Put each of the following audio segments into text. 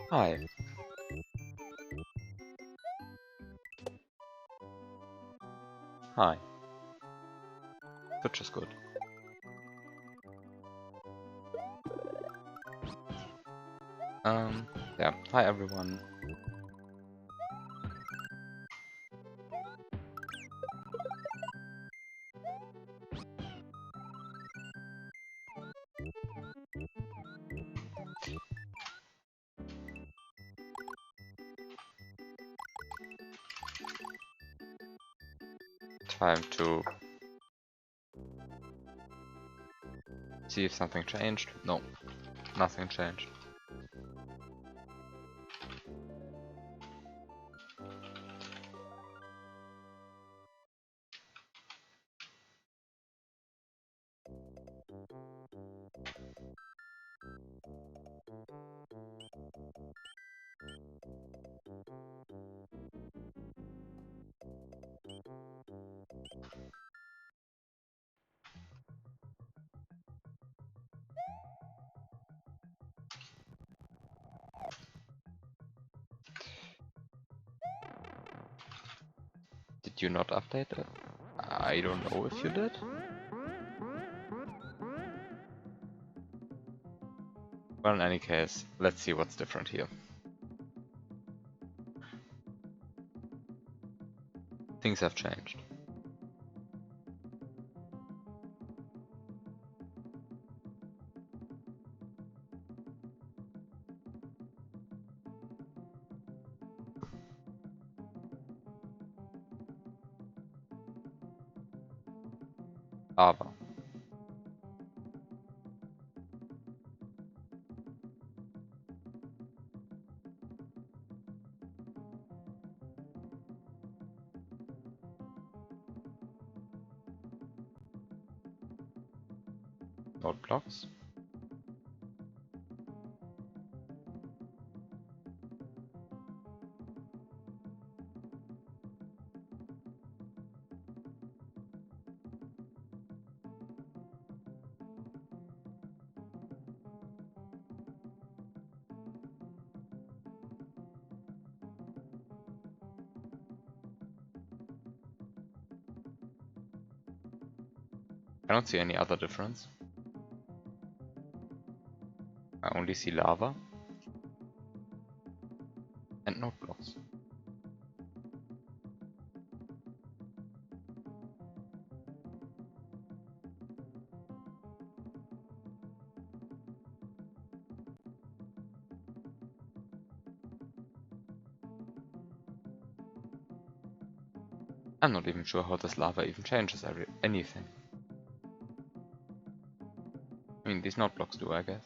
Hi. Hi. Which is good. Yeah. Hi everyone. Time to see if something changed. No, nothing changed. Did you not update it? I don't know if you did. Well, in any case, let's see what's different here. Things have changed. Lava. Node blocks. I don't see any other difference. I only see lava and node blocks. I'm not even sure how this lava even changes anything. I mean, these node blocks do, I guess.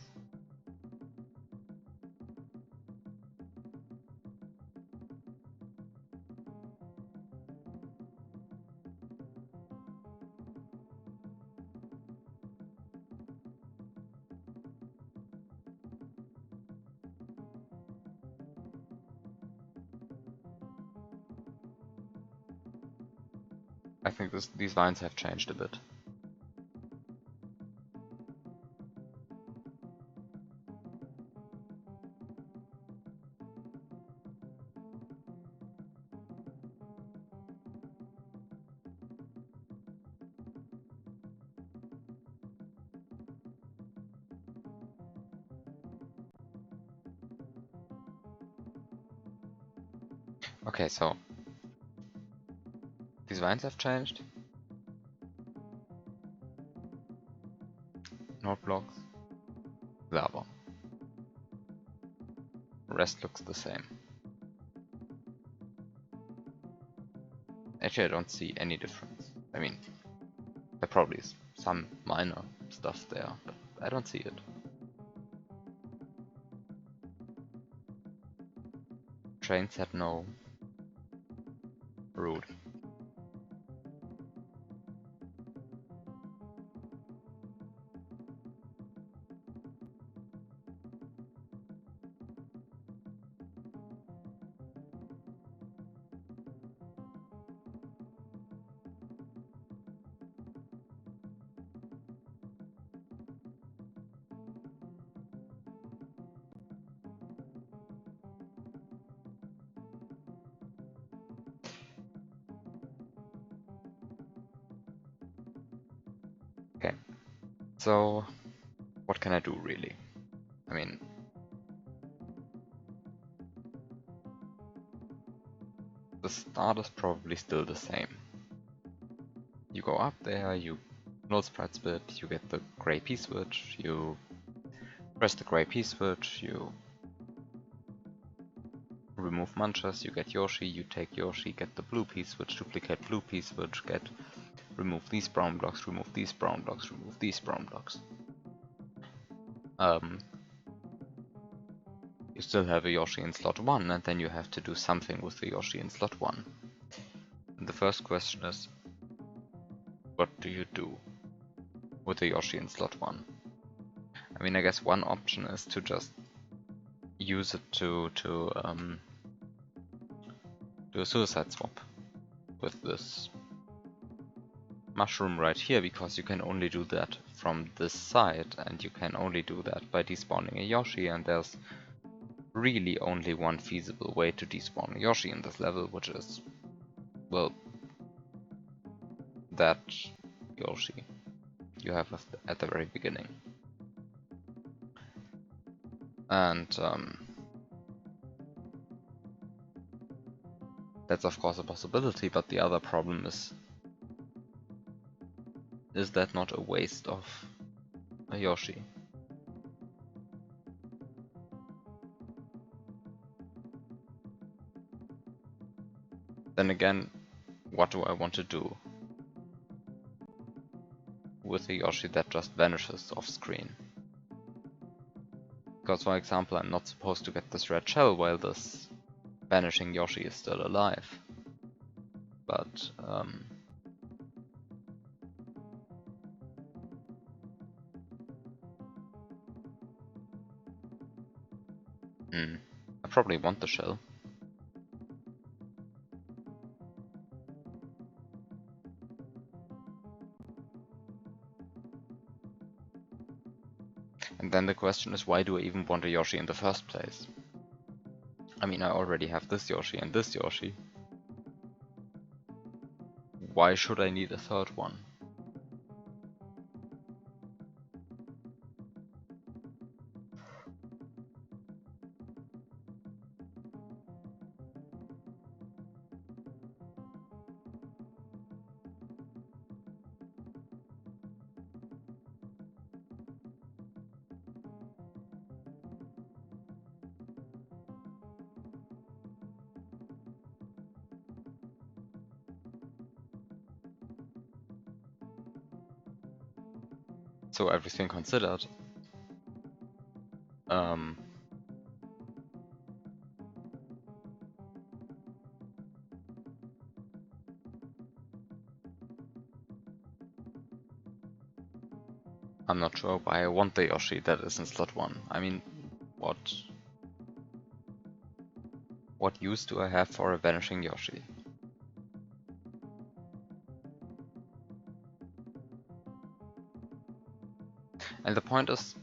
I think these lines have changed a bit. Okay, so these lines have changed. Node blocks, lava. The rest looks the same. Actually, I don't see any difference. I mean, there probably is some minor stuff there, but I don't see it. Trains had no route. So, what can I do really? I mean, the start is probably still the same. You go up there, you null sprite split, you get the gray P switch, you press the gray P switch, you remove Manchas, you get Yoshi, you take Yoshi, get the blue P switch, duplicate blue P switch, remove these brown blocks, remove these brown blocks, remove these brown blocks. You still have a Yoshi in slot 1, and then you have to do something with the Yoshi in slot 1. And the first question is, what do you do with the Yoshi in slot 1? I mean, I guess one option is to just use it to do a suicide swap with this mushroom right here, because you can only do that from this side, and you can only do that by despawning a Yoshi, and there's really only one feasible way to despawn a Yoshi in this level, which is, well, that Yoshi you have at the very beginning. And that's of course a possibility, but the other problem is that not a waste of a Yoshi? Then again, what do I want to do with a Yoshi that just vanishes off screen? Because, for example, I'm not supposed to get this red shell while this vanishing Yoshi is still alive. But, I probably want the shell. And then the question is, why do I even want a Yoshi in the first place? I mean, I already have this Yoshi and this Yoshi. Why should I need a third one? So everything considered, I'm not sure why I want the Yoshi that is in slot 1. I mean, what use do I have for a vanishing Yoshi? And the point is,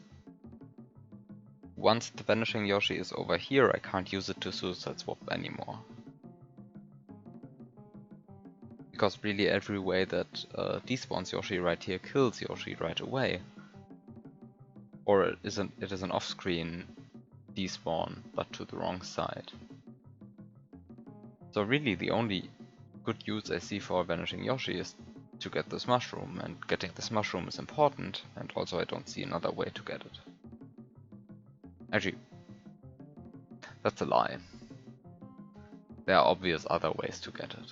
once the vanishing Yoshi is over here, I can't use it to suicide swap anymore. Because really every way that despawns Yoshi right here kills Yoshi right away. Or it is an off-screen despawn, but to the wrong side. So really the only good use I see for a vanishing Yoshi is to get this mushroom, and getting this mushroom is important, and also I don't see another way to get it. Actually, that's a lie. There are obvious other ways to get it.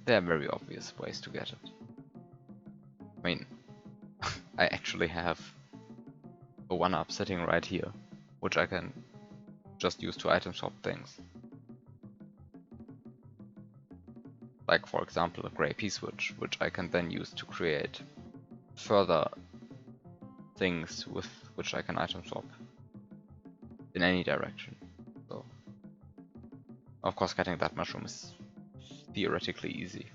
There are very obvious ways to get it. I mean, I actually have a 1-up sitting right here, which I can just use to item swap things. Like, for example, a gray P switch, which I can then use to create further things with which I can item swap in any direction. So, of course, getting that mushroom is theoretically easy.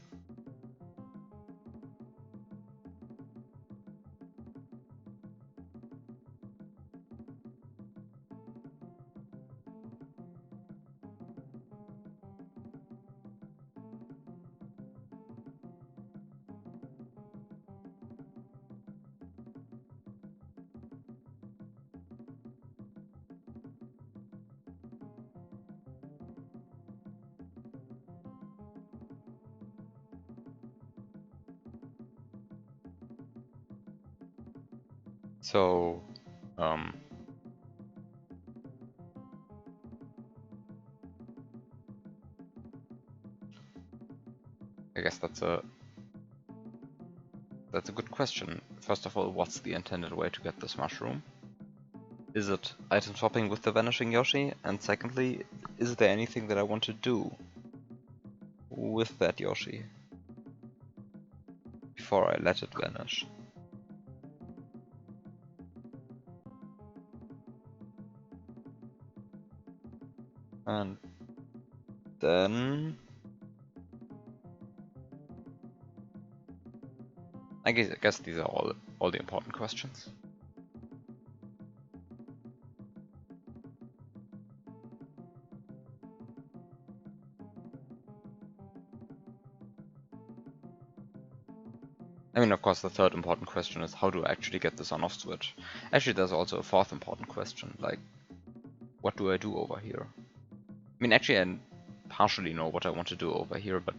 So, I guess that's a good question. First of all, what's the intended way to get this mushroom? Is it item swapping with the vanishing Yoshi? And secondly, is there anything that I want to do with that Yoshi before I let it vanish? And then I guess these are all the important questions. I mean, of course, the third important question is how do I actually get this on-off switch? Actually, there's also a fourth important question, like, what do I do over here? I mean, actually, I partially know what I want to do over here, but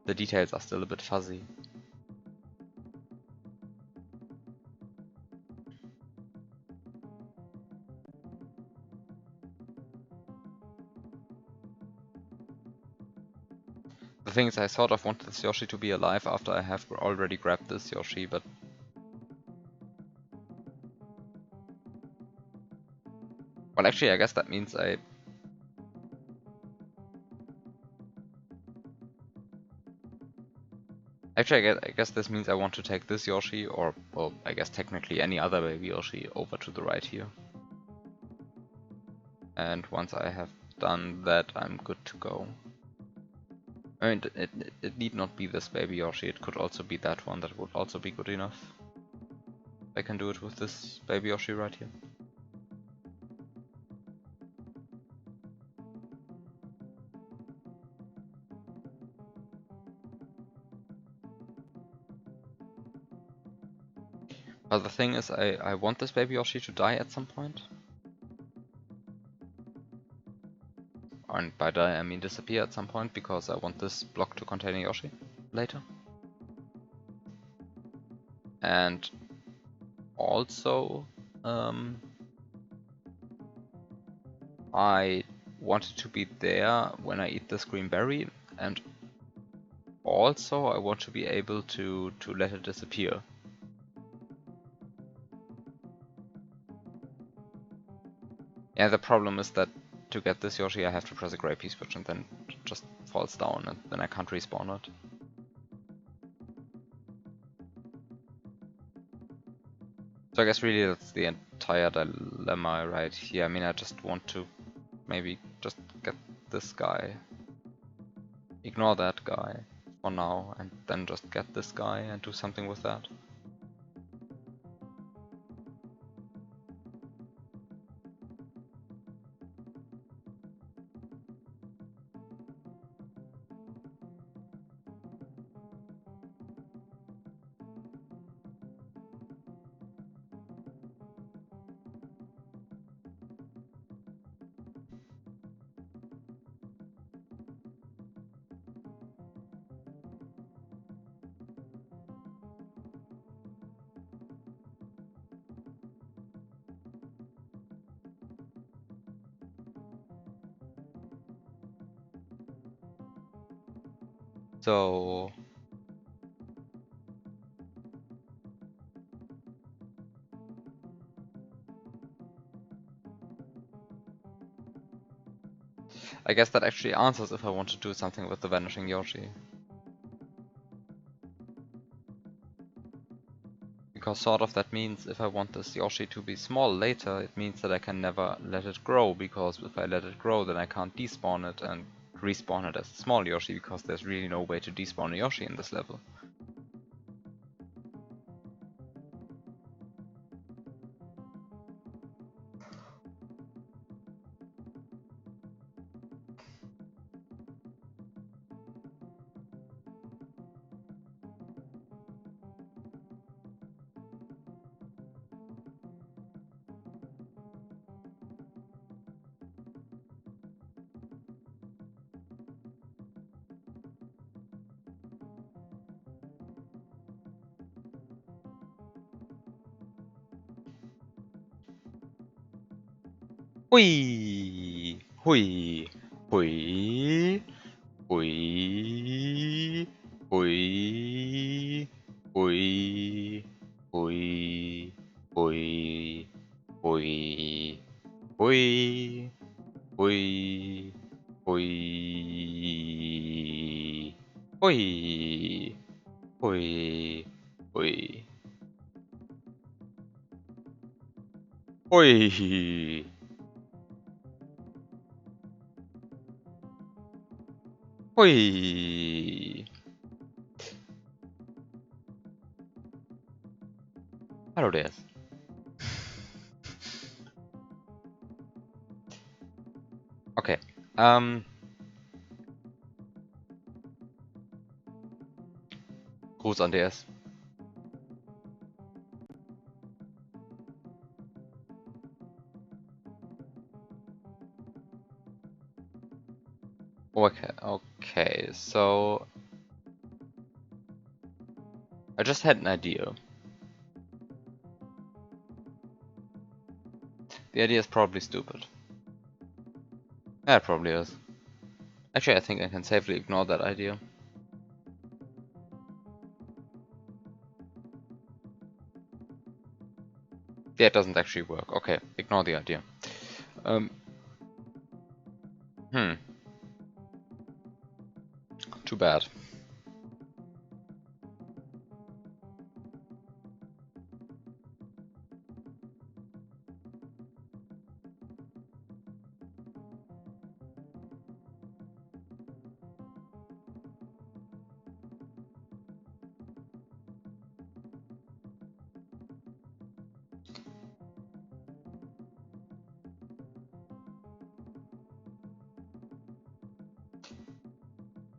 the details are still a bit fuzzy. The thing is, I sort of want this Yoshi to be alive after I have already grabbed this Yoshi, but... Well, actually, I guess that means Actually, I guess this means I want to take this Yoshi, or, well, I guess technically any other baby Yoshi, over to the right here. And once I have done that, I'm good to go. I mean, it need not be this baby Yoshi, it could also be that one, that would also be good enough. I can do it with this baby Yoshi right here. But the thing is, I want this baby Yoshi to die at some point. And by die I mean disappear at some point, because I want this block to contain a Yoshi later. And also, I want it to be there when I eat this green berry, and also I want to be able to let it disappear. Yeah, the problem is that to get this Yoshi I have to press a gray P switch and then it just falls down and then I can't respawn it. So I guess really that's the entire dilemma right here. I mean, I just want to maybe just get this guy. Ignore that guy for now and then just get this guy and do something with that. So I guess that actually answers if I want to do something with the vanishing Yoshi. Because sort of that means if I want this Yoshi to be small later, it means that I can never let it grow, because if I let it grow then I can't despawn it and respawn it as a small Yoshi, because there's really no way to despawn a Yoshi in this level. Hui! Hui! Hui! Hui! Hui! Hui! Hui! Hui! Hui! Hui! Hui! Hui! Hui! Hui! Hui! Hui! Hui! Hallo der ist. Okay. Gruß an DS. Okay, so I just had an idea. The idea is probably stupid. Yeah, it probably is. Actually, I think I can safely ignore that idea. Yeah, it doesn't actually work. Okay, ignore the idea. Too bad.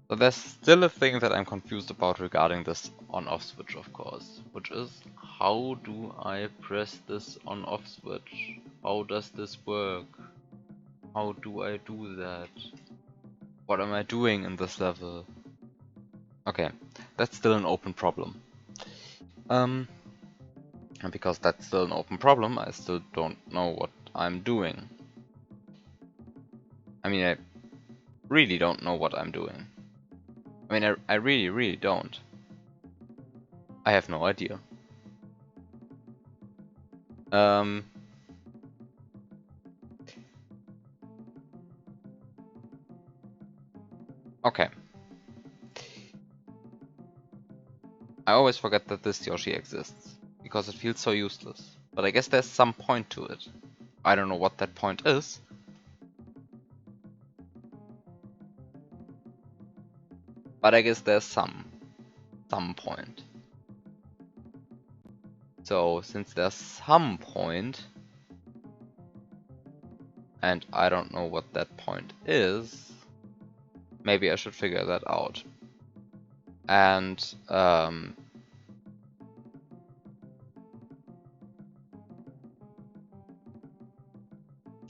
So there's still a thing that I'm confused about regarding this on-off switch, of course, which is how do I press this on-off switch? How does this work? How do I do that? What am I doing in this level? Okay, that's still an open problem. And because that's still an open problem, I still don't know what I'm doing. I mean, I really don't know what I'm doing. I mean, I really don't. I have no idea. Okay. I always forget that this Yoshi exists, because it feels so useless. But I guess there's some point to it. I don't know what that point is. But I guess there's some point. So, since there's some point, and I don't know what that point is, maybe I should figure that out. And, I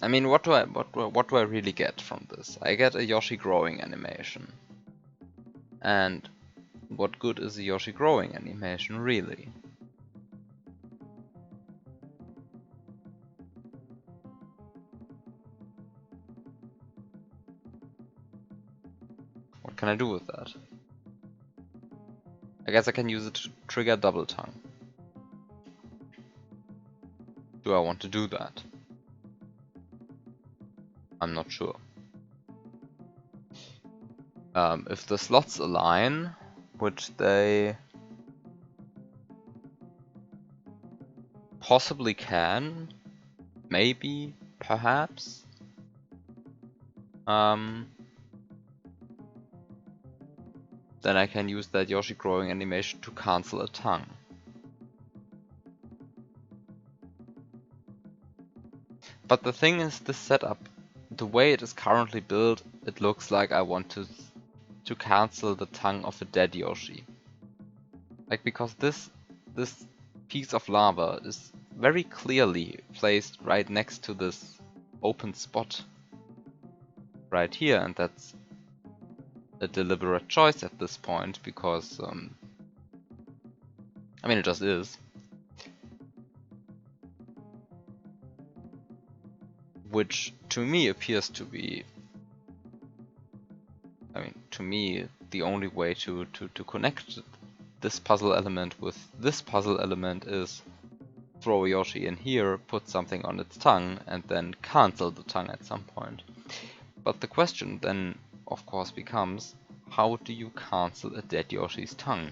mean, what do I really get from this? I get a Yoshi growing animation. And what good is a Yoshi growing animation, really? What can I do with that? I guess I can use it to trigger double tongue. Do I want to do that? I'm not sure. If the slots align, which they possibly can, maybe, perhaps, then I can use that Yoshi growing animation to cancel a tongue. But the thing is, this setup, the way it is currently built, it looks like I want to cancel the tongue of a dead Yoshi. Like, because this piece of lava is very clearly placed right next to this open spot right here, and that's a deliberate choice at this point, because I mean, it just is. which to me appears to be, I mean, to me, the only way to connect this puzzle element with this puzzle element is throw Yoshi in here, put something on its tongue, and then cancel the tongue at some point. But the question then, of course, becomes, how do you cancel a dead Yoshi's tongue?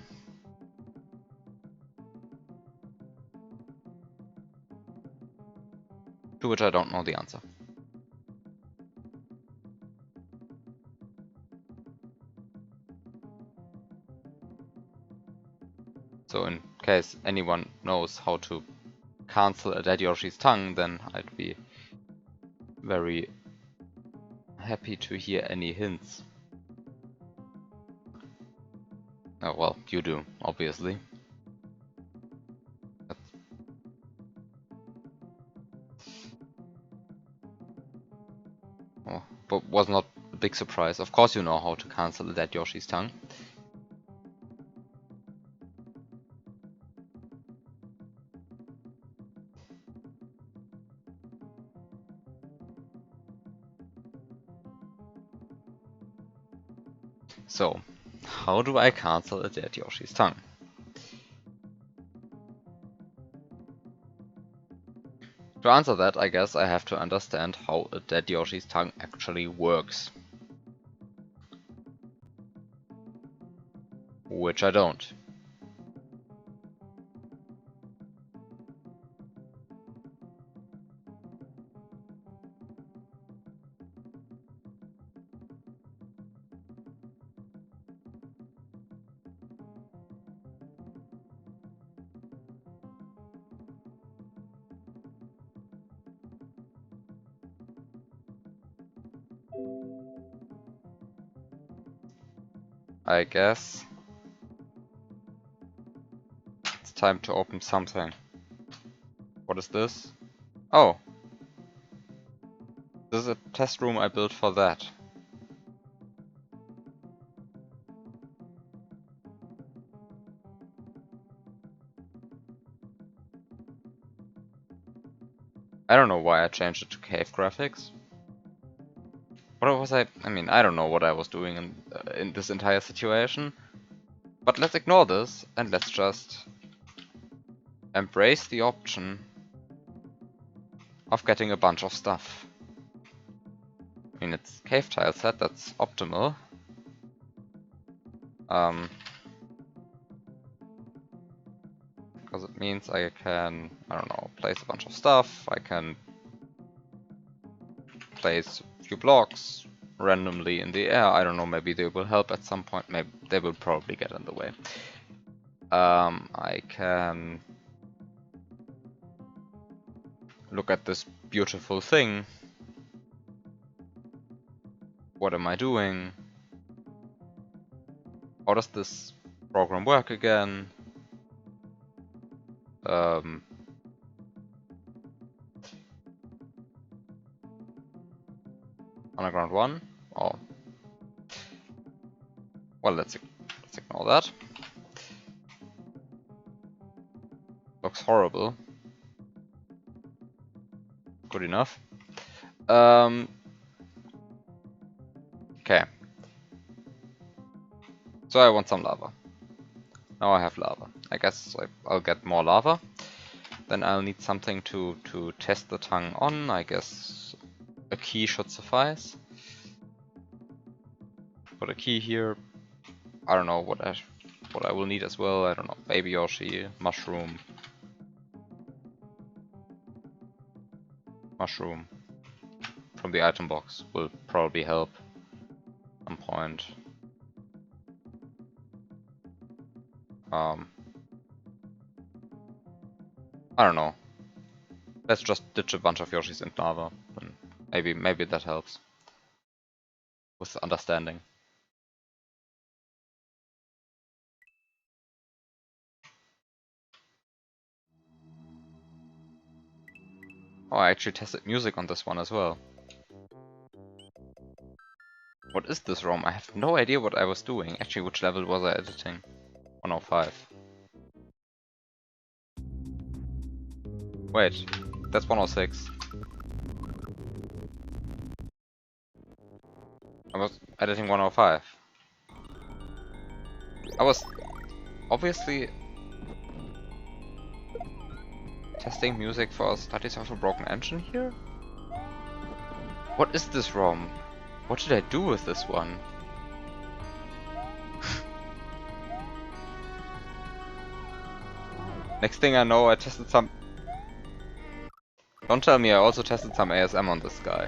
To which I don't know the answer. So in case anyone knows how to cancel a dead Yoshi's tongue, then I'd be very happy to hear any hints. Oh well, you do, obviously. Oh, but was not a big surprise. Of course you know how to cancel a dead Yoshi's tongue. So, how do I cancel a dead Yoshi's tongue? To answer that, I guess I have to understand how a dead Yoshi's tongue actually works. Which I don't. I guess it's time to open something. What is this? Oh! This is a test room I built for that. I don't know why I changed it to cave graphics. What was I mean, I don't know what I was doing in this entire situation. But let's ignore this and let's just embrace the option of getting a bunch of stuff. I mean, it's cave tile set, that's optimal. Because it means I can, I don't know, place a bunch of stuff, I can place a few blocks randomly in the air, I don't know, maybe they will help at some point, maybe they will probably get in the way. I can look at this beautiful thing. What am I doing? How does this program work again? Underground 1? Oh. Well, let's ignore that. Looks horrible. Good enough. Okay. So I want some lava. Now I have lava. I guess I'll get more lava. Then I'll need something to test the tongue on. I guess a key should suffice. Put a key here. I don't know what I will need as well. I don't know. Baby Yoshi, mushroom. Mushroom from the item box will probably help at some point. I don't know. Let's just ditch a bunch of Yoshis in lava. Then maybe that helps with understanding. Oh, I actually tested music on this one as well. What is this ROM? I have no idea what I was doing. Actually, which level was I editing? 105. Wait, that's 106. I was editing 105. I was obviously testing music for Studies of a Broken Engine here? What is this ROM? What did I do with this one? Next thing I know, I tested some... Don't tell me I also tested some ASM on this guy.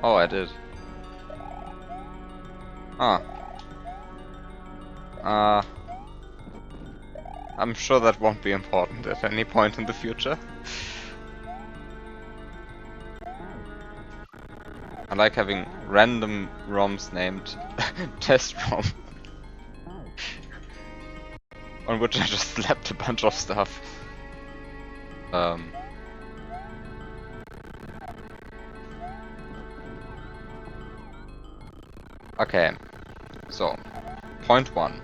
Oh, I did. Ah. I'm sure that won't be important at any point in the future. I like having random ROMs named test ROM, on which I just slapped a bunch of stuff. Okay, so point 1.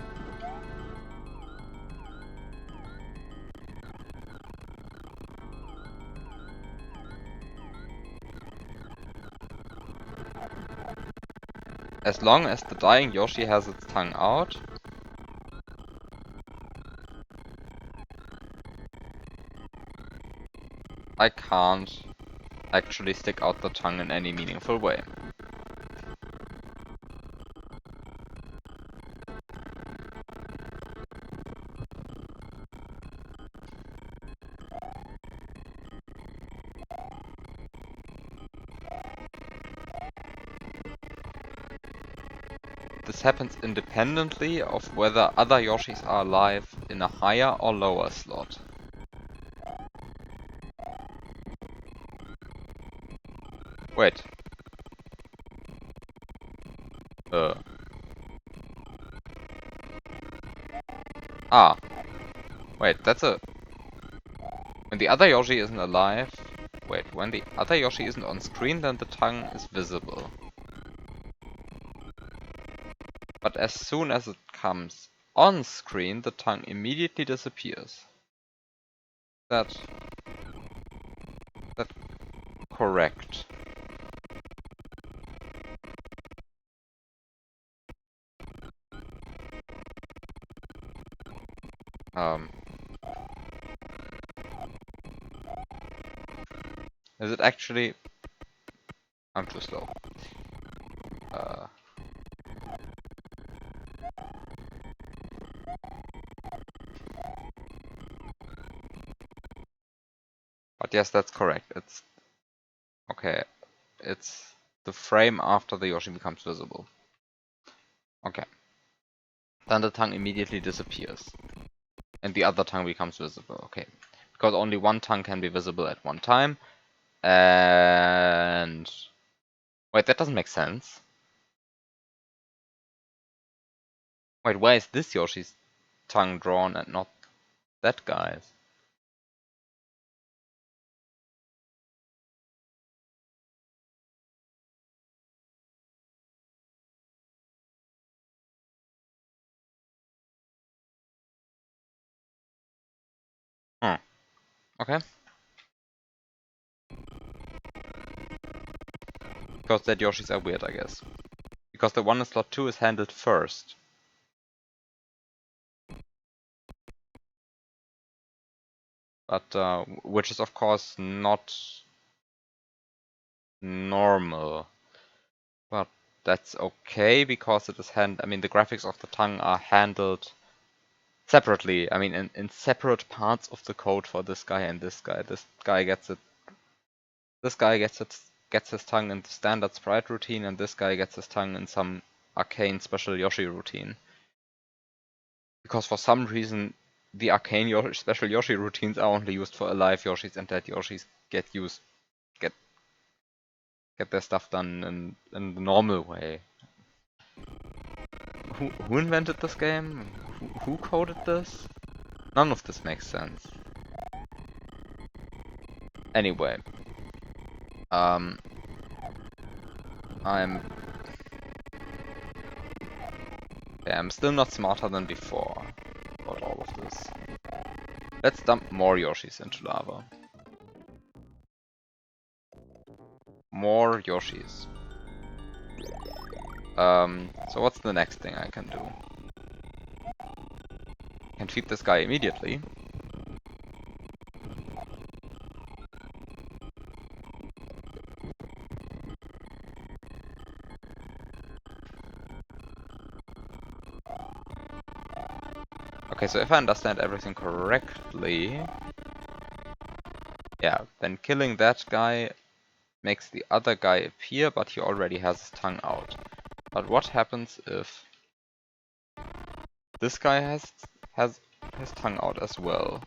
As long as the dying Yoshi has its tongue out, I can't actually stick out the tongue in any meaningful way. This happens independently of whether other Yoshis are alive in a higher or lower slot. Wait. Ah. Wait, that's a... When the other Yoshi isn't alive... Wait, when the other Yoshi isn't on screen, then the tongue is visible. But as soon as it comes on screen, the tongue immediately disappears. That correct? Is it actually... I'm too slow. But yes, that's correct. It's... Okay. It's the frame after the Yoshi becomes visible. Okay. Then the tongue immediately disappears. And the other tongue becomes visible. Okay. Because only one tongue can be visible at one time. And... Wait, that doesn't make sense. Wait, why is this Yoshi's tongue drawn and not that guy's? Hmm. Okay. Because that Yoshis are weird, I guess. Because the one in slot 2 is handled first. But, which is of course not normal. But that's okay, because it is I mean, the graphics of the tongue are handled separately. I mean, in separate parts of the code for this guy and this guy. This guy gets it. This guy gets his tongue in the standard sprite routine, and this guy gets his tongue in some arcane special Yoshi routine. Because for some reason, the arcane special Yoshi routines are only used for alive Yoshis, and dead Yoshis get their stuff done in the normal way. Who invented this game? Who coded this? None of this makes sense. Anyway. I'm still not smarter than before about all of this. Let's dump more Yoshis into lava. More Yoshis. So what's the next thing I can do? I can feed this guy immediately. Okay, so if I understand everything correctly, yeah, then killing that guy makes the other guy appear, but he already has his tongue out. But what happens if this guy has his tongue out as well?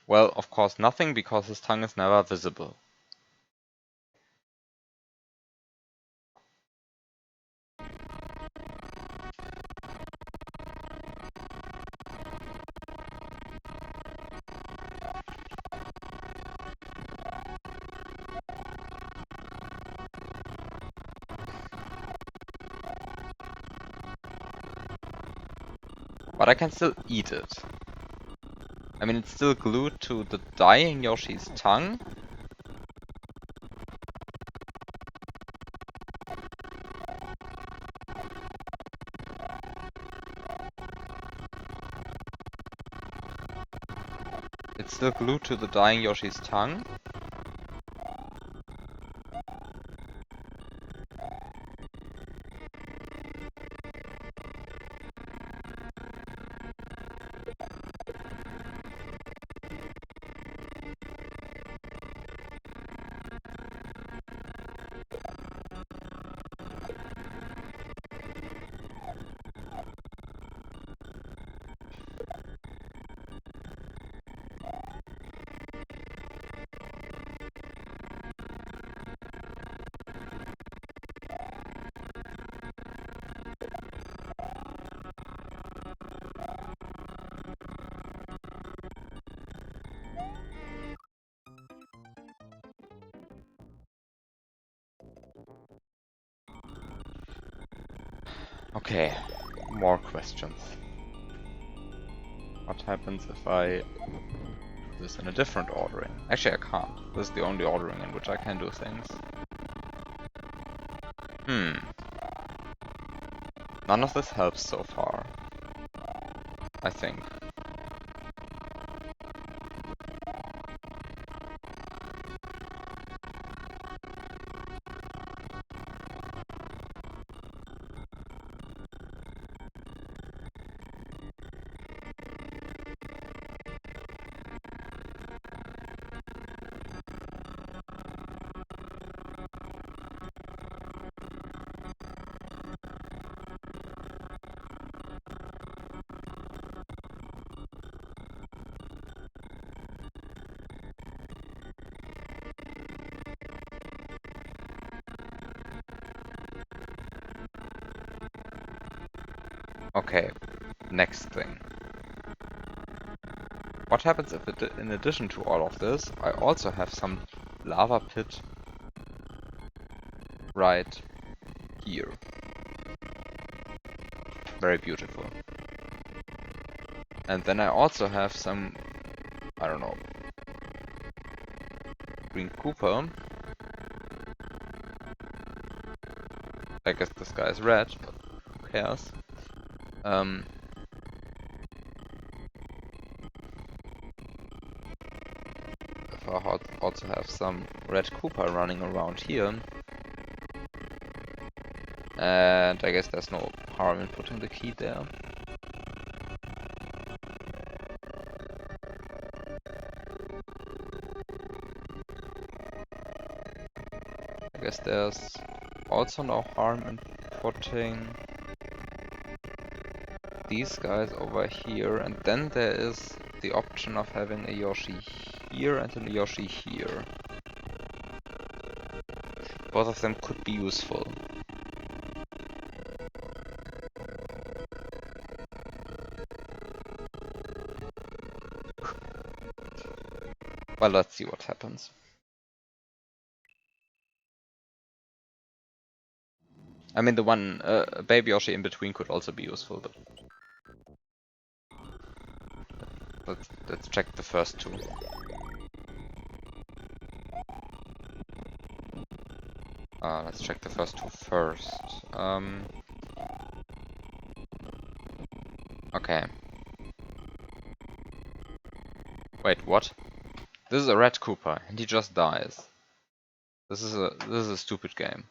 Well, of course nothing, because his tongue is never visible. But I can still eat it. I mean, it's still glued to the dying Yoshi's tongue. It's still glued to the dying Yoshi's tongue. Okay, more questions. What happens if I do this in a different ordering? Actually, I can't. This is the only ordering in which I can do things. None of this helps so far, I think. Okay, next thing. What happens if in addition to all of this, I also have some lava pit right here? Very beautiful. And then I also have some, I don't know, green Koopa. I guess this guy is red, but who cares? If I also have some red Koopa running around here, and I guess there's no harm in putting the key there. I guess there's also no harm in putting these guys over here, and then there is the option of having a Yoshi here and a Yoshi here. Both of them could be useful. Well, let's see what happens. I mean, the one Baby Yoshi in between could also be useful, but let's check the first two. Let's check the first two first. Okay. Wait, what? This is a Red Koopa, and he just dies. This is a stupid game.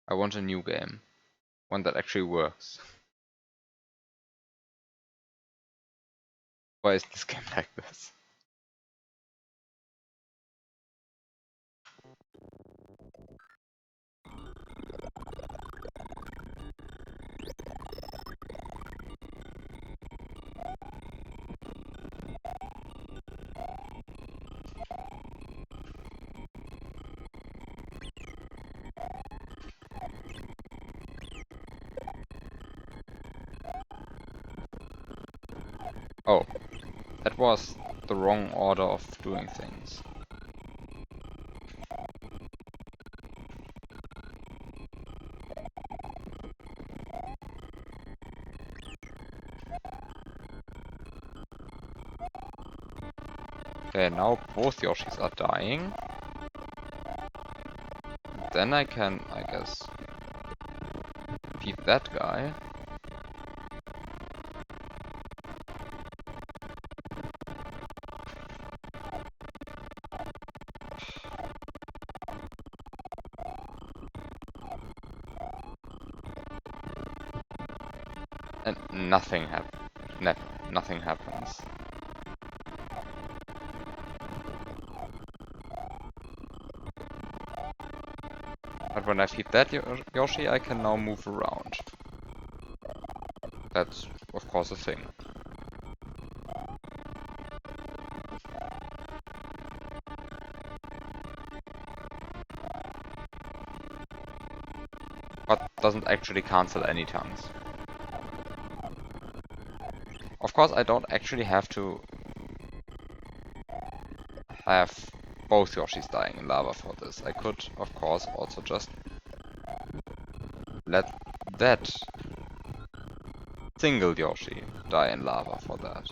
I want a new game. One that actually works. Why is this game like this? Oh, that was the wrong order of doing things. Okay, now both Yoshis are dying. Then I can, I guess, feed that guy. And nothing nothing happens. But when I feed that Yoshi, I can now move around. That's, of course, a thing. But doesn't actually cancel any tongues. Of course, I don't actually have to have both Yoshis dying in lava for this. I could, of course, also just let that single Yoshi die in lava for that.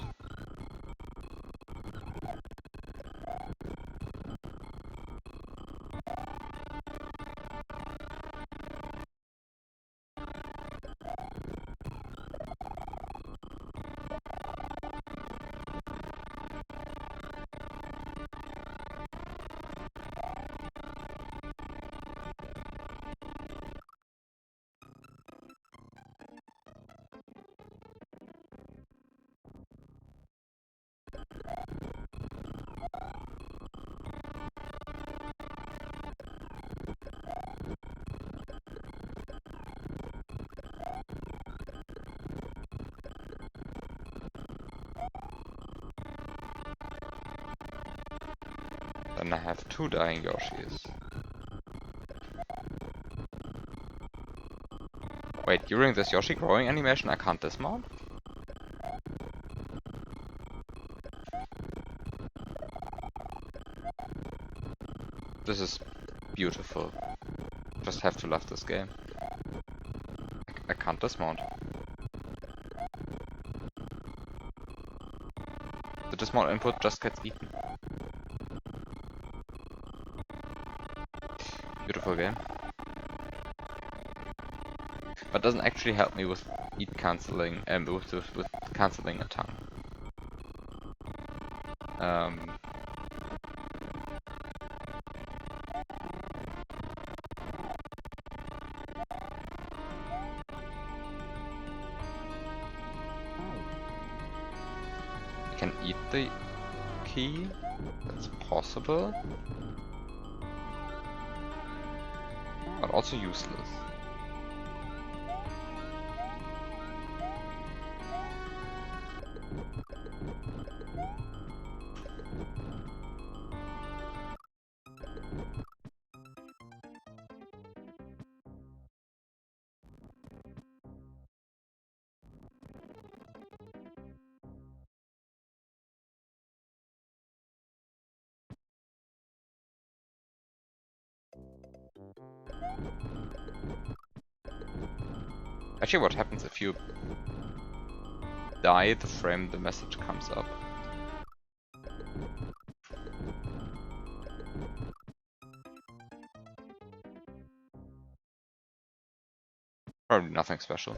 Then I have two dying Yoshis. Wait, during this Yoshi growing animation I can't dismount? This is beautiful. Just have to love this game. I can't dismount. The dismount input just gets eaten. Beautiful game. But doesn't actually help me with eat cancelling and with cancelling a tongue. I can eat the key. That's possible. But also useless. Actually, what happens if you die the frame the message comes up? Probably nothing special.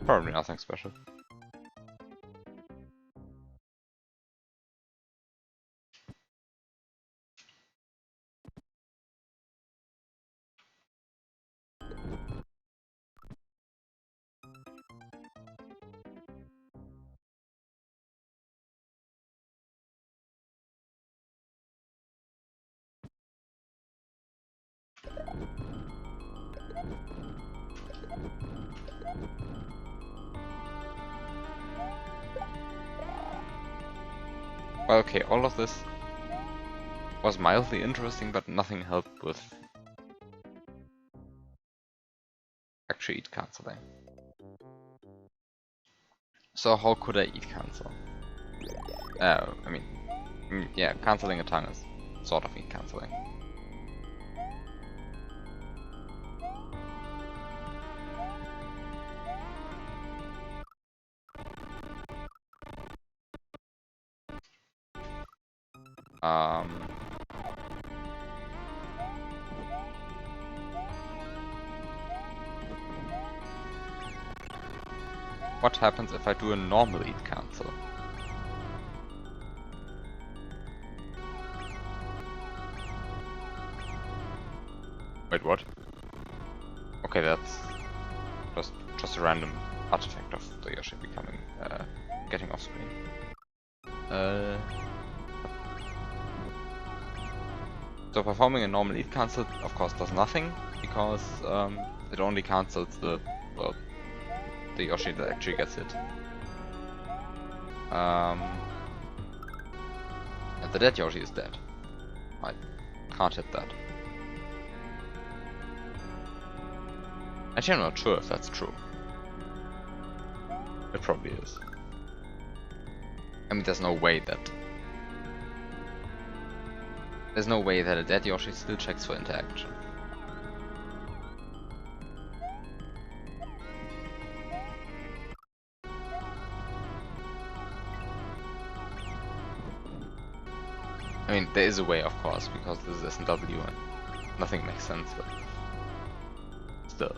Probably nothing special. Well, okay, all of this was mildly interesting, but nothing helped with actually eat canceling. So how could I eat cancel? I mean, yeah, canceling a tongue is sort of eat canceling. What happens if I do a normal eat cancel? Wait, what? Okay, that's just a random artifact of the Yoshi becoming getting off screen. So performing a normal eat cancel of course does nothing because it only cancels the Yoshi that actually gets hit. And the dead Yoshi is dead. I can't hit that. Actually, I'm not sure if that's true. It probably is. I mean, there's no way that a dead Yoshi still checks for interaction. I mean, there is a way, of course, because this is S&W and nothing makes sense, but still.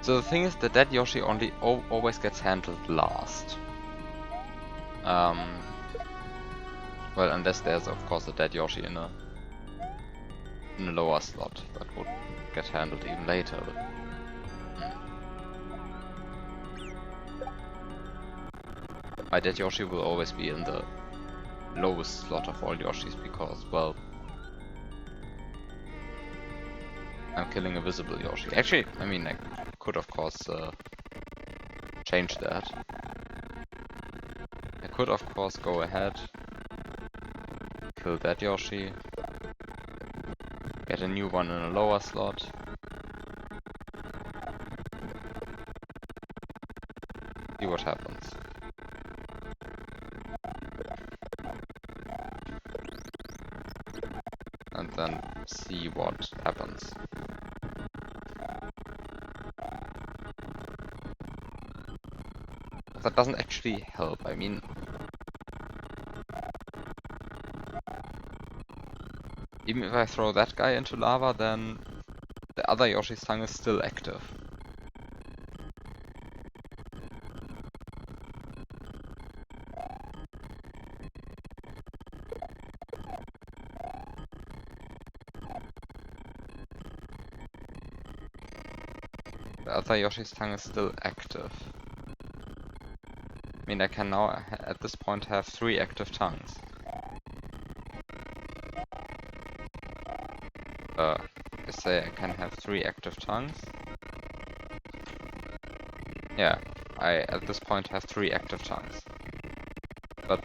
So the thing is, the dead Yoshi always gets handled last. Well, unless there's of course a dead Yoshi in a lower slot that would get handled even later. But, my dead Yoshi will always be in the lowest slot of all Yoshis because, well, I'm killing a visible Yoshi. Actually, I mean, I could of course change that. I could of course go ahead, kill that Yoshi, get a new one in a lower slot. See what happens. And then see what happens. that doesn't actually help. I mean, even if I throw that guy into lava, then the other Yoshi's tongue is still active. The other Yoshi's tongue is still active. I mean, I can now, at this point, have 3 active tongues. I say I can have 3 active tongues. Yeah, I, at this point, have 3 active tongues. But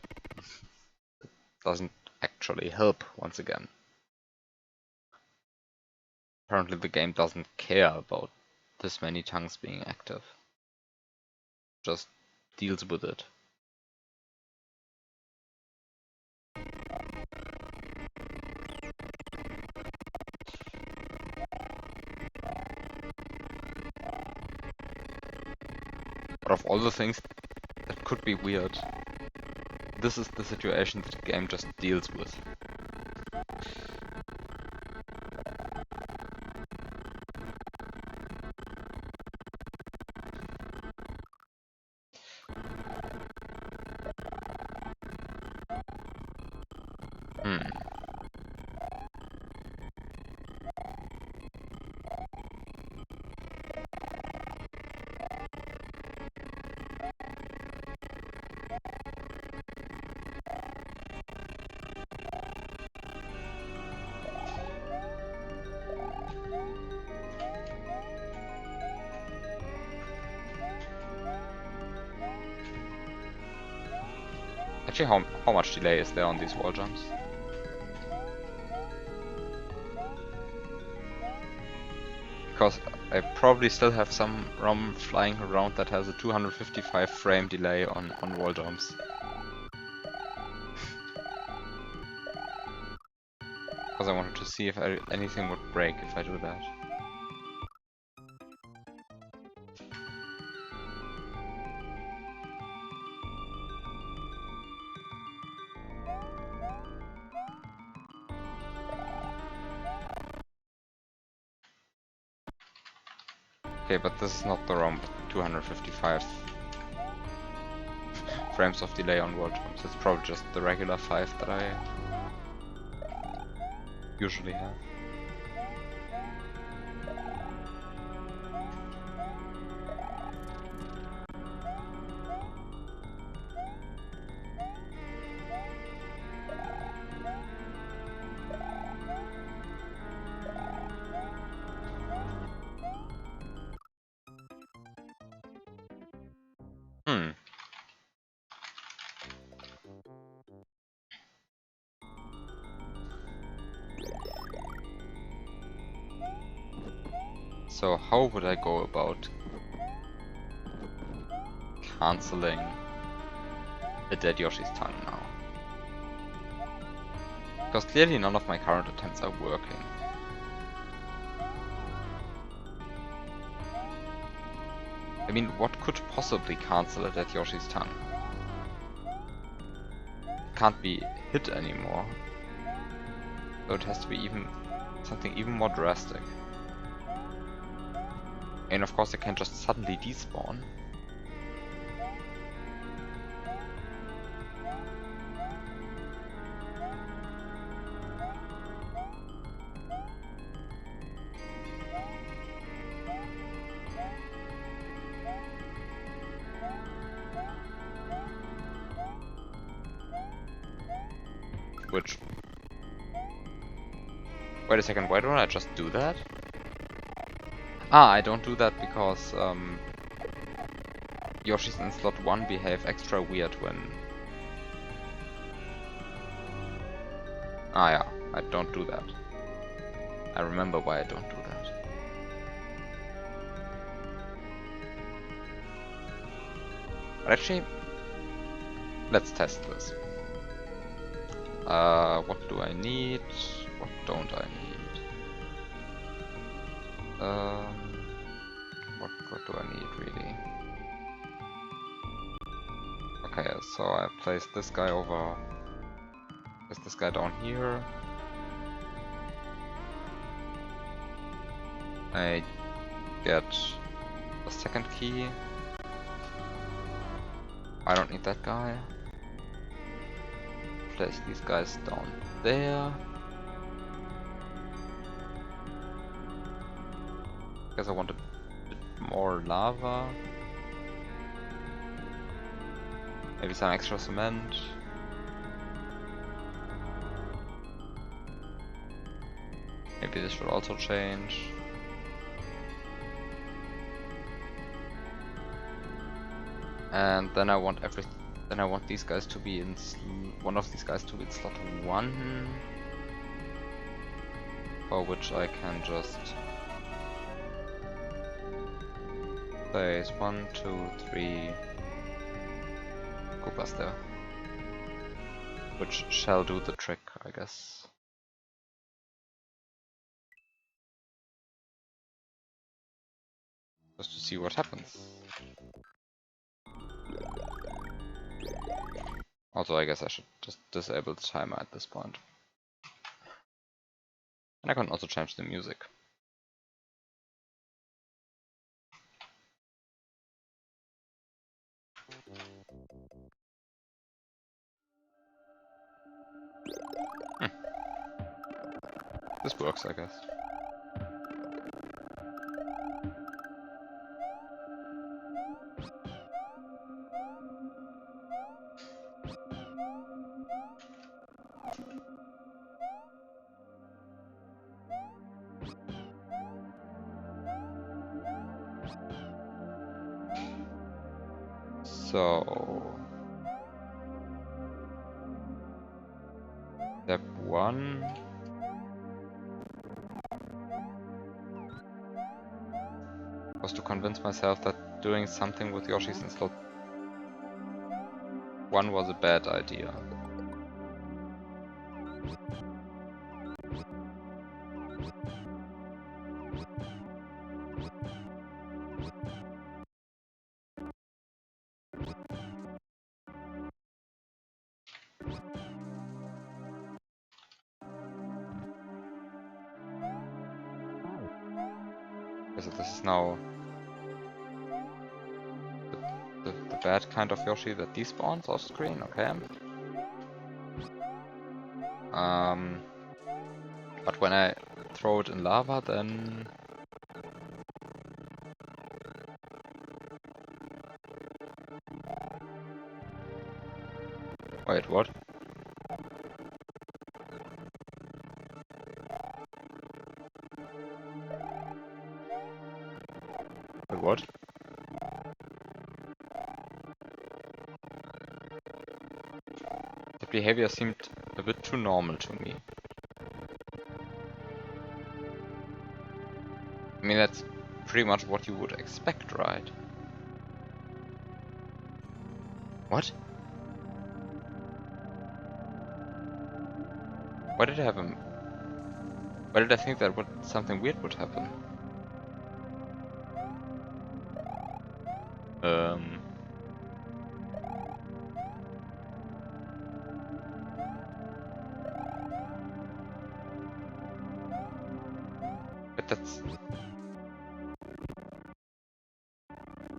doesn't actually help, once again. Apparently the game doesn't care about this many tongues being active. Just deals with it. But of all the things that could be weird, this is the situation that the game just deals with. Actually, how much delay is there on these wall jumps? Because I probably still have some ROM flying around that has a 255 frame delay on wall jumps. Because I wanted to see if anything would break if I do that. Okay, but this is not the ROM 255 frames of delay on wall jumps. It's probably just the regular 5 that I usually have. So how would I go about cancelling a dead Yoshi's tongue now? Because clearly none of my current attempts are working. I mean, what could possibly cancel a dead Yoshi's tongue? It can't be hit anymore. So it has to be something even more drastic. And of course I can just suddenly despawn. Which... Wait a second, why don't I just do that? Ah, I don't do that because Yoshis in slot 1 behave extra weird when... Ah yeah, I don't do that. I remember why I don't do that. But actually, let's test this. What do I need? What don't I need? What do I need really? Okay, so I place this guy over. Place this guy down here. I get the second key. I don't need that guy. Place these guys down there. Guess I want a bit more lava. Maybe some extra cement. Maybe this should also change. And then I want Then I want these guys to be in one of these guys to be in slot 1, for which I can just place 1, 2, 3 Koopas there, which shall do the trick, I guess. Just to see what happens. Also, I guess I should just disable the timer at this point. And I can also change the music. This works, I guess. So step 1 was to convince myself that doing something with Yoshi's in slot 1 was a bad idea. So this is now the bad kind of Yoshi that despawns off screen, okay. But when I throw it in lava, then wait, what? Wait, what? The behavior seemed a bit too normal to me. I mean, that's pretty much what you would expect, right? What? Why did I have him? Why did I think that something weird would happen?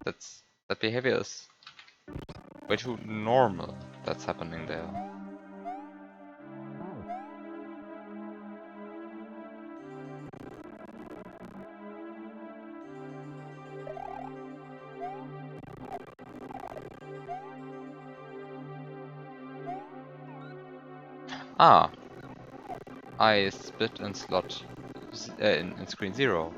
But that behavior is way too normal. That's happening there. Ah, I split in slot in screen 0.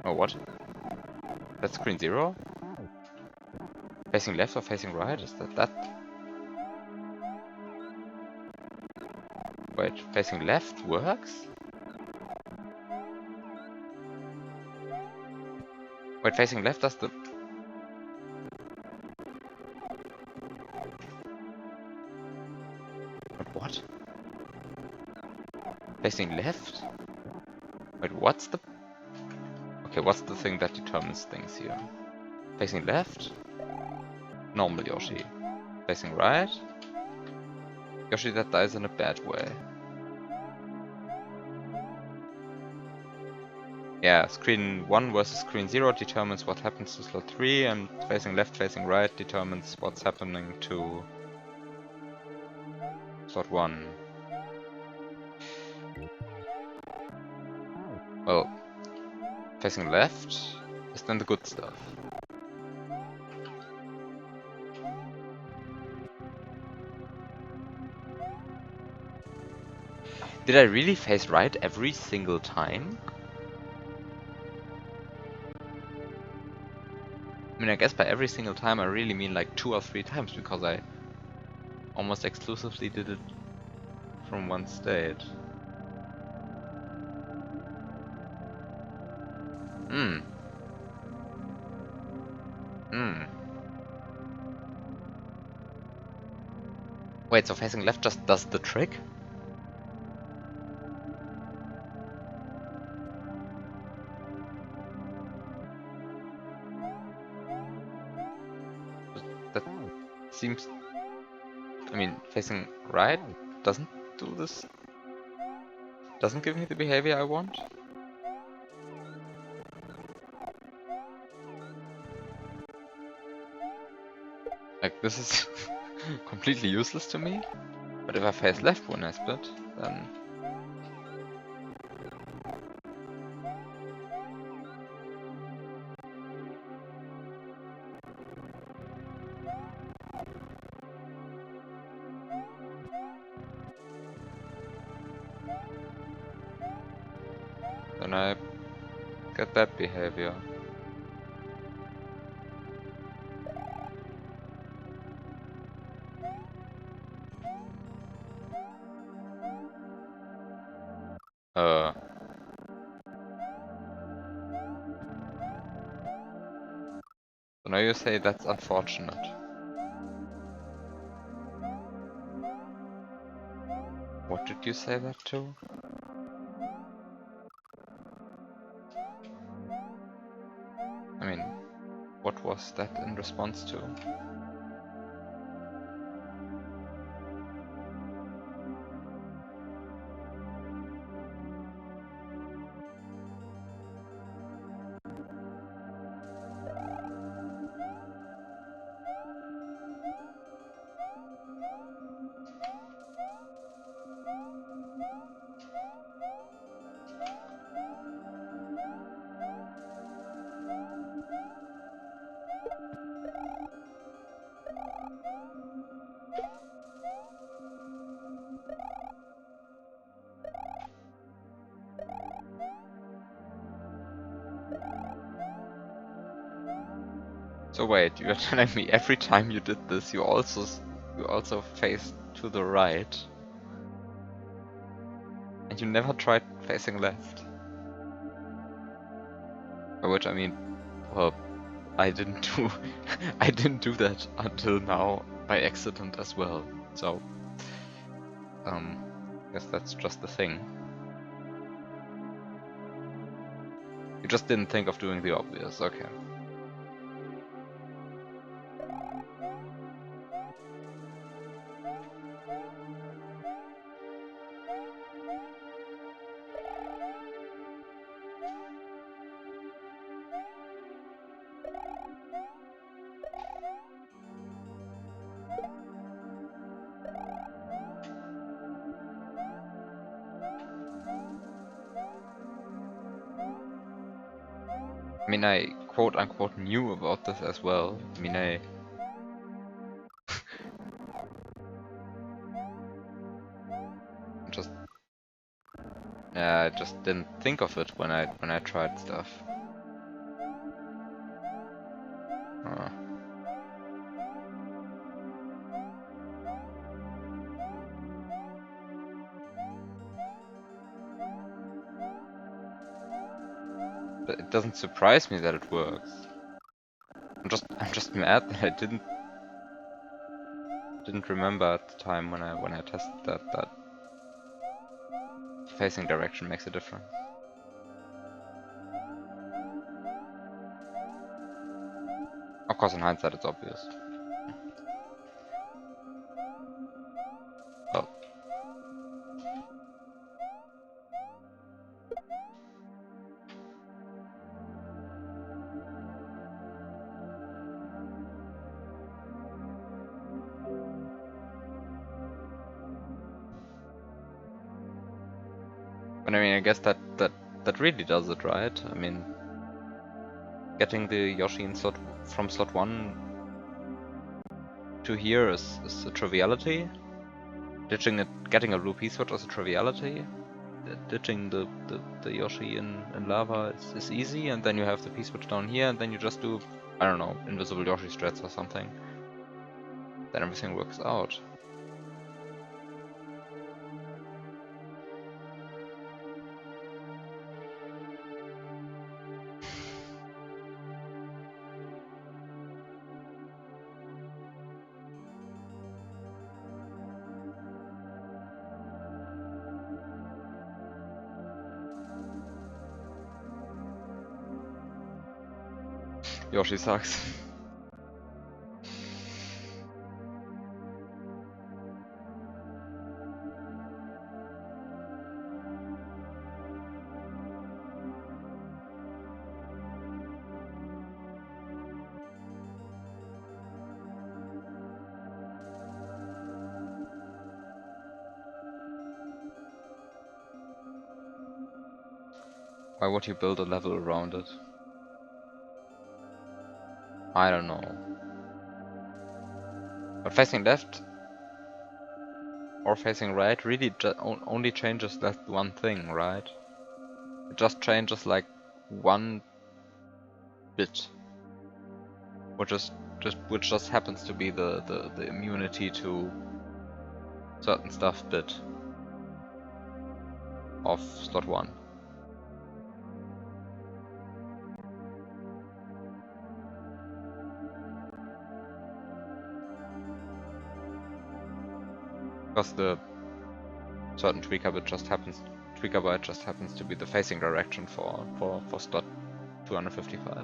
Oh, what? That's screen 0? Facing left or facing right? Is that? Wait, facing left works? Wait, facing left does the... But what? Facing left? Wait, what's the... Okay, what's the thing that determines things here? Facing left? Normal Yoshi. Facing right? Yoshi that dies in a bad way. Yeah, screen 1 versus screen 0 determines what happens to slot 3, and facing left, facing right determines what's happening to slot 1. Well, facing left is then the good stuff. Did I really face right every single time? I mean, I guess by every single time I really mean like 2 or 3 times, because I almost exclusively did it from one state. Hmm. Hmm. Wait, so facing left just does the trick? That seems... I mean, facing right doesn't do this. Doesn't give me the behavior I want. Like, this is completely useless to me. But if I face left when I split, then... then I get that behavior. Uh... So now you say that's unfortunate. What did you say that to? I mean, what was that in response to? So wait, you're telling me every time you did this, you also faced to the right, and you never tried facing left? By which I mean, well, I didn't do I didn't do that until now by accident as well. So, guess that's just the thing. You just didn't think of doing the obvious, okay. I mean, I quote-unquote knew about this as well. I mean, I just... I just didn't think of it when I tried stuff. Uh, but it doesn't surprise me that it works. I'm just mad that I didn't remember at the time when I tested that facing direction makes a difference. Of course, in hindsight, it's obvious. Oh. But I mean, I guess that really does it, right? I mean, getting the Yoshi in from slot 1 to here is a triviality. Ditching it, getting a blue P-switch is a triviality. Ditching the Yoshi in lava is easy, and then you have the P-switch down here, and then you just do, I don't know, invisible Yoshi strats or something. Then everything works out. Yoshi sucks. Why would you build a level around it? I don't know. But facing left or facing right really only changes that one thing, right? It just changes like one bit, which just happens to be the immunity to certain stuff bit of slot 1. Because the certain tweaker byte just happens to be the facing direction for slot 255.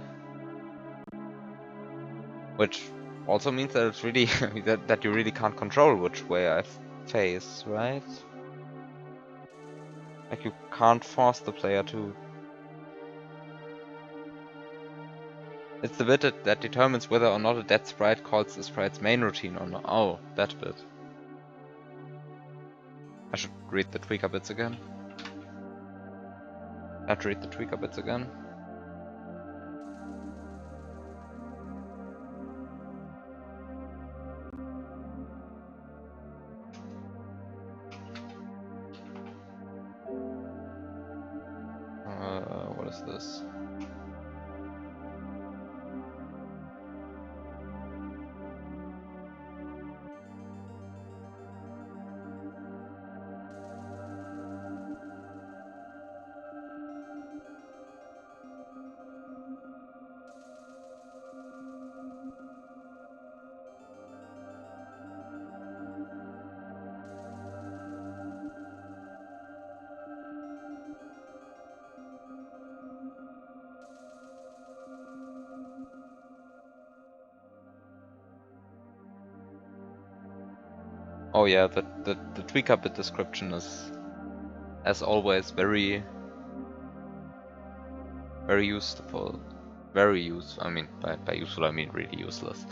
Which also means that it's really that you really can't control which way I face, right? Like, you can't force the player to. It's the bit that determines whether or not a dead sprite calls the sprite's main routine or not. Oh, that bit. I should read the tweaker bits again. Let's read the tweaker bits again. What is this? Oh yeah, the tweaker bit description is, as always, very useful. Very useful. I mean, by useful I mean really useless.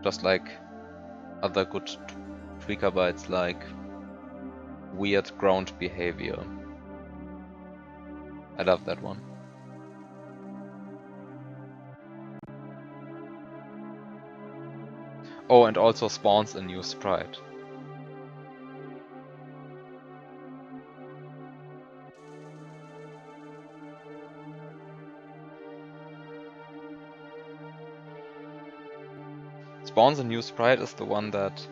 Just like other good tweaker bytes, like weird ground behavior. I love that one. Oh, and also spawns a new sprite. Spawns a new sprite is the one that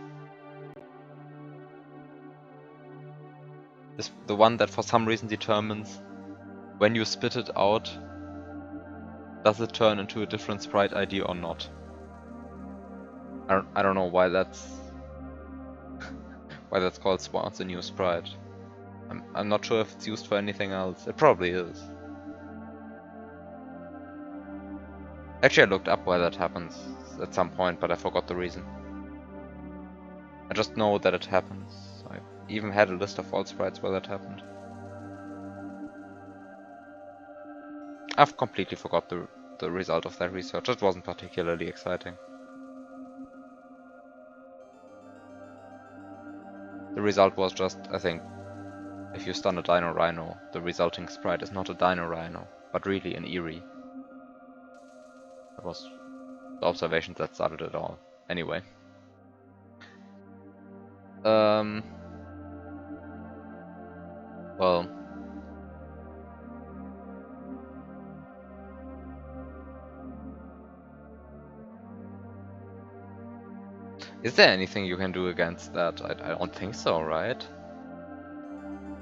for some reason determines when you spit it out, does it turn into a different sprite ID or not. I don't know why that's called spawns a new sprite. I'm not sure if it's used for anything else. It probably is. Actually, I looked up why that happens at some point, but I forgot the reason. I just know that it happens. I even had a list of all sprites where that happened. I've completely forgot the result of that research. It wasn't particularly exciting. The result was just, I think, if you stun a Dino Rhino, the resulting sprite is not a Dino Rhino, but really an Eerie. That was the observation that started it all. Anyway. Well. Is there anything you can do against that? I don't think so, right?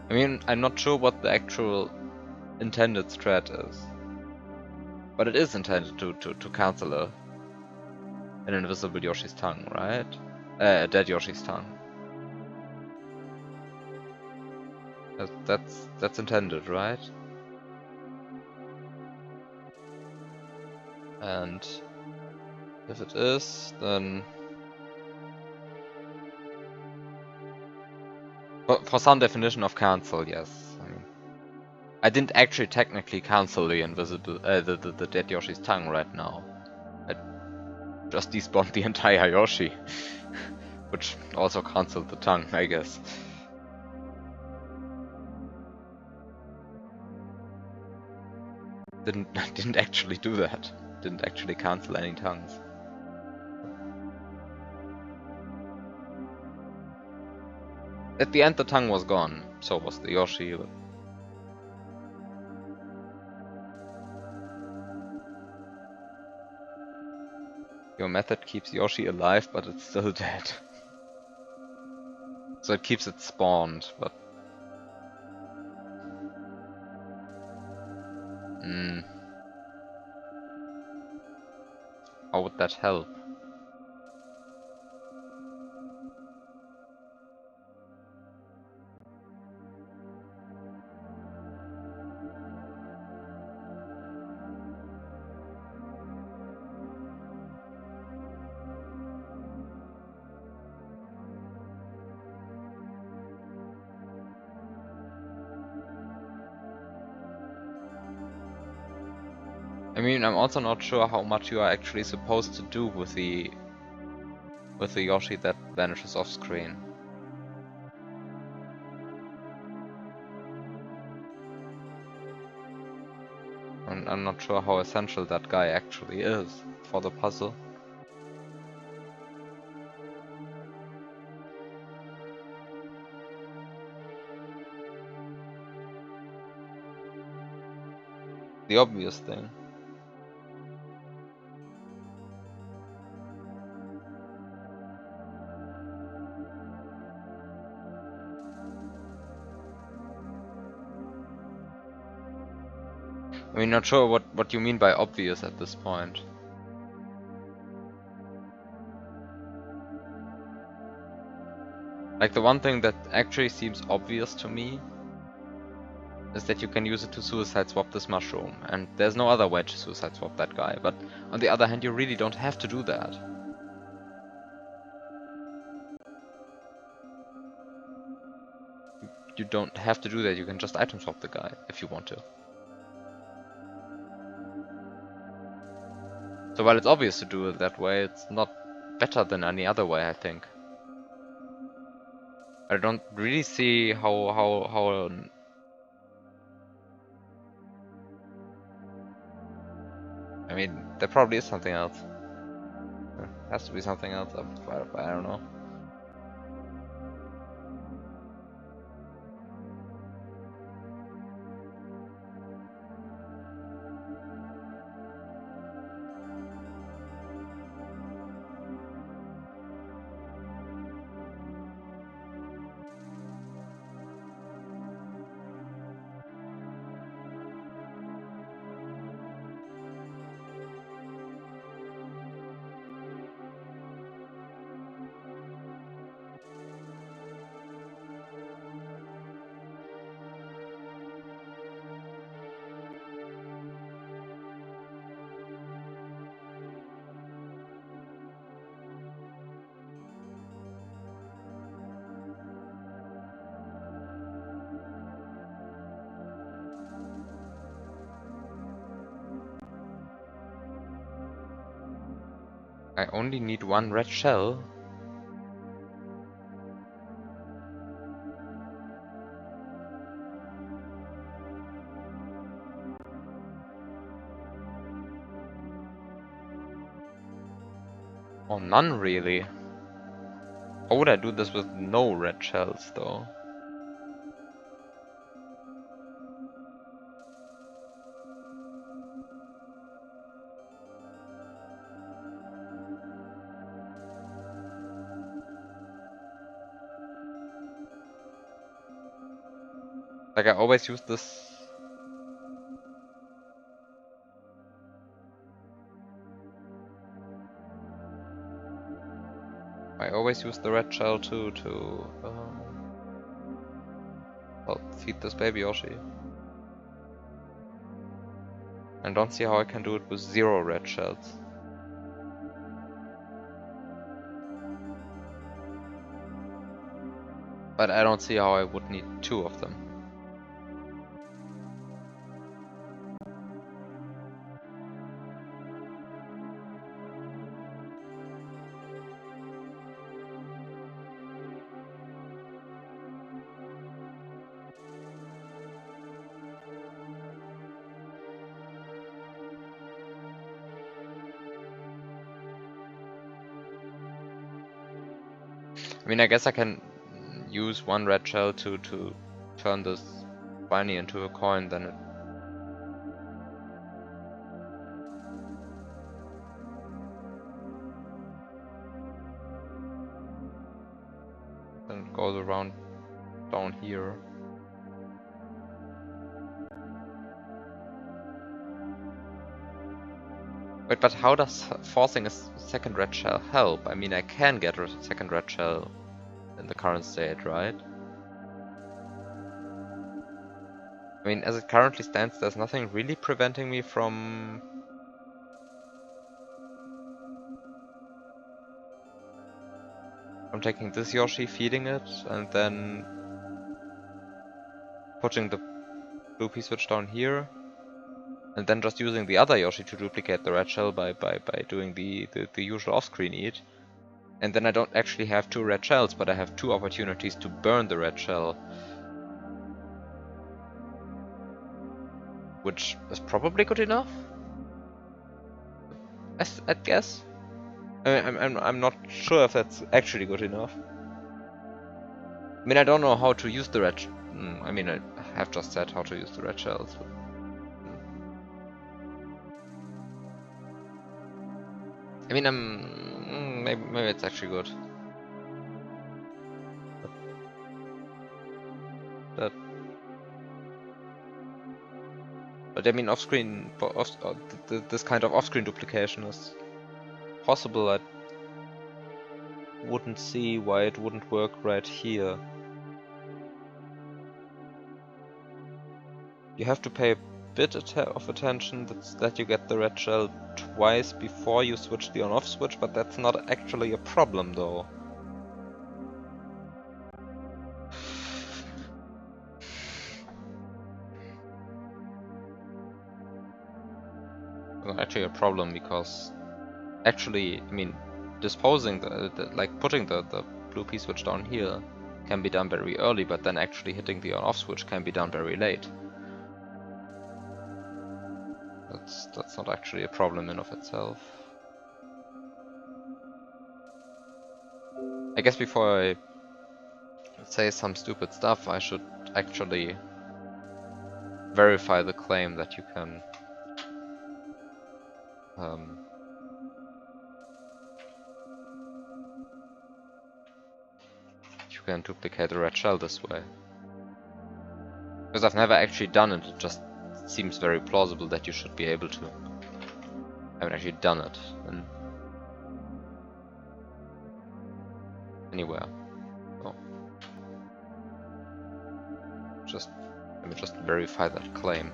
I mean, I'm not sure what the actual intended strat is. But it is intended to cancel an invisible Yoshi's tongue, right? A dead Yoshi's tongue. That's intended, right? And if it is, then for some definition of cancel, yes. I mean, I didn't actually technically cancel the invisible the dead Yoshi's tongue right now. I just despawned the entire Yoshi, which also canceled the tongue, I guess. Didn't actually do that. Didn't actually cancel any tongues. At the end, the tongue was gone. So was the Yoshi. But your method keeps Yoshi alive, but it's still dead. So it keeps it spawned, but... How would that help? I mean, I'm also not sure how much you are actually supposed to do with the Yoshi that vanishes off screen. I'm not sure how essential that guy actually is for the puzzle. The obvious thing. I mean, not sure what you mean by obvious at this point. Like, the one thing that actually seems obvious to me is that you can use it to suicide swap this mushroom, and there's no other way to suicide swap that guy, but on the other hand, you really don't have to do that. You don't have to do that, you can just item swap the guy if you want to. So while it's obvious to do it that way, it's not better than any other way, I think. I don't really see how I mean, there probably is something else. There has to be something else, I don't know. I only need one red shell. Or none really. How would I do this with no red shells though? Like I always use this. I always use the red shell to well, feed this baby Yoshi. And don't see how I can do it with 0 red shells. But I don't see how I would need 2 of them. I mean, I guess I can use 1 red shell to turn this bunny into a coin, then it goes around down here. Wait, but how does forcing a second red shell help? I mean, I can get a second red shell in the current state, right? I mean, as it currently stands, there's nothing really preventing me from taking this Yoshi, feeding it, and then putting the blue P-switch down here, and then just using the other Yoshi to duplicate the red shell by doing the usual off-screen eat. And then I don't actually have 2 red shells, but I have 2 opportunities to burn the red shell. Which is probably good enough? I'd guess. I'm not sure if that's actually good enough. I mean, I don't know how to use the red. I mean, I have just said how to use the red shells. But, I mean, maybe it's actually good. But I mean, off-screen, this kind of off-screen duplication is possible. I wouldn't see why it wouldn't work right here. You have to pay a bit of attention that you get the red shell twice before you switch the on-off switch, but that's not actually a problem though. Well, actually a problem because actually, I mean, disposing like putting the blue P switch down here can be done very early, but then actually hitting the on-off switch can be done very late. That's not actually a problem in of itself. I guess before I say some stupid stuff, I should actually verify the claim that you can duplicate the red shell this way. Because I've never actually done it, it just seems very plausible that you should be able to. I haven't actually done it anywhere. Oh. Let me just verify that claim.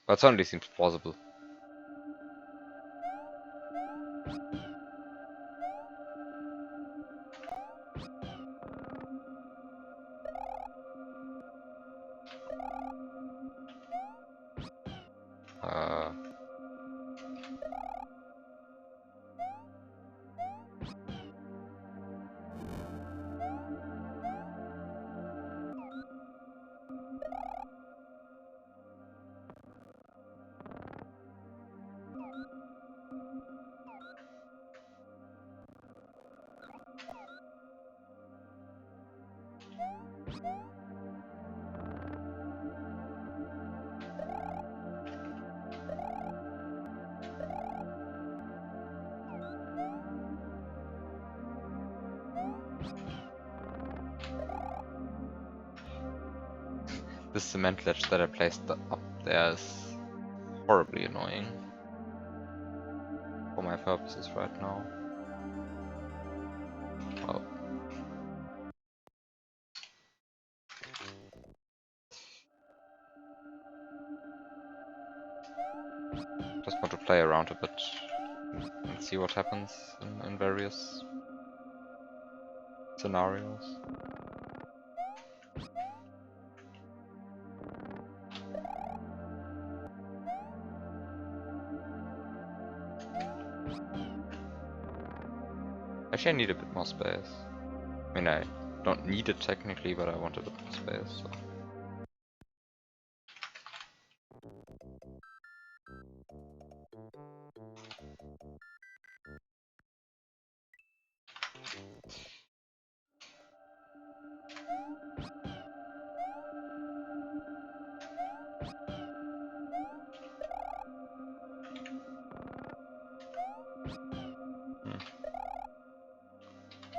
But it certainly seems plausible. This cement ledge that I placed up there is horribly annoying for my purposes right now. Well, just want to play around a bit and see what happens in various scenarios. Actually, I need a bit more space. I mean, I don't need it technically, but I want a bit more space. So.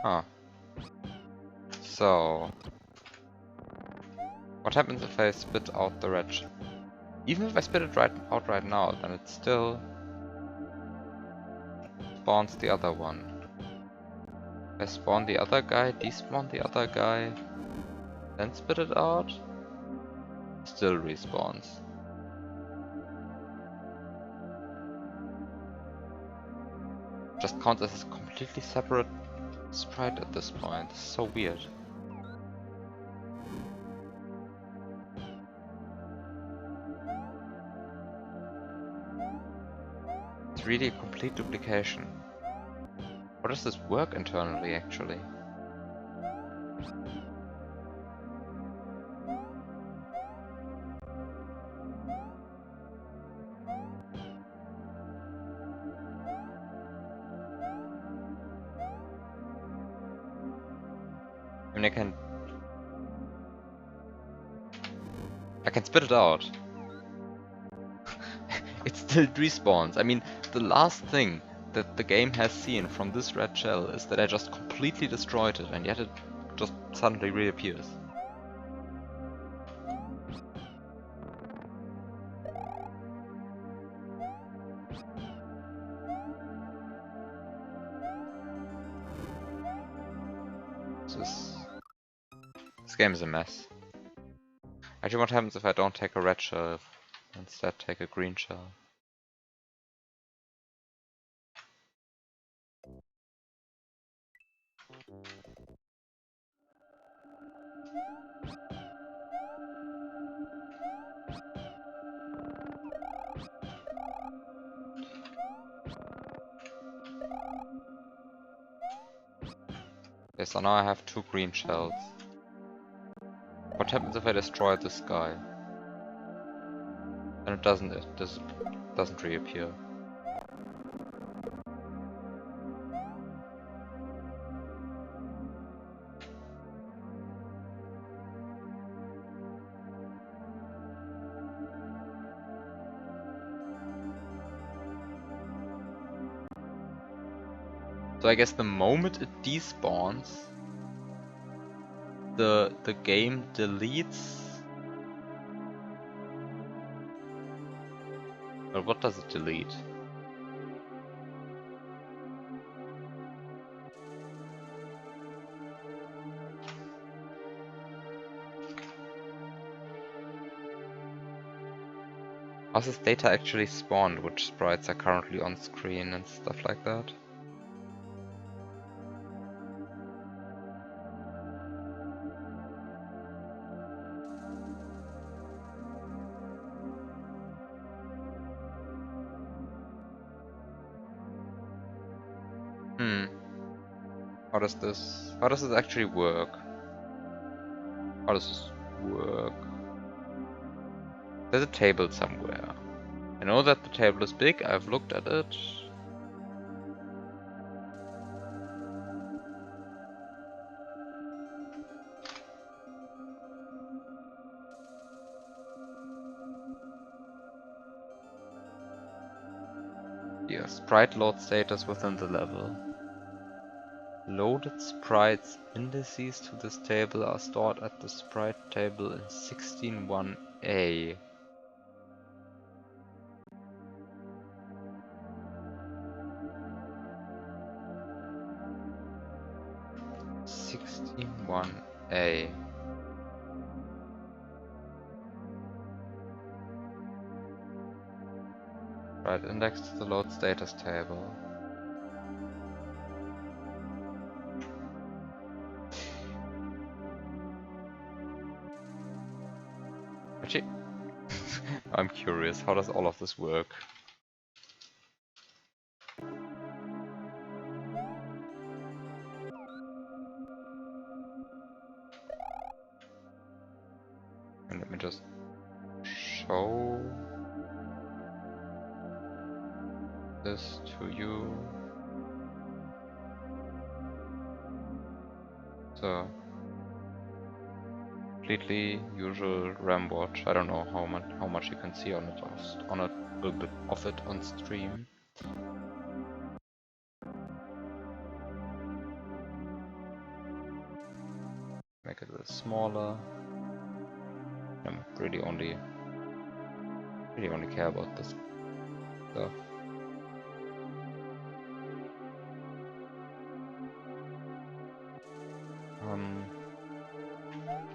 Ah. So, what happens if I spit out the red shell? Even if I spit it out right now, then it still spawns the other one. I spawn the other guy, despawn the other guy, then spit it out, still respawns. Just counts as a completely separate sprite at this point. It's so weird. It's really a complete duplication. How does this work internally, actually? I mean, I can spit it out. It still respawns. I mean, the last thing that the game has seen from this red shell is that I just completely destroyed it, and yet it just suddenly reappears. This game is a mess. Actually, what happens if I don't take a red shell, instead take a green shell? Okay, so now I have 2 green shells. What happens if I destroy this guy? And it doesn't reappear. So I guess the moment it despawns, the game deletes. But what does it delete? How's this data actually spawned? Which sprites are currently on screen and stuff like that? How does this actually work? How does this work? There's a table somewhere. I know that the table is big, I've looked at it. Here, sprite load status within the level. Loaded sprites indices to this table are stored at the sprite table in 16.1a. A. Right, index to the load status table. Actually, I'm curious, how does all of this work? And let me just show this to you. So, completely usual RAM watch. I don't know how much you can see on it, on a little bit of it on stream. Make it a little smaller. I really only care about this stuff.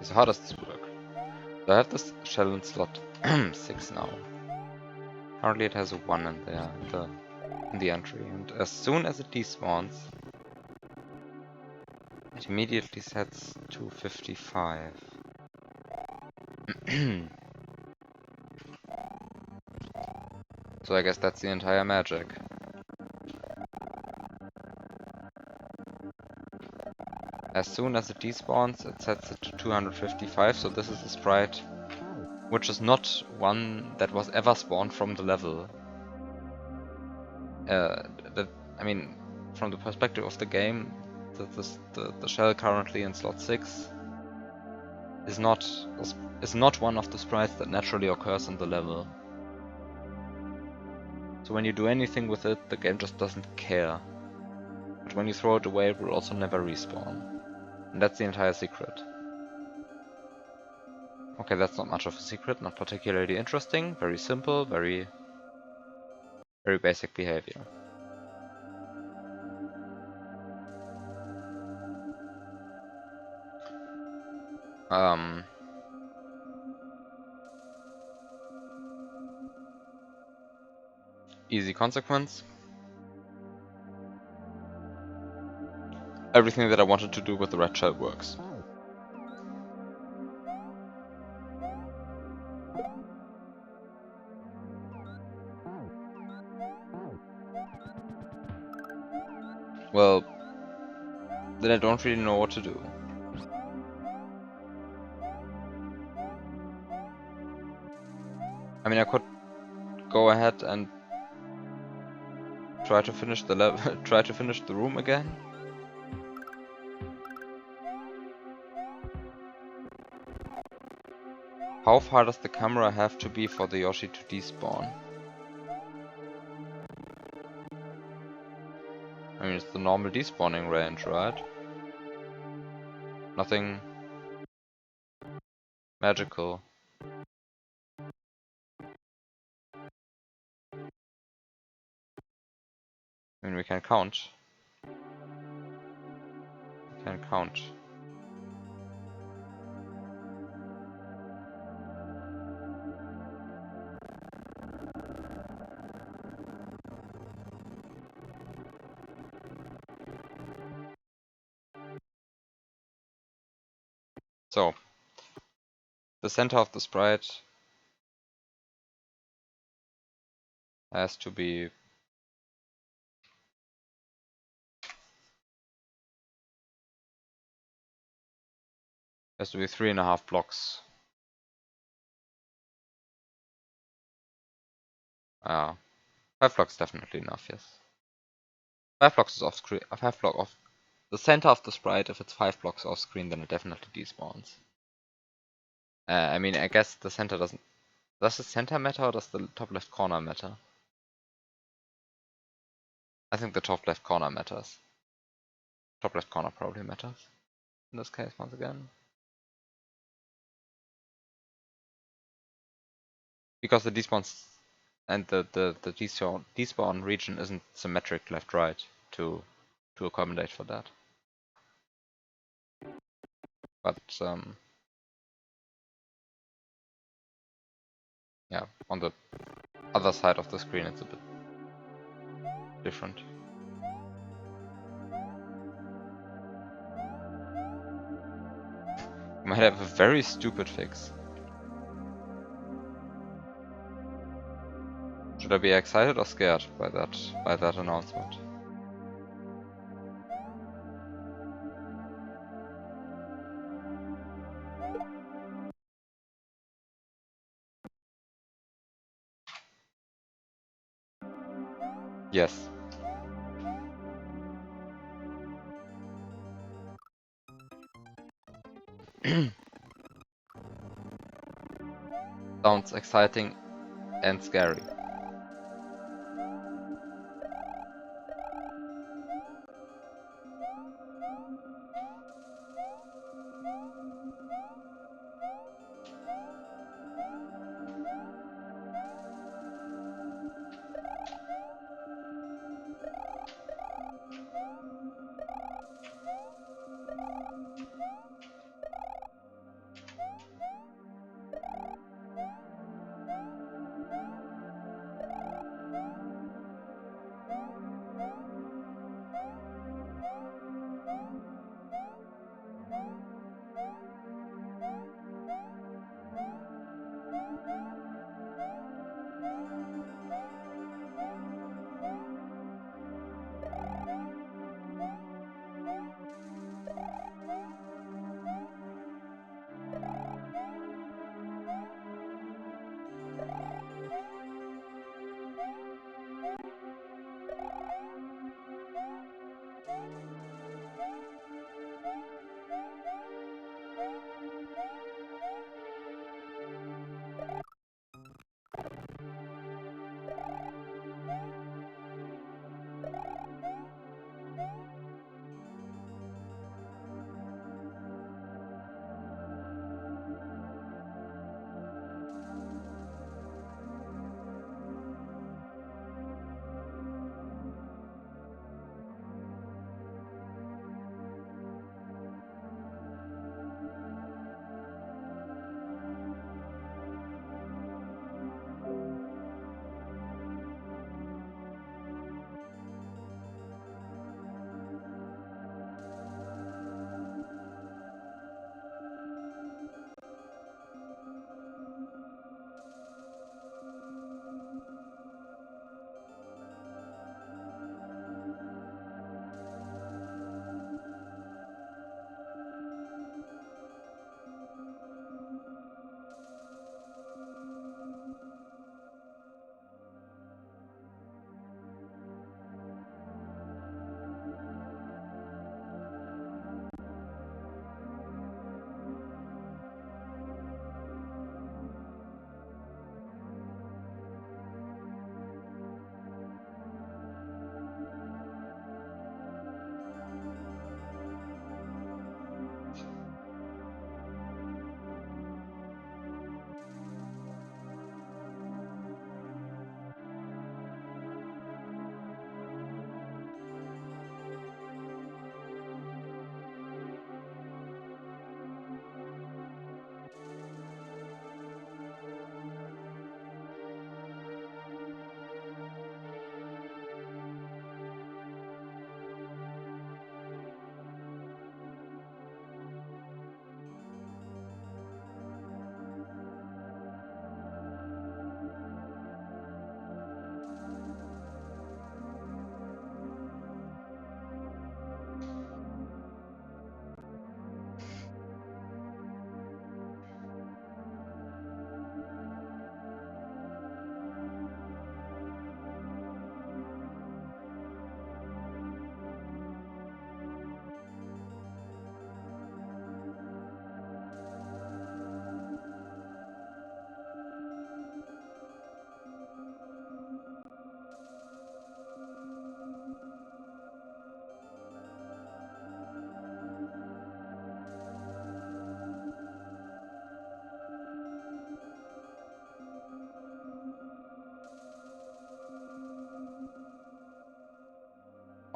So how does this work? So I have this shell in slot 6 now. Currently it has a 1 in there in the entry, and as soon as it despawns, it immediately sets to 55. So I guess that's the entire magic. As soon as it despawns, it sets it to 255, so this is a sprite which is not one that was ever spawned from the level. I mean, from the perspective of the game, the shell currently in slot 6 is not one of the sprites that naturally occurs in the level. So when you do anything with it, the game just doesn't care. But when you throw it away, it will also never respawn. And that's the entire secret. Okay, that's not much of a secret, not particularly interesting, very simple, very basic behavior. Easy consequence. Everything that I wanted to do with the red shell works. Well, then I don't really know what to do. I mean, I could go ahead and try to finish the level, try to finish the room again. How far does the camera have to be for the Yoshi to despawn? I mean, it's the normal despawning range, right? Nothing magical. I mean, we can count. We can count. So, the center of the sprite has to be has to be 3.5 blocks. 5 blocks definitely enough, yes. 5 blocks is off screen. 5 block off the center of the sprite. If it's 5 blocks off screen, then it definitely despawns. I mean, I guess the center doesn't. Does the center matter or does the top left corner matter? I think the top left corner matters. Top left corner probably matters in this case once again. Because the despawns and the despawn region isn't symmetric left-right to accommodate for that. But yeah, on the other side of the screen it's a bit different. You might have a very stupid fix. Should I be excited or scared by that announcement? Yes. Sounds exciting and scary.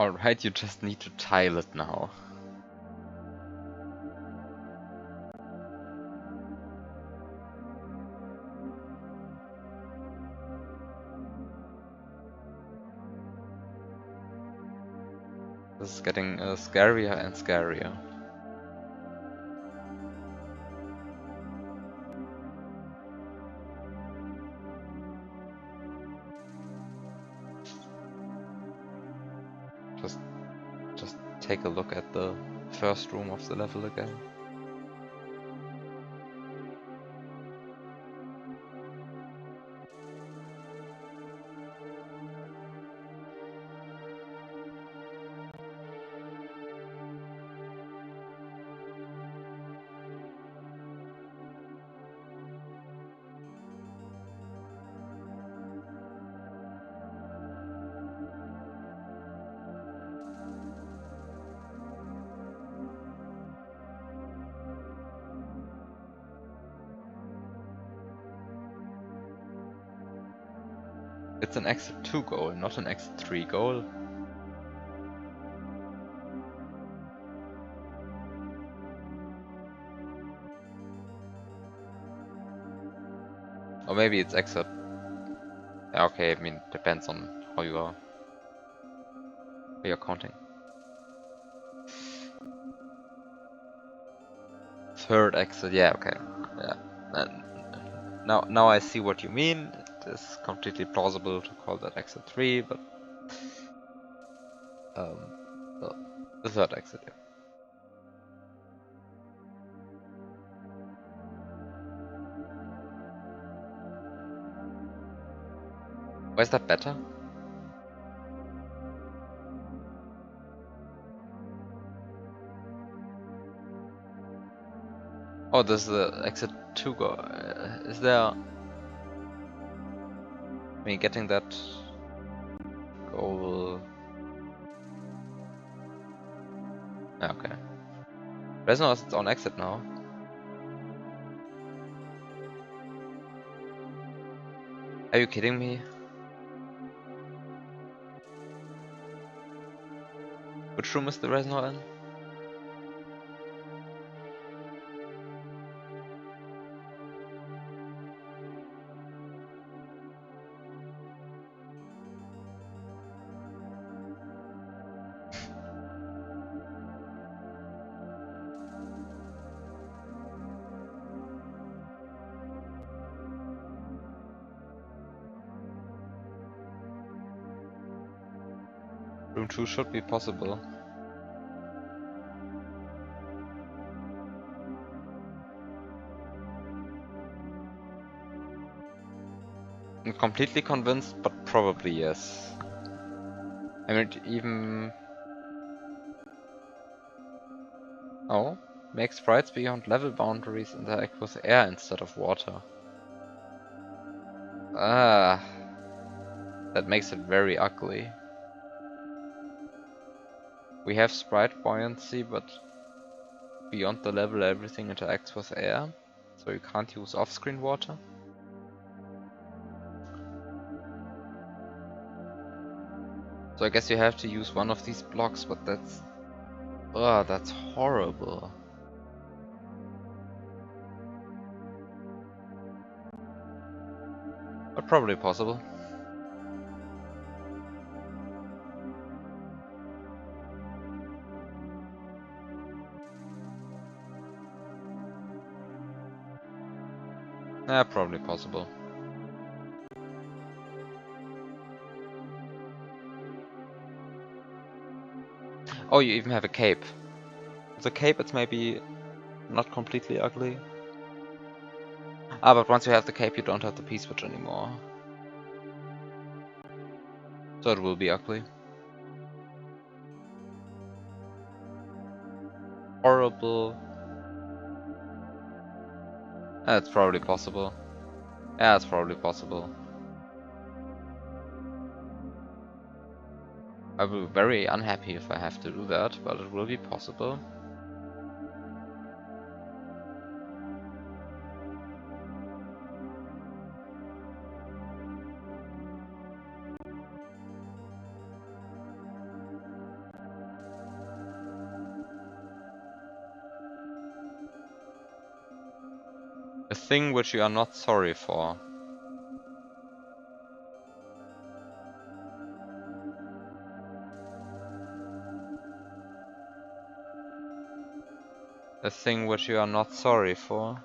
Alright, you just need to tile it now. This is getting scarier and scarier. Just take a look at the first room of the level again. It's an exit 2 goal, not an exit 3 goal. Or maybe it's exit. Yeah, okay, I mean, depends on how you're counting. Third exit, yeah, okay. Yeah. Now I see what you mean. It is completely plausible to call that exit 3, but the, the third exit, yeah. Why is that better? Oh, this is the exit 2 go. Is there... I mean, getting that goal... Yeah, okay. Fresno has its own exit now. Are you kidding me? Which room is the Fresno in? Room 2 should be possible. I'm completely convinced, but probably yes. I mean, even... Oh, make sprites beyond level boundaries interact with air instead of water. Ah, that makes it very ugly. We have sprite buoyancy, but beyond the level everything interacts with air, so you can't use off-screen water. So I guess you have to use one of these blocks, but that's... Ugh, that's horrible. But probably possible. Yeah, probably possible. Oh, you even have a cape. With a cape it's maybe not completely ugly. Ah, but once you have the cape you don't have the P-switch anymore. So it will be ugly. Horrible. That's probably possible. Yeah, it's probably possible. I will be very unhappy if I have to do that, but it will be possible. A thing which you are not sorry for. A thing which you are not sorry for.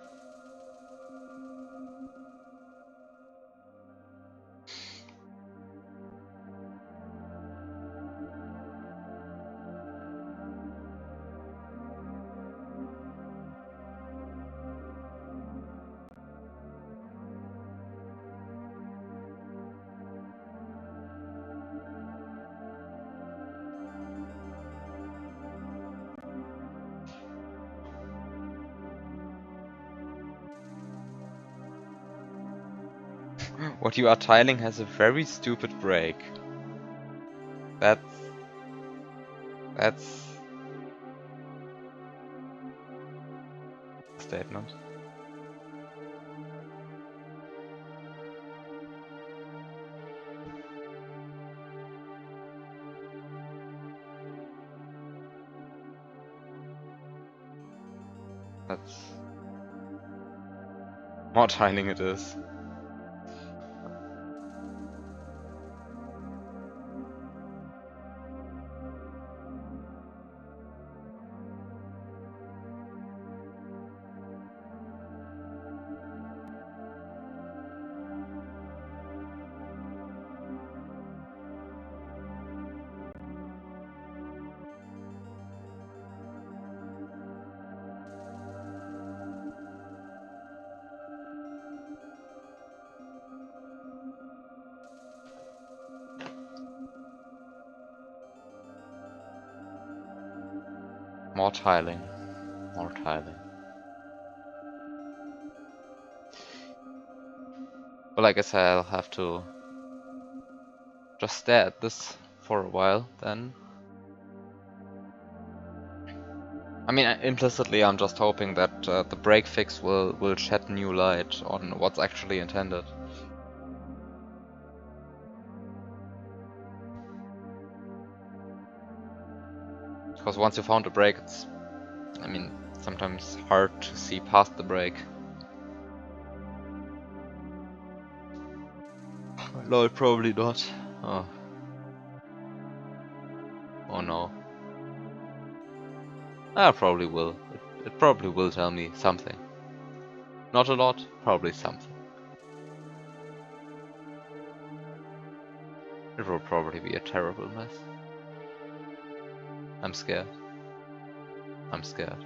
What you are tiling has a very stupid break. That's a statement. That's more tiling it is. More tiling. More tiling. Well, I guess I'll have to just stare at this for a while then. I mean, implicitly I'm just hoping that the break fix will shed new light on what's actually intended. Because once you found a break, it's, I mean, sometimes hard to see past the break. Lol, probably not. Oh. Oh no. I probably will. It probably will tell me something. Not a lot, probably something. It will probably be a terrible mess. I'm scared. I'm scared.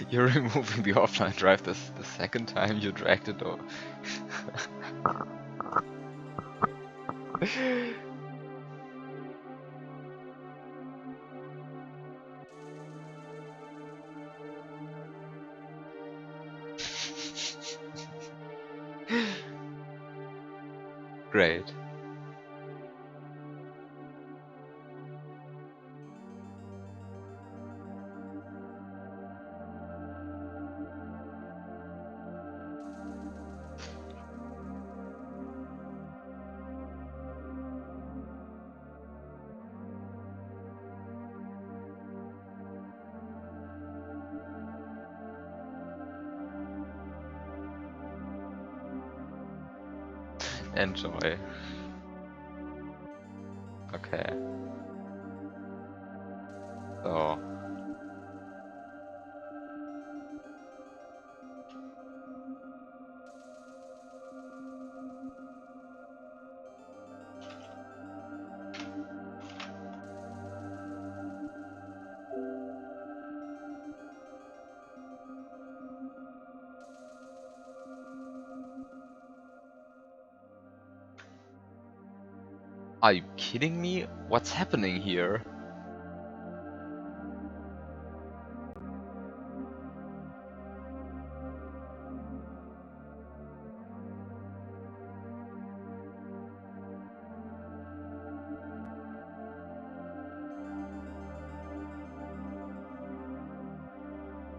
You're removing the offline drive this the second time you dragged it over. Great. Enjoy. Okay. So. Are you kidding me? What's happening here?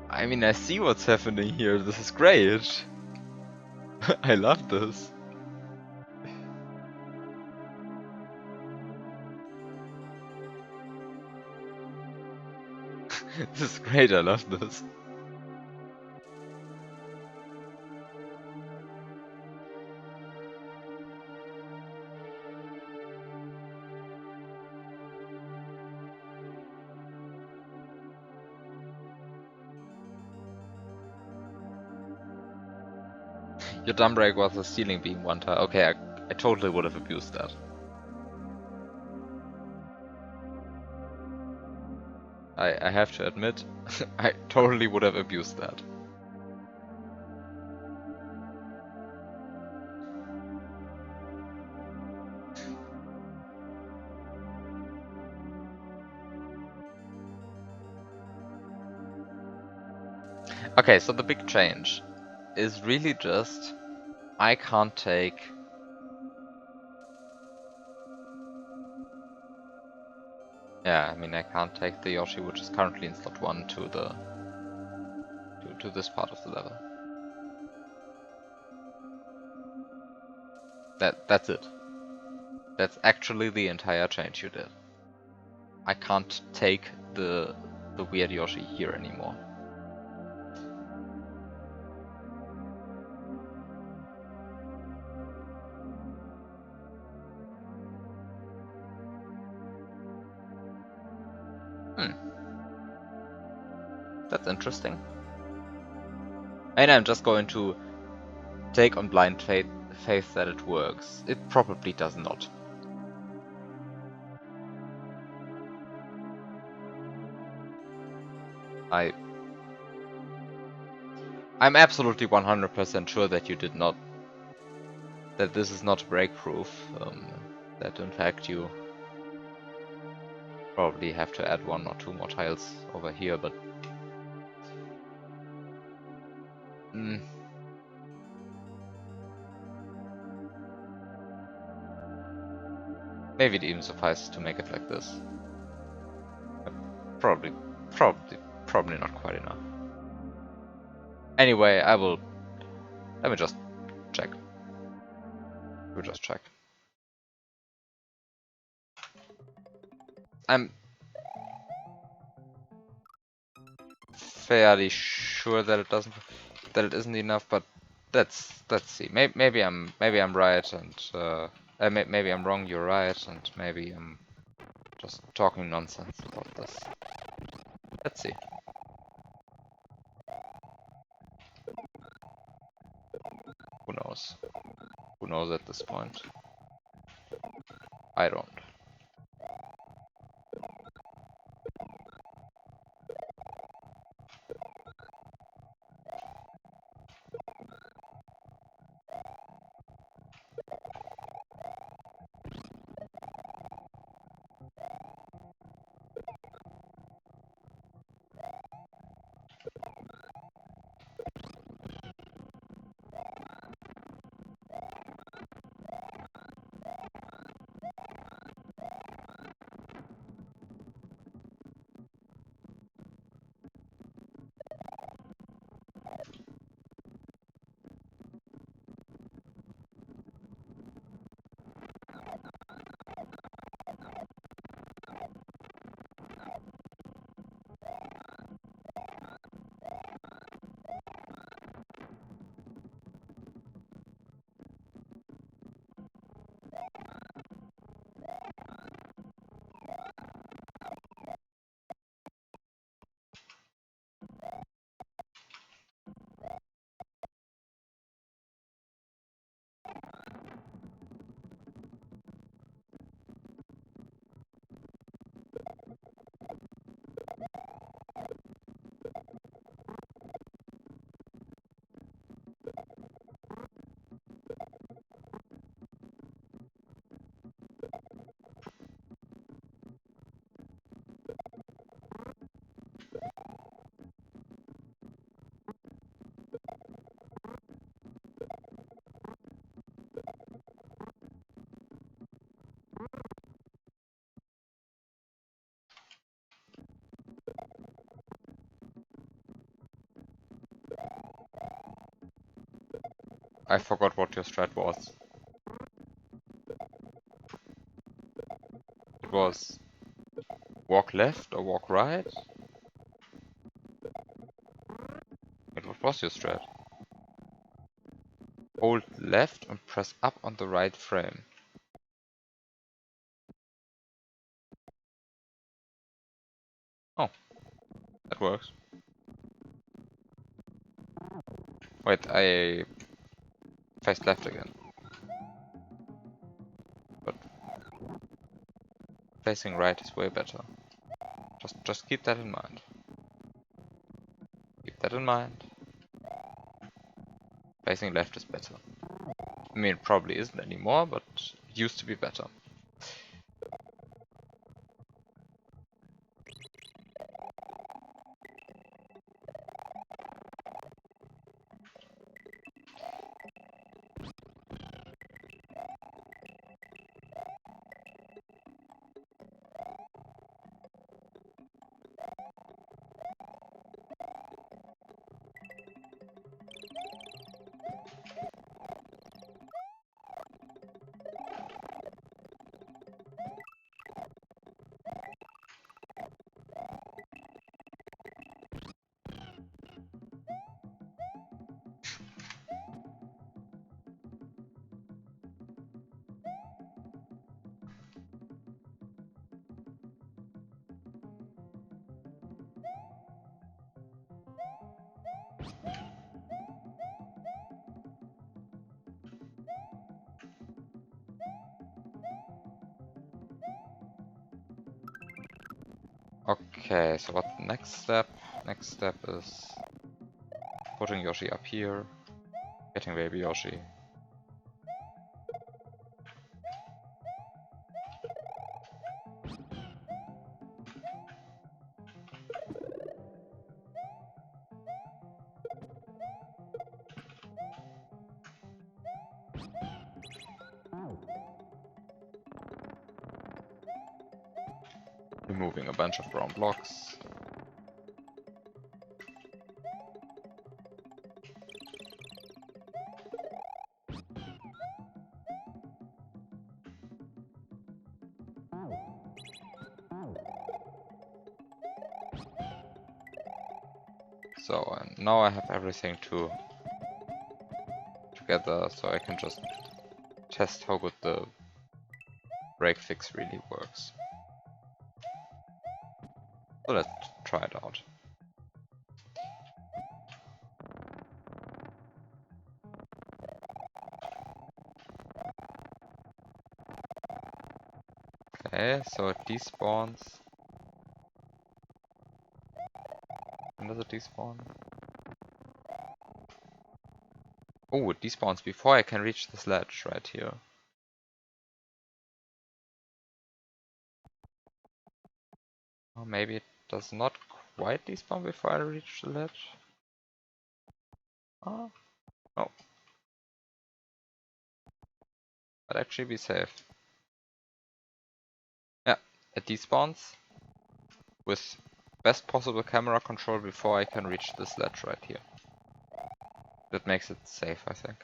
I mean, I see what's happening here. This is great. I love this. This is great. I love this. Your dumb break was the ceiling being one tile. Okay, I totally would have abused that. I have to admit, I totally would have abused that. Okay, so the big change is really just I can't take I mean I can't take the Yoshi which is currently in slot 1 to the to this part of the level. That's it. That's actually the entire change you did. I can't take the weird Yoshi here anymore. That's interesting. And I'm just going to take on blind faith that it works. It probably does not. I'm absolutely 100% sure that you did not, that this is not break proof, that in fact you probably have to add 1 or 2 more tiles over here, but maybe it even suffices to make it like this. Probably not quite enough. Anyway, let me just check. We'll just check. I'm fairly sure that it isn't enough, but let's see. Maybe I'm right, and maybe I'm wrong. You're right, and maybe I'm just talking nonsense about this. Let's see. Who knows? Who knows at this point? I don't. I forgot what your strat was. It was walk left or walk right? Wait, what was your strat? Hold left and press up on the right frame. Oh, that works. Wait, I faced left again. But facing right is way better. Just keep that in mind. Keep that in mind. Facing left is better. I mean, it probably isn't anymore, but it used to be better. Okay, so what's the next step? Next step is putting Yoshi up here, getting baby Yoshi. Removing a bunch of brown blocks. So now I have everything together, so I can just test how good the break fix really works. So let's try it out. Okay, so it despawns. When does it despawn? Oh, it despawns before I can reach the sledge right here. Or maybe it does not quite despawn before I reach the ledge. Oh, no. I'd actually be safe. Yeah, it despawns with best possible camera control before I can reach the sledge right here. That makes it safe, I think.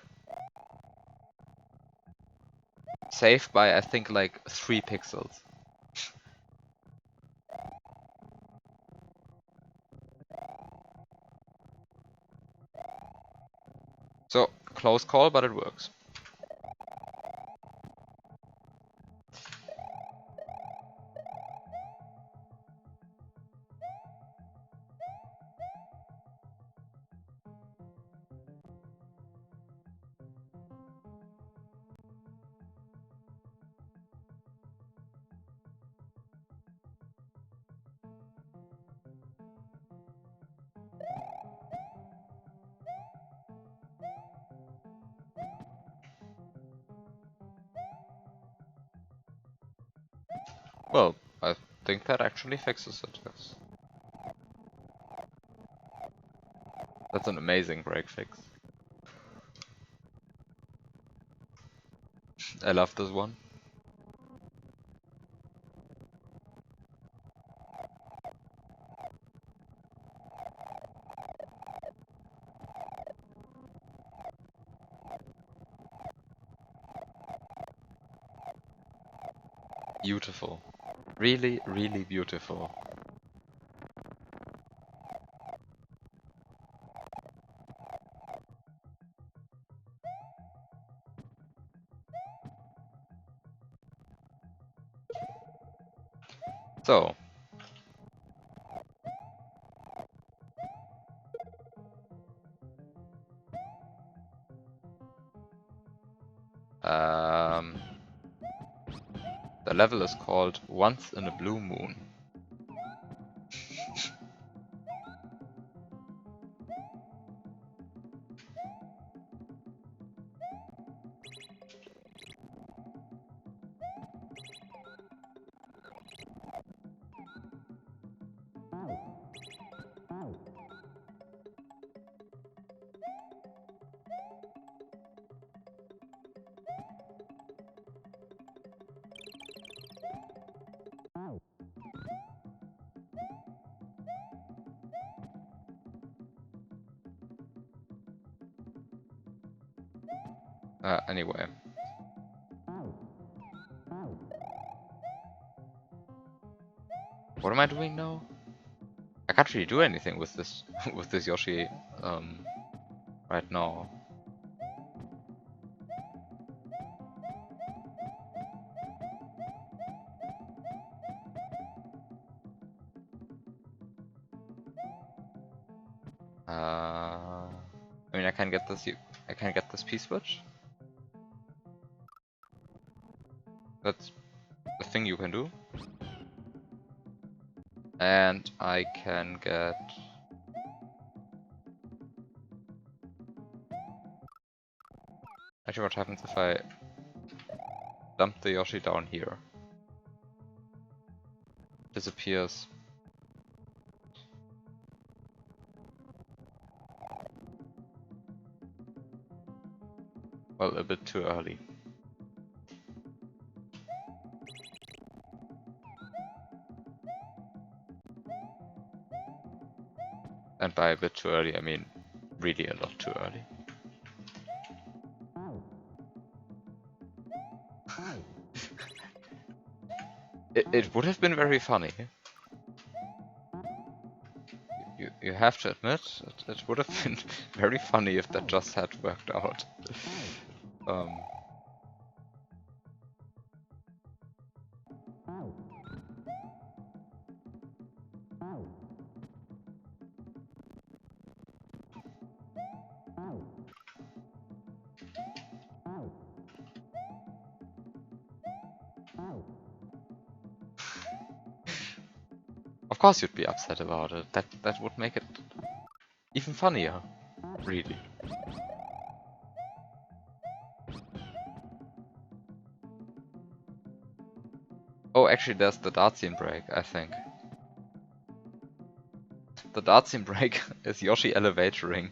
Safe by, I think, like 3 pixels. So, close call, but it works. Well, I think that actually fixes it, yes. That's an amazing break fix. I love this one. beautiful. Really, really beautiful. So, um, the level is called Once in a Blue Moon. Anyway. What am I doing now? I can't really do anything with this with this Yoshi right now. I mean, I can get this. I can get this P-switch. That's the thing you can do. And I can get. Actually, what happens if I dump the Yoshi down here? Disappears. Well, a bit too early. And by a bit too early, I mean really a lot too early. It would have been very funny. You have to admit, it would have been very funny if that just had worked out. Of course you'd be upset about it. That would make it even funnier, really. Oh, actually there's the dart scene break, I think. The dart scene break is Yoshi elevatoring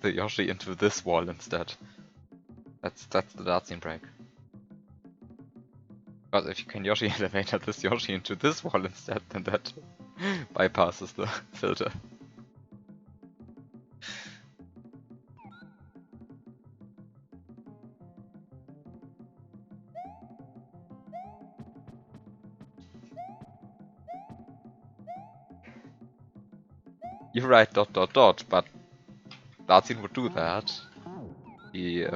the Yoshi into this wall instead. That's the dart scene break. But if you can Yoshi elevator this Yoshi into this wall instead, then that bypasses the filter. You're right, ... but Dartsin would do that. He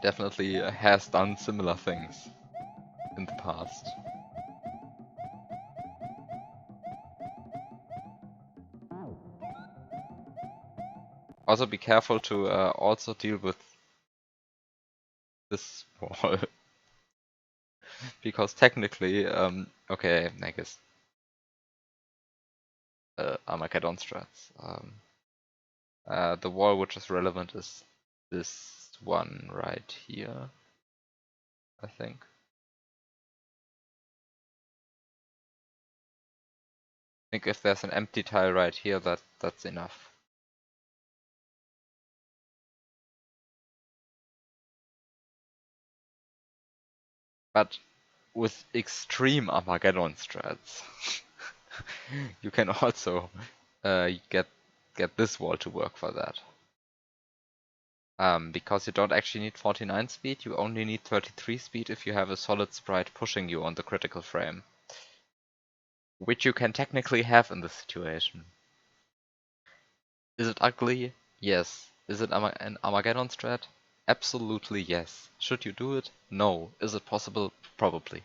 definitely has done similar things in the past. Also be careful to also deal with this wall. Because technically, okay, I guess Armageddon strats. The wall which is relevant is this one right here, I think. I think if there's an empty tile right here, that's enough. But with extreme Armageddon strats, you can also get this wall to work for that. Because you don't actually need 49 speed, you only need 33 speed if you have a solid sprite pushing you on the critical frame. Which you can technically have in this situation. Is it ugly? Yes. Is it an Armageddon strat? Absolutely yes. Should you do it? No. Is it possible? Probably.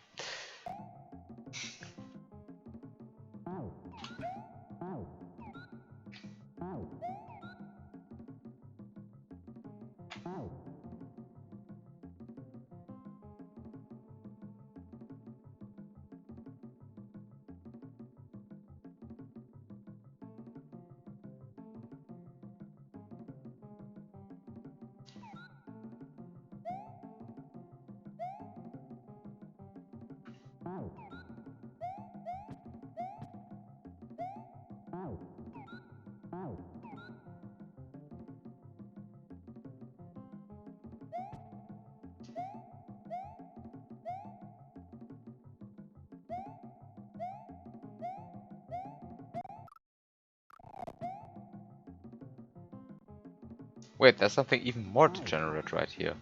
Wait, there's something even more degenerate right here.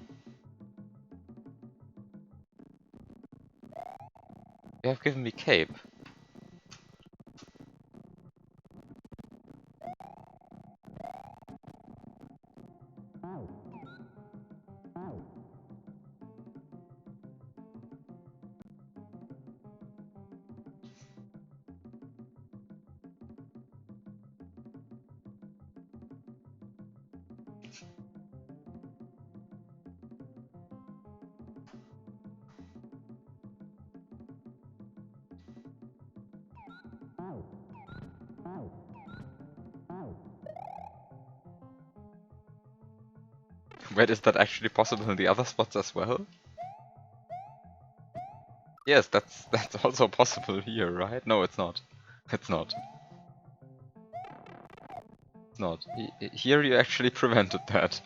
You have given me cape. Wait, is that actually possible in the other spots as well? Yes, that's also possible here, right? No, it's not. It's not. It's not. Here you actually prevented that.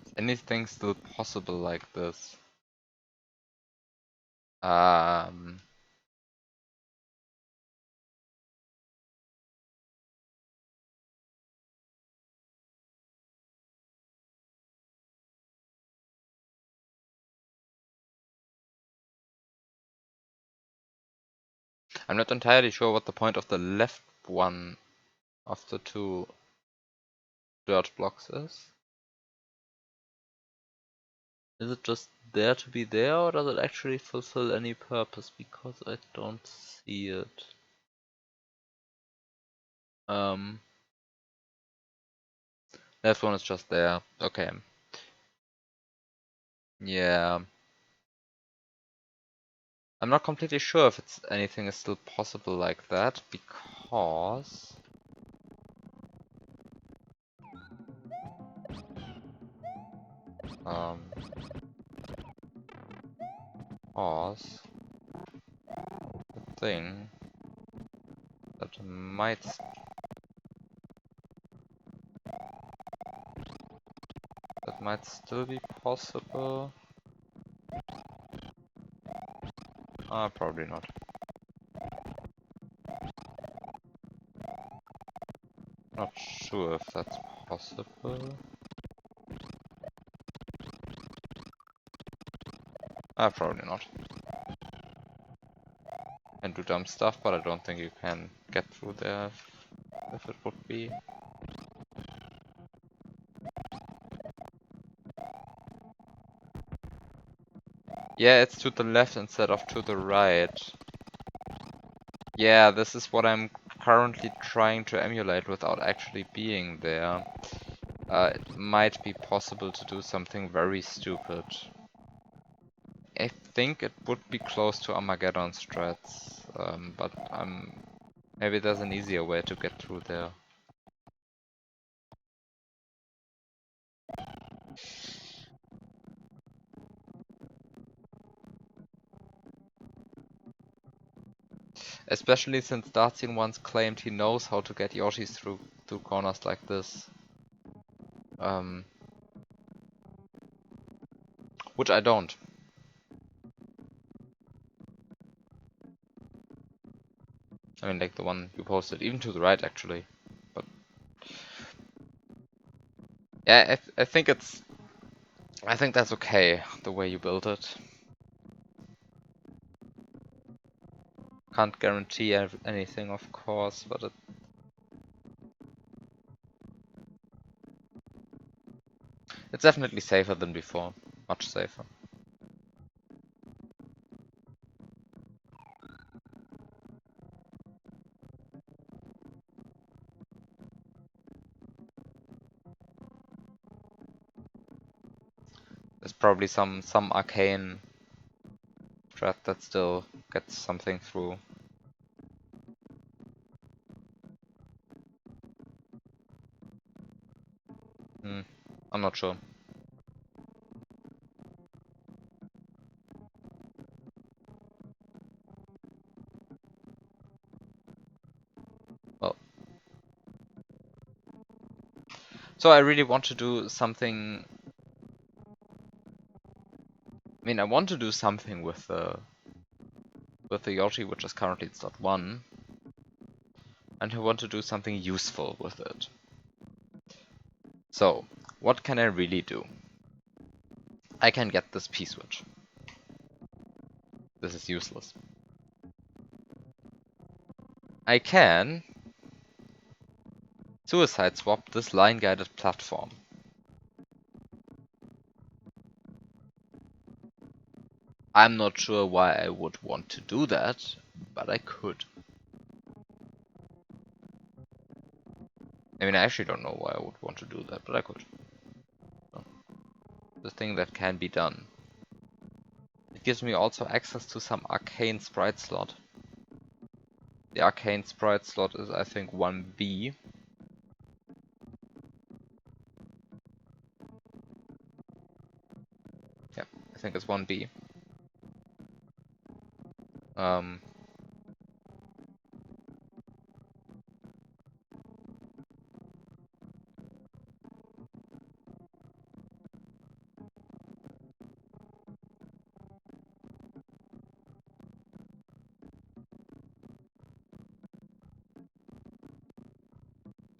Is anything still possible like this? Um, I'm not entirely sure what the point of the left one of the two dirt blocks is. Is it just there to be there, or does it actually fulfill any purpose? Because I don't see it. Left one is just there. Okay. Yeah. I'm not completely sure if it's anything is still possible like that, because um because the thing that might still be possible. Probably not. Not sure if that's possible. Probably not. can do dumb stuff, but I don't think you can get through there if it would be. Yeah, it's to the left instead of to the right. Yeah, this is what I'm currently trying to emulate without actually being there. It might be possible to do something very stupid. I think it would be close to Armageddon strats, but maybe there's an easier way to get through there. Especially since Dartzian once claimed he knows how to get Yoshis through corners like this. Which I don't. I mean, like the one you posted, even to the right actually. But yeah, I think that's okay the way you build it. Can't guarantee anything, of course, but it's definitely safer than before. Much safer. There's probably some arcane strat that still gets something through. I'm not sure. Well, so I really want to do something. I mean, I want to do something with the Yoshi, which is currently slot 1, and I want to do something useful with it. So, what can I really do? I can get this P-switch. This is useless. I can suicide swap this line-guided platform. I'm not sure why I would want to do that, but I could. I mean, I actually don't know why I would want to do that, but I could. So, the thing that can be done. It gives me also access to some arcane sprite slot. The arcane sprite slot is, I think, 1B. Yeah, I think it's 1B.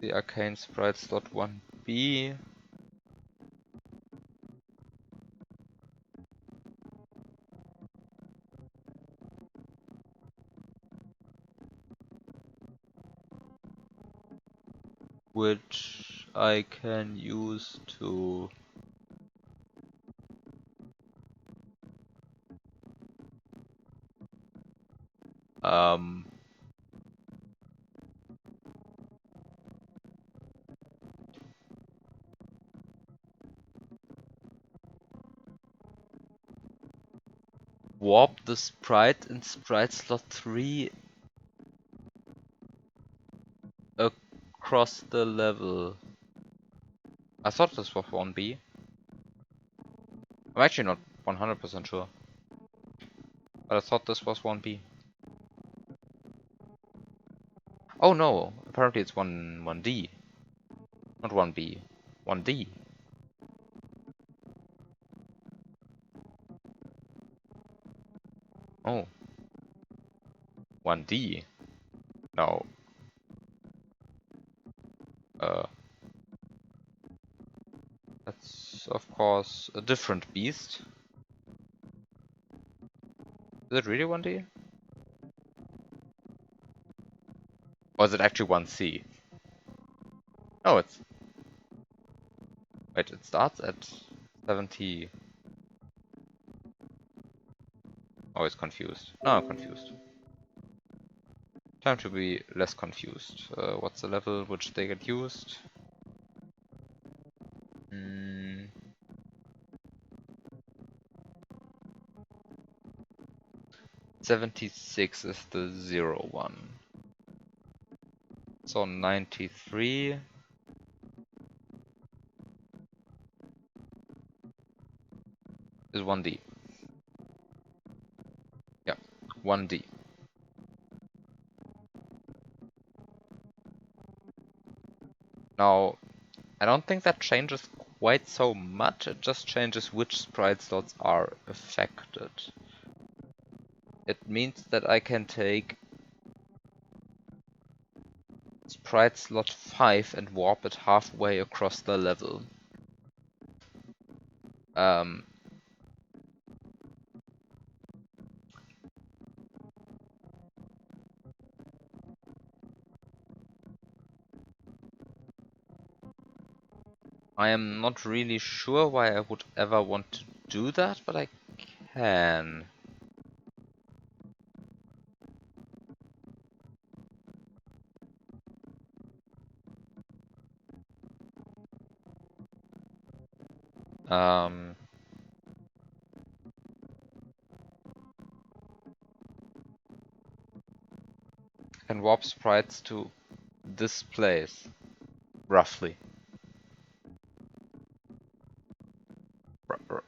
The arcane sprite slot 1B. Which I can use to warp the sprite in sprite slot 3 across the level. I thought this was 1B. I'm actually not 100% sure. But I thought this was 1B. Oh no, apparently it's 1D. Not 1B. 1D. Oh. 1D. No. That's of course a different beast. Is it really 1D? Or is it actually 1C? No, it's... Wait, it starts at 70... Oh, it's confused. No, I'm confused. Time to be less confused. What's the level which they get used? 76 is the 0-1. So 93 is 1D. Yeah, 1D. Now, I don't think that changes quite so much, it just changes which sprite slots are affected. It means that I can take sprite slot 5 and warp it halfway across the level. I am not really sure why I would ever want to do that, but I can. I can warp sprites to this place, roughly.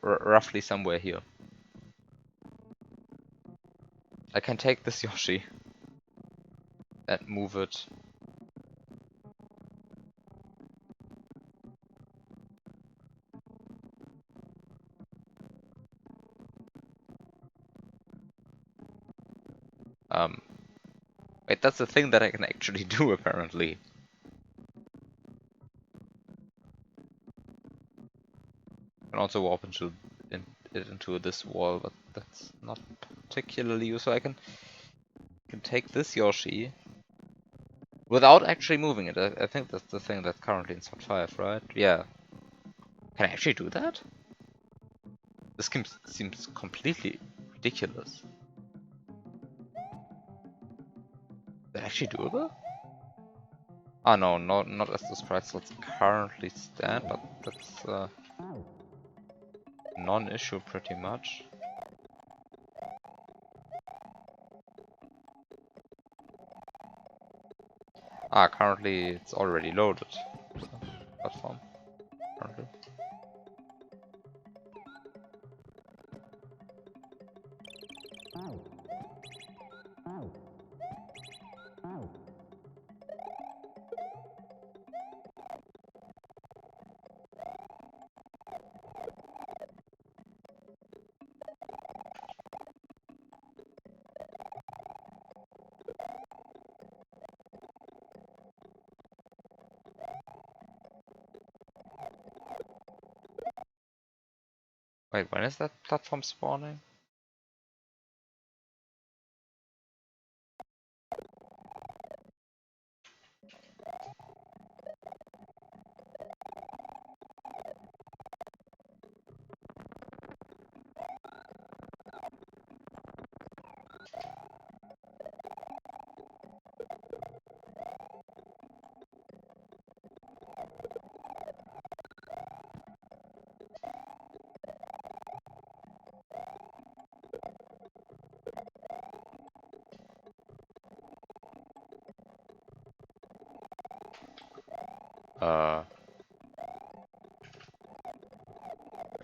Roughly somewhere here. I can take this Yoshi and move it. Wait, that's the thing that I can actually do apparently. I can also warp into this wall, but that's not particularly useful. I can take this Yoshi without actually moving it. I think that's the thing that's currently in slot 5, right? Yeah. Can I actually do that? This seems completely ridiculous. Is that actually doable? Ah no, not as the sprite slots currently stand, but that's non-issue pretty much. Ah, currently it's already loaded. So, platform. Currently. Wait, when is that platform spawning?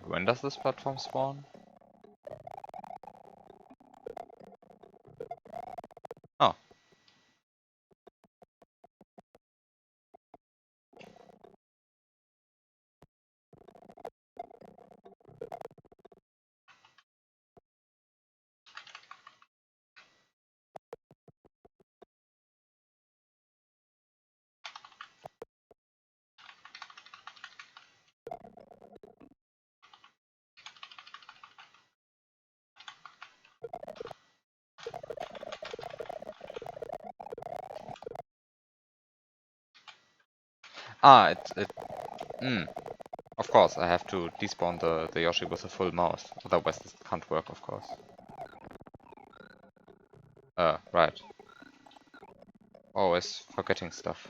When does this platform spawn? Oh. Ah, of course, I have to despawn the Yoshi with a full mouse. Otherwise this can't work, of course. Right. Always forgetting stuff.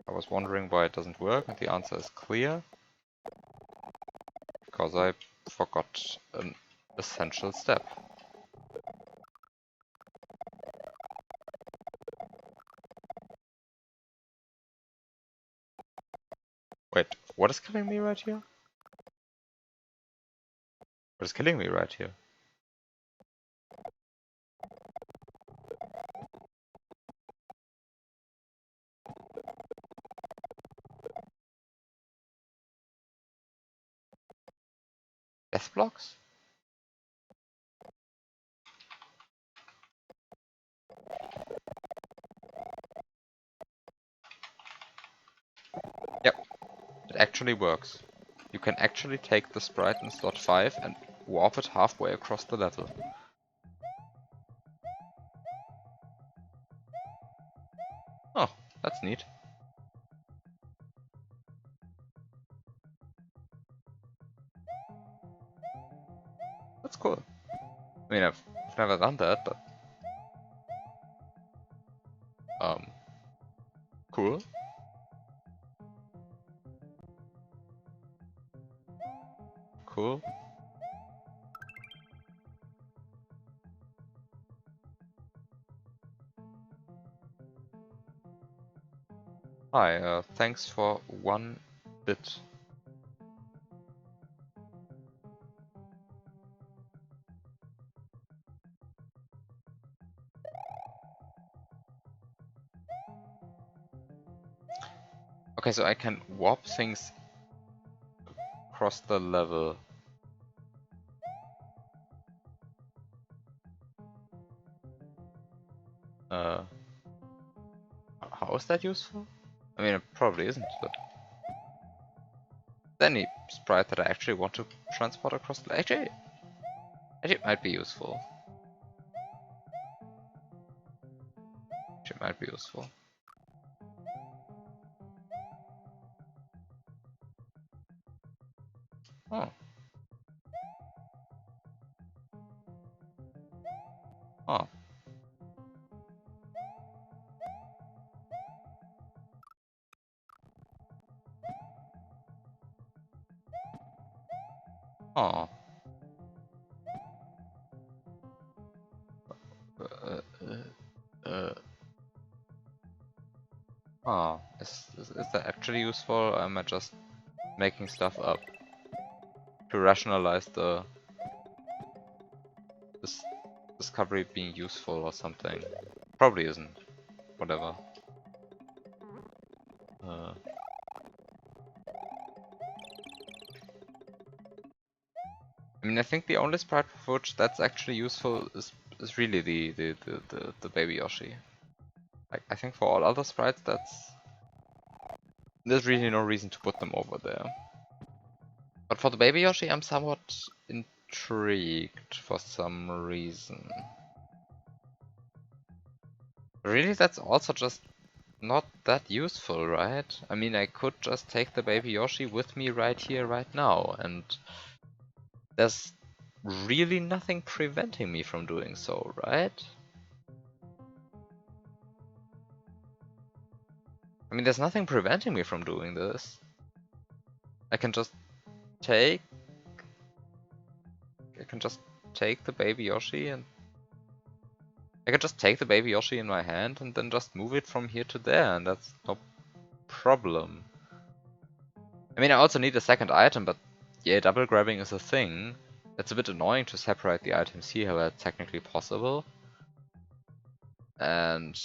I was wondering why it doesn't work, and the answer is clear. Because I forgot an essential step. Wait, what is killing me right here? What is killing me right here? Death blocks? Yep, it actually works. You can actually take the sprite in slot 5 and warp it halfway across the level. Oh, that's neat. That's cool. I mean, I've never done that, but cool. Cool. Hi, thanks for 1 bit. Okay, so I can warp things across the level. How is that useful? I mean, it probably isn't, but... Any sprite that I actually want to transport across the... Actually, it might be useful. It might be useful. Oh. Oh. Oh. Oh. Is that actually useful, or am I just making stuff up to rationalize this discovery being useful or something? Probably isn't. Whatever. I mean, I think the only sprite for which that's actually useful is really the baby Yoshi. Like, I think for all other sprites, there's really no reason to put them over there. But for the baby Yoshi, I'm somewhat intrigued for some reason. Really, that's also just not that useful, right? I mean, I could just take the baby Yoshi with me right here, right now, and there's really nothing preventing me from doing so, right? I mean, there's nothing preventing me from doing this. I can just take... I can just take the baby Yoshi and... I can just take the baby Yoshi in my hand and then just move it from here to there, and that's no problem. I mean, I also need a second item, but yeah, double grabbing is a thing. It's a bit annoying to separate the items here, but it's technically possible. And...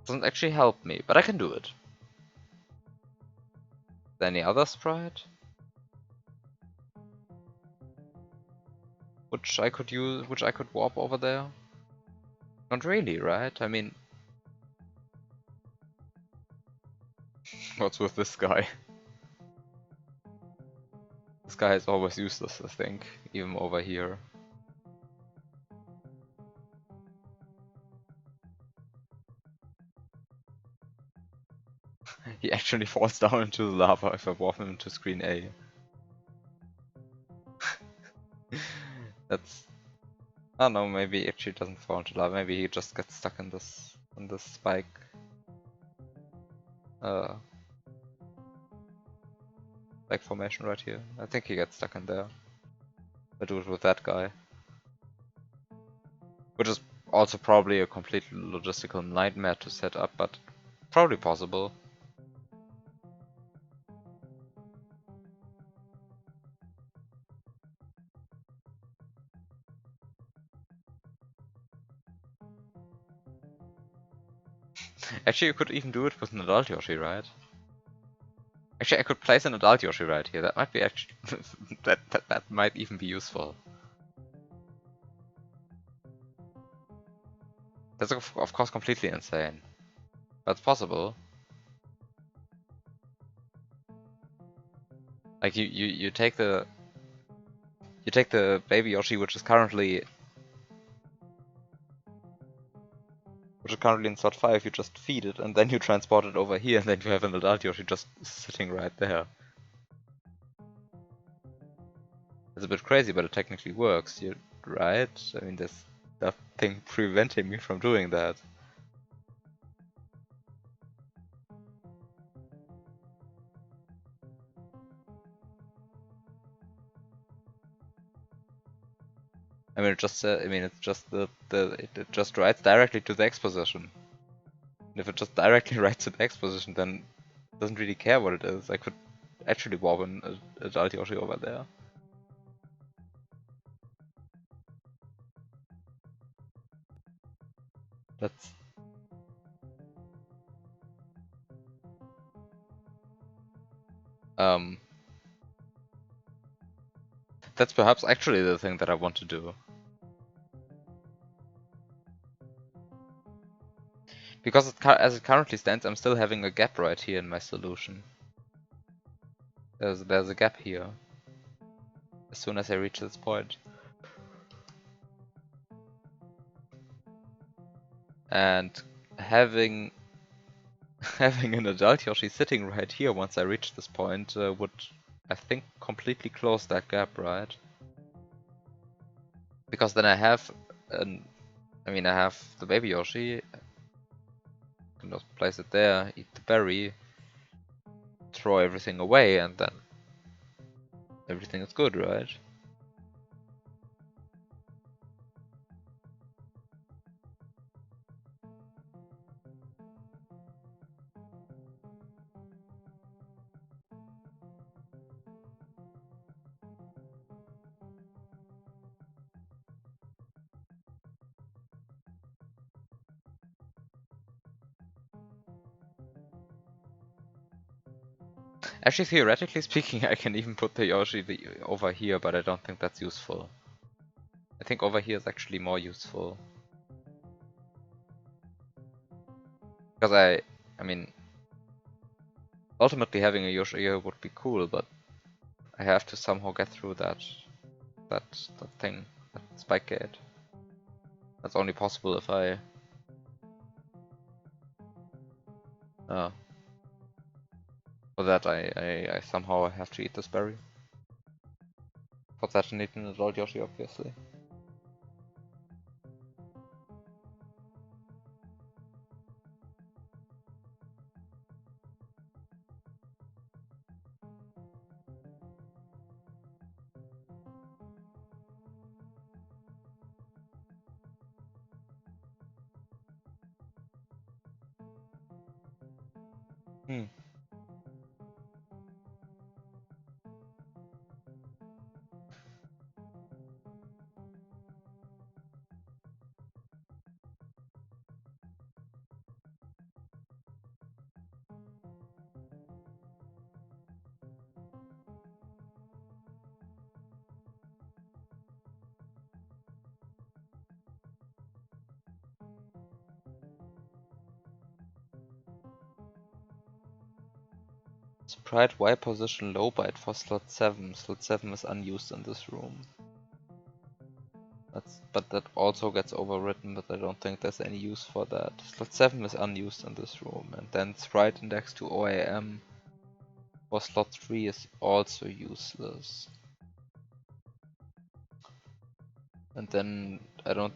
Doesn't actually help me, but I can do it. Is there any other sprite? Which I could use, which I could warp over there? Not really, right? I mean, What's with this guy? This guy is always useless, I think, even over here. He actually falls down into the lava if I warp him into screen A. That's... I don't know, maybe he actually doesn't fall into lava, maybe he just gets stuck in this spike. Like formation right here. I think he gets stuck in there. I do it with that guy. Which is also probably a complete logistical nightmare to set up, but probably possible. Actually, you could even do it with an adult Yoshi, right? Actually, I could place an adult Yoshi right here. That might be actually that might even be useful. That's of course completely insane, but it's possible. Like you take the baby Yoshi, which is currently in slot 5, you just feed it, and then you transport it over here, and then you have an adult Yoshi just sitting right there. It's a bit crazy, but it technically works, right? I mean, there's nothing preventing me from doing that. I mean, it's just it just writes directly to the X position. And if it just directly writes to the X position, then it doesn't really care what it is. I could actually warp an adult Yoshi over there. That's that's perhaps actually the thing that I want to do. Because as it currently stands, I'm still having a gap right here in my solution. There's a gap here. As soon as I reach this point. And having an adult Yoshi sitting right here once I reach this point would, I think, completely close that gap, right? Because then I have I have the baby Yoshi. I can just place it there, eat the berry, throw everything away, and then everything is good, right? Actually, theoretically speaking, I can even put the Yoshi over here, but I don't think that's useful. I think over here is actually more useful. Because I mean, ultimately having a Yoshi here would be cool, but I have to somehow get through that thing, that spike gate. That's only possible if I... for that I somehow have to eat this berry. For that I need an adult Yoshi, obviously. Sprite Y position low byte for slot 7. Slot 7 is unused in this room. But that also gets overwritten, but I don't think there's any use for that. Slot 7 is unused in this room, and then sprite index to OAM for slot 3 is also useless. And then I don't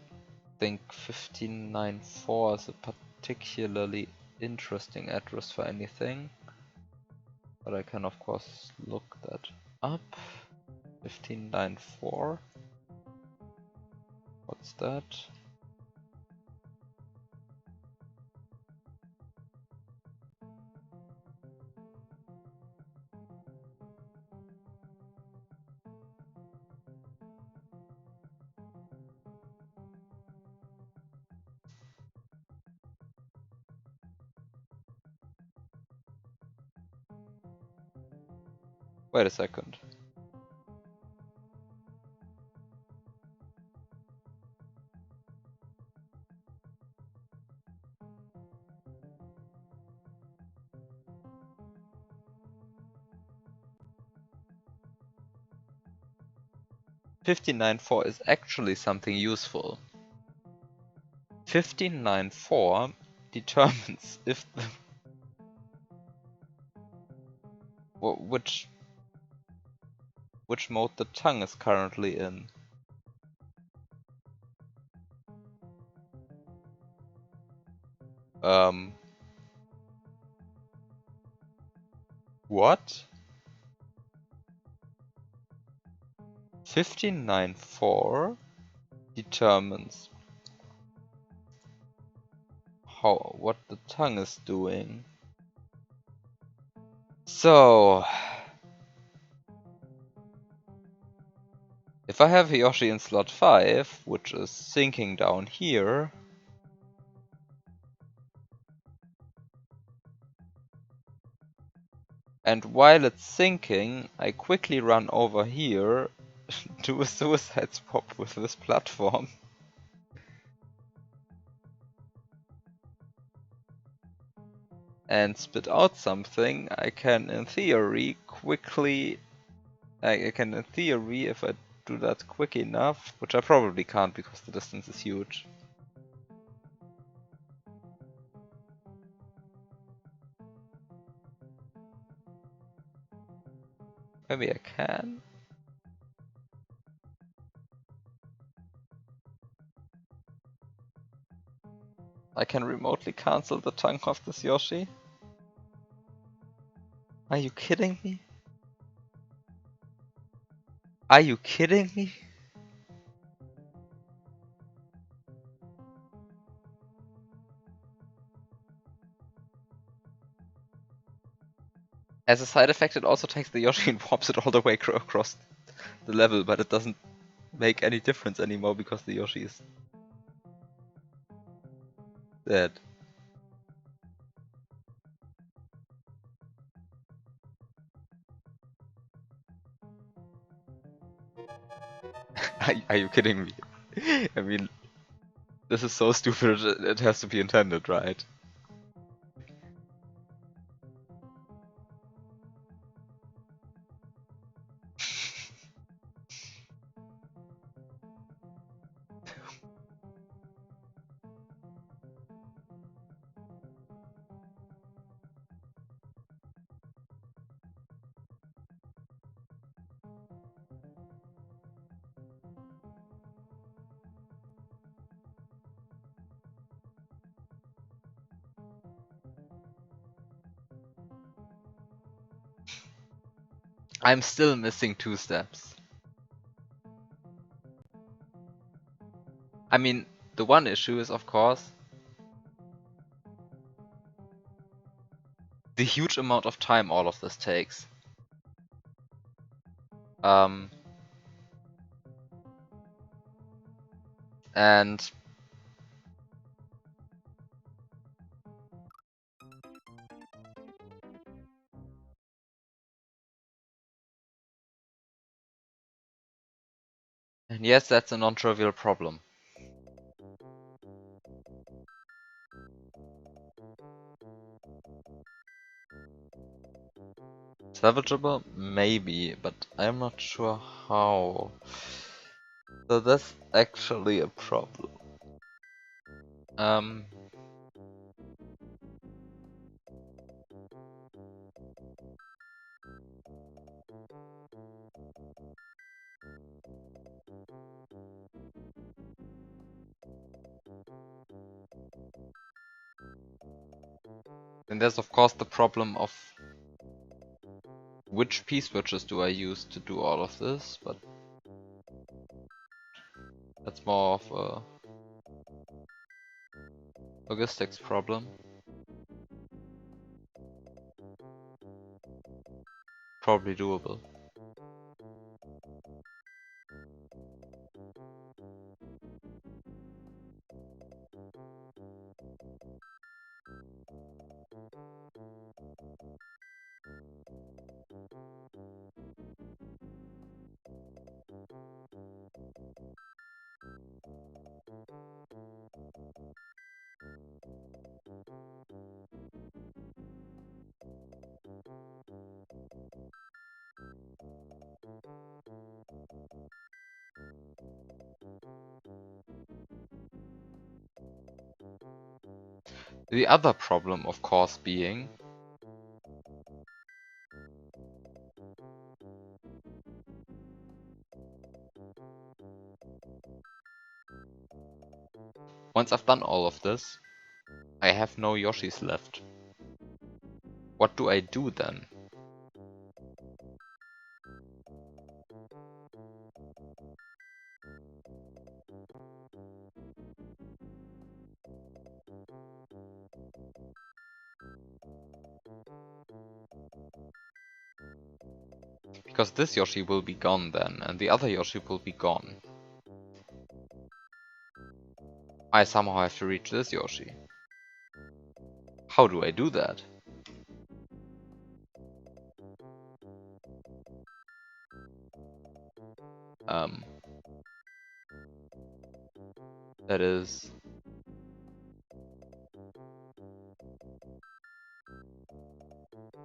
think 1594 is a particularly interesting address for anything. But I can of course look that up. 1594. What's that? Wait a second. $15.94 is actually something useful. 15.94 determines if the which mode the tongue is currently in. What? 15.94 determines what the tongue is doing. So if I have Yoshi in slot 5, which is sinking down here, and while it's sinking, I quickly run over here, do a suicide swap with this platform, and spit out something, I can in theory quickly, in theory, if I do that quick enough, which I probably can't because the distance is huge. Maybe I can? I can remotely cancel the tongue of this Yoshi? Are you kidding me? Are you kidding me? As a side effect, it also takes the Yoshi and warps it all the way across the level, but it doesn't make any difference anymore because the Yoshi is dead. Are you kidding me? I mean, this is so stupid, it has to be intended, right? I'm still missing 2 steps. I mean, the one issue is, of course, the huge amount of time all of this takes. And yes, that's a non-trivial problem. Salvageable? Maybe, but I'm not sure how. So that's actually a problem. Um, and there's of course the problem of which p-switches do I use to do all of this, but that's more of a logistics problem. Probably doable. The other problem, of course, being once I've done all of this, I have no Yoshis left. What do I do then? Because this Yoshi will be gone then, and the other Yoshi will be gone. I somehow have to reach this Yoshi. How do I do that? That is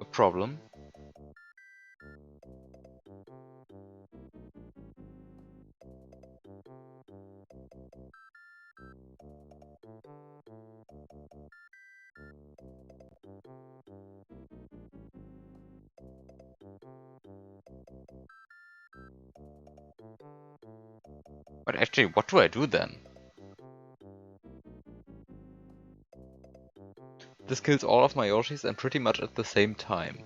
a problem. But actually, what do I do then? This kills all of my Yoshis and pretty much at the same time.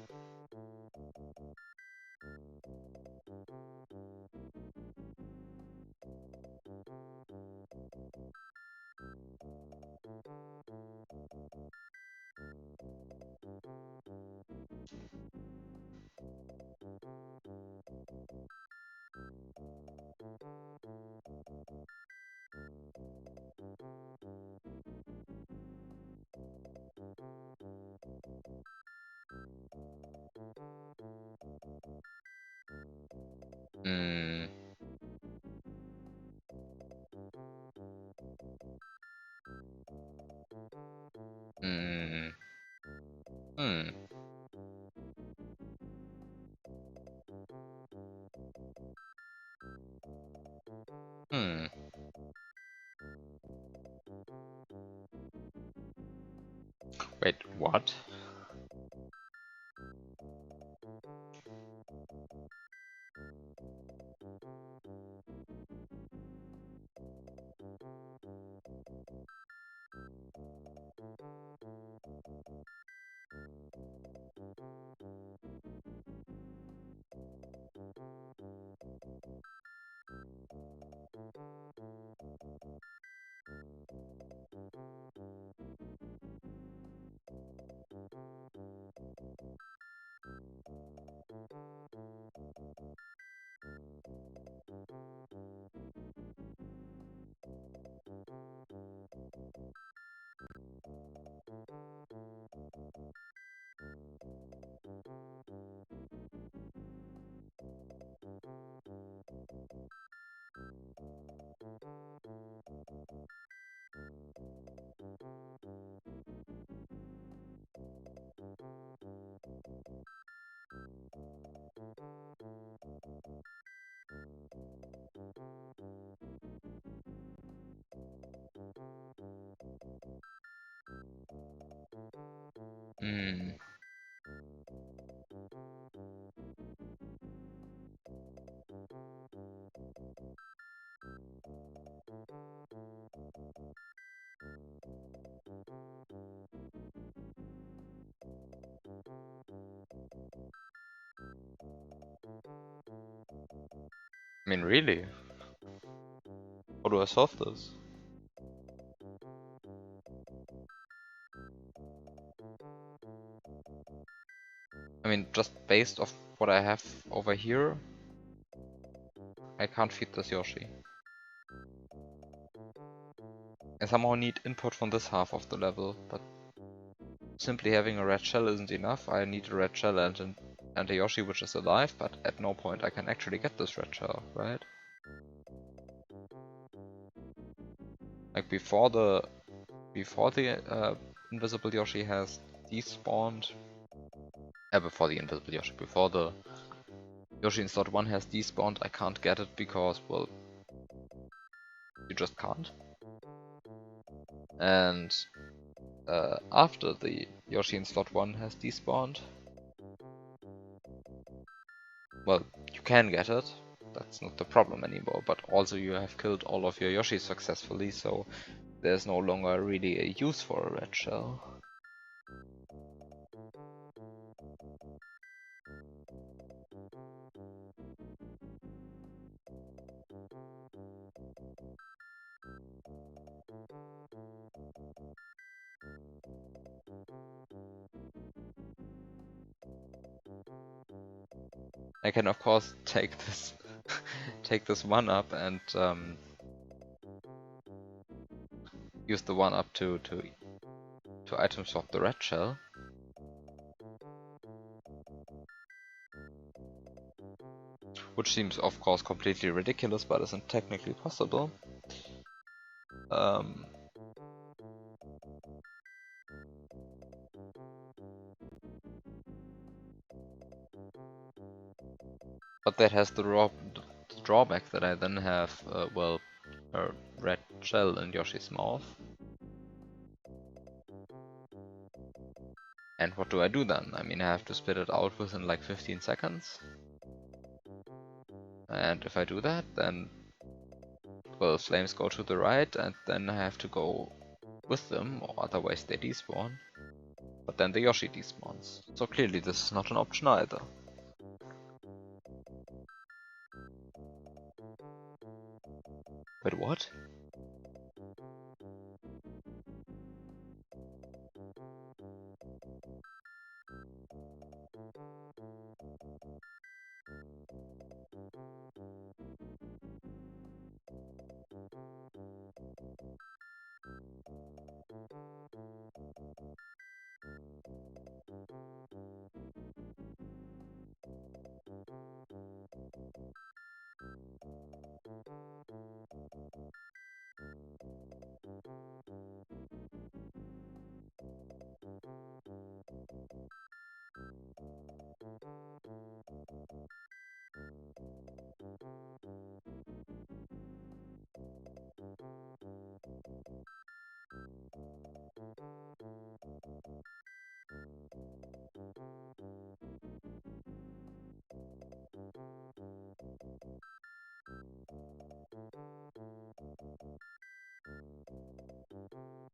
Hmm. Hmm. Hmm. Hmm. Wait, what? Hmm. I mean, really? How do I solve this? I mean, just based off what I have over here, I can't feed this Yoshi. I somehow need input from this half of the level, but simply having a red shell isn't enough. I need a red shell and a Yoshi which is alive, but at no point I can actually get this red shell, right? Like before the invisible Yoshi has despawned, before the invisible Yoshi, before the Yoshi in slot 1 has despawned, I can't get it because, well, you just can't. And after the Yoshi in slot 1 has despawned, well, you can get it, that's not the problem anymore, but also you have killed all of your Yoshis successfully, so there's no longer really a use for a red shell. I can of course take this take this one up and use the one up to item swap the red shell. Which seems of course completely ridiculous, but isn't technically possible. But that has the drawback that I then have, well, a red shell in Yoshi's mouth. And what do I do then? I mean, I have to spit it out within like 15 seconds. And if I do that, then, well, flames go to the right, and then I have to go with them, or otherwise they despawn. But then the Yoshi despawns. So clearly this is not an option either. Wait, what?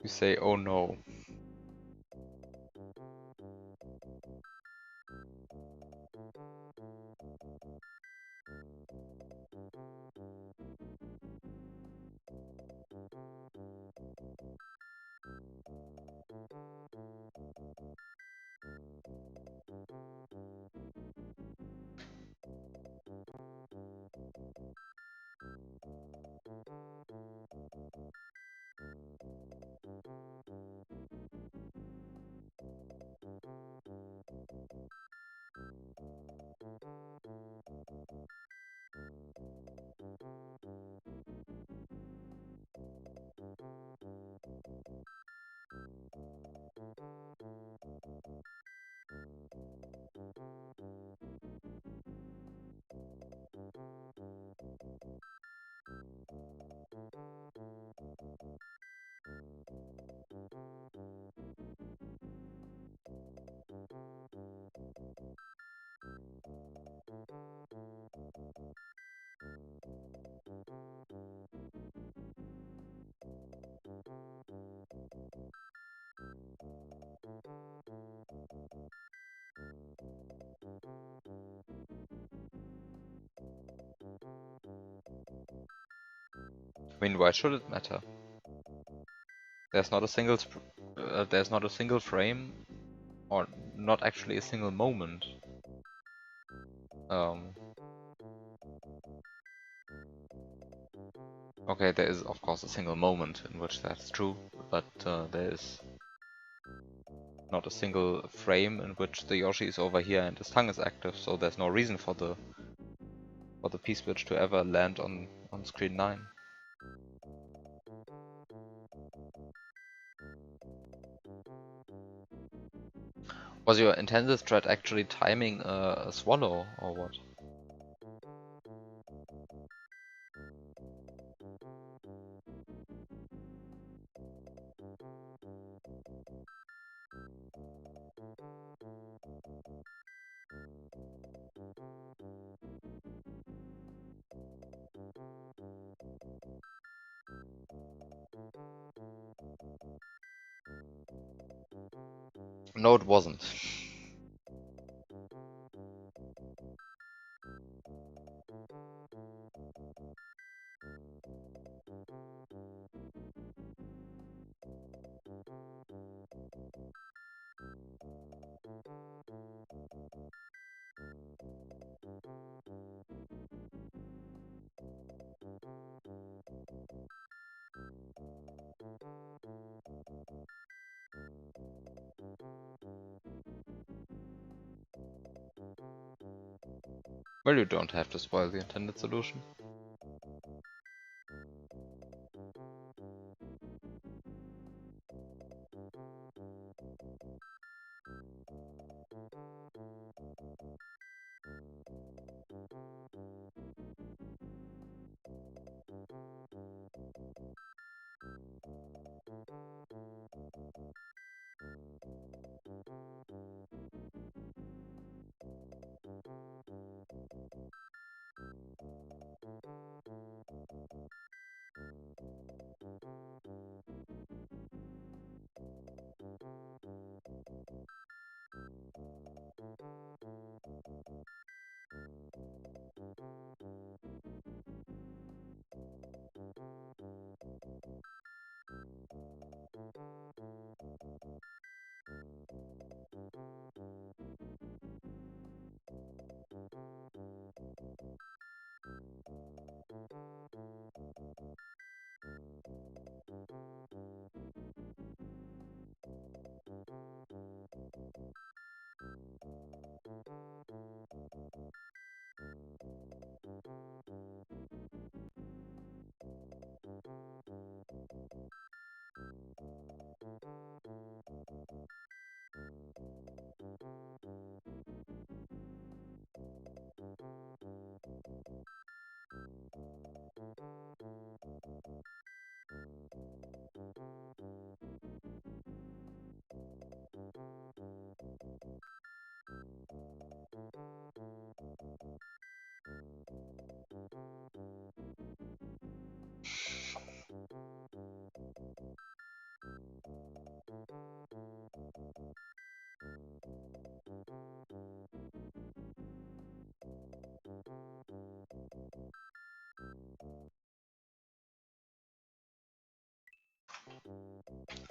You say, oh no. I mean, why should it matter? There's not a there's not a single frame, or not actually a single moment. Okay, there is of course a single moment in which that's true, but there is not a single frame in which the Yoshi is over here and his tongue is active, so there's no reason for the P-switch to ever land on screen 9. Was your intended thread actually timing a swallow, or what? No, it wasn't. Well, you don't have to spoil the intended solution.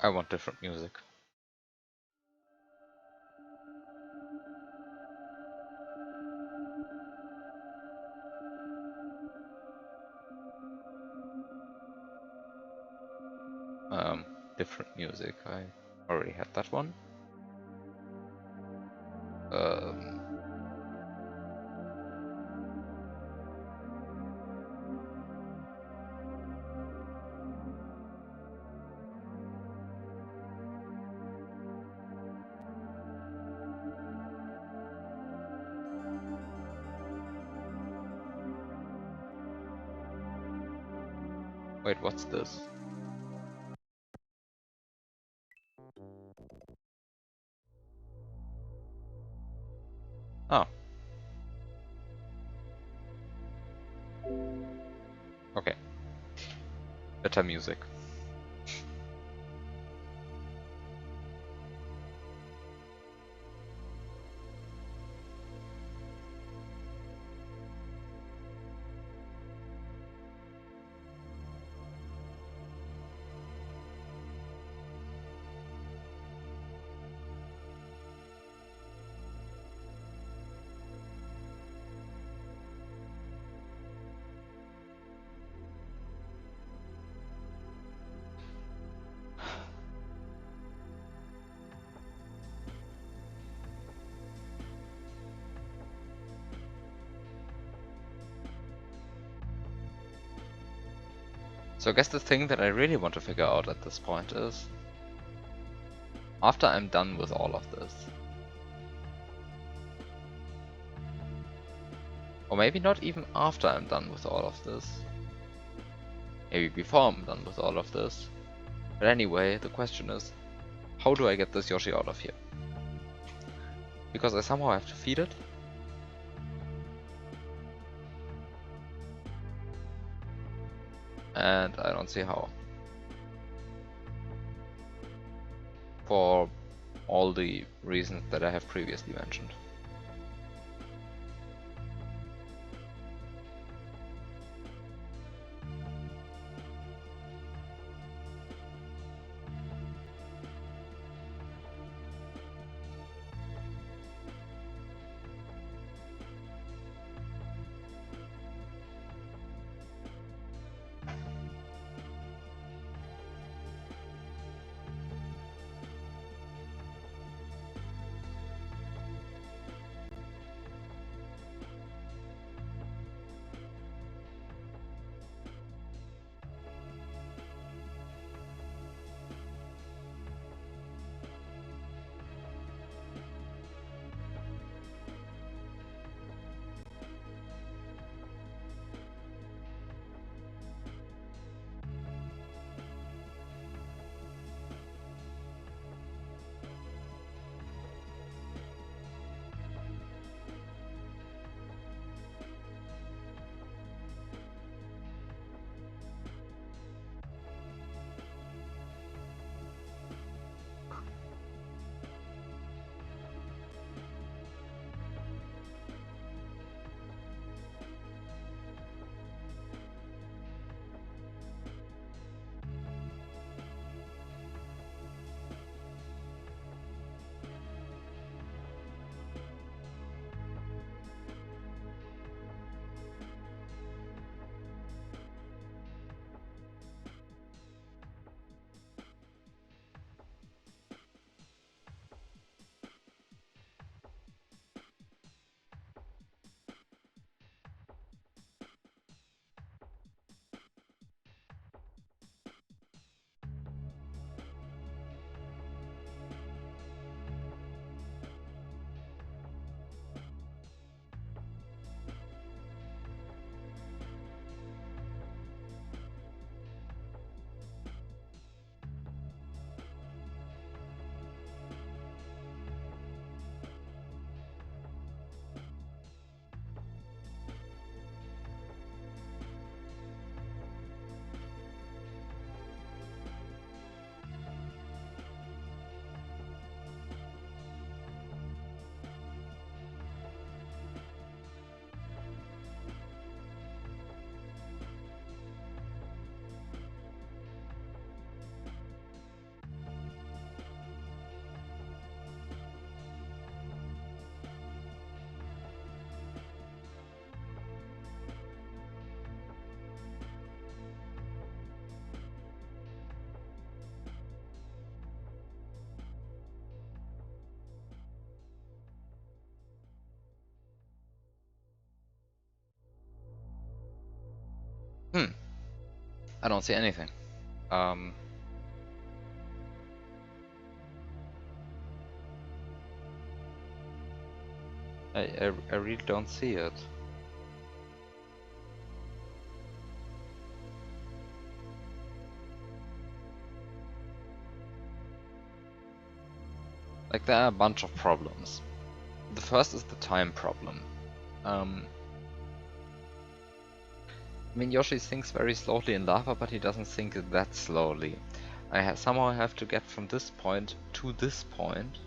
I want different music. Different music. I already had that one. Wait, what's this? Oh. Okay. Better music. So I guess the thing that I really want to figure out at this point is, after I'm done with all of this, or maybe not even after I'm done with all of this, maybe before I'm done with all of this, but anyway, the question is, how do I get this Yoshi out of here? Because I somehow have to feed it. And I don't see how. For all the reasons that I have previously mentioned. I don't see anything. I really don't see it. Like, there are a bunch of problems. The first is the time problem. I mean, Yoshi thinks very slowly in lava, but he doesn't think that slowly. I somehow have to get from this point to this point.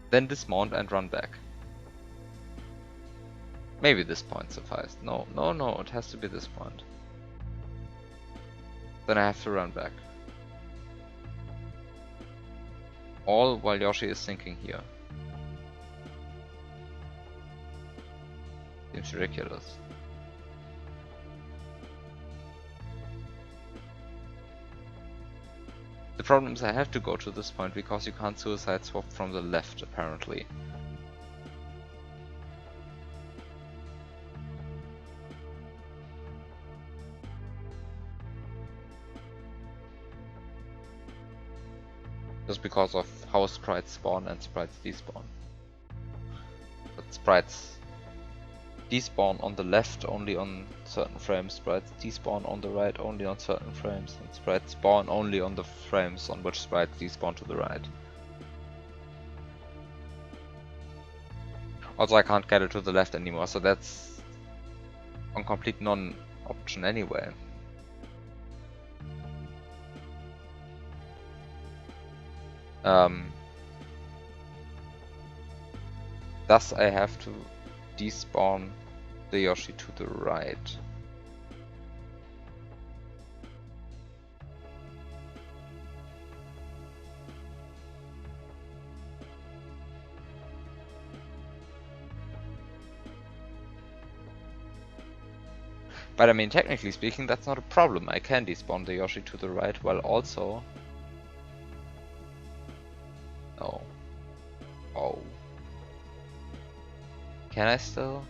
Then dismount and run back. Maybe this point sufficed. No, it has to be this point. Then I have to run back. All while Yoshi is thinking here. Seems ridiculous. The problem is I have to go to this point because you can't suicide swap from the left, apparently. just because of how sprites spawn and sprites despawn. But sprites despawn on the left only on certain frames, sprites despawn on the right only on certain frames, and sprites spawn only on the frames on which sprites despawn to the right. Also, I can't get it to the left anymore, so that's a complete non-option anyway. Thus I have to despawn the Yoshi to the right. But I mean, technically speaking, that's not a problem. I can despawn the Yoshi to the right while also... Oh. Oh. Can I still?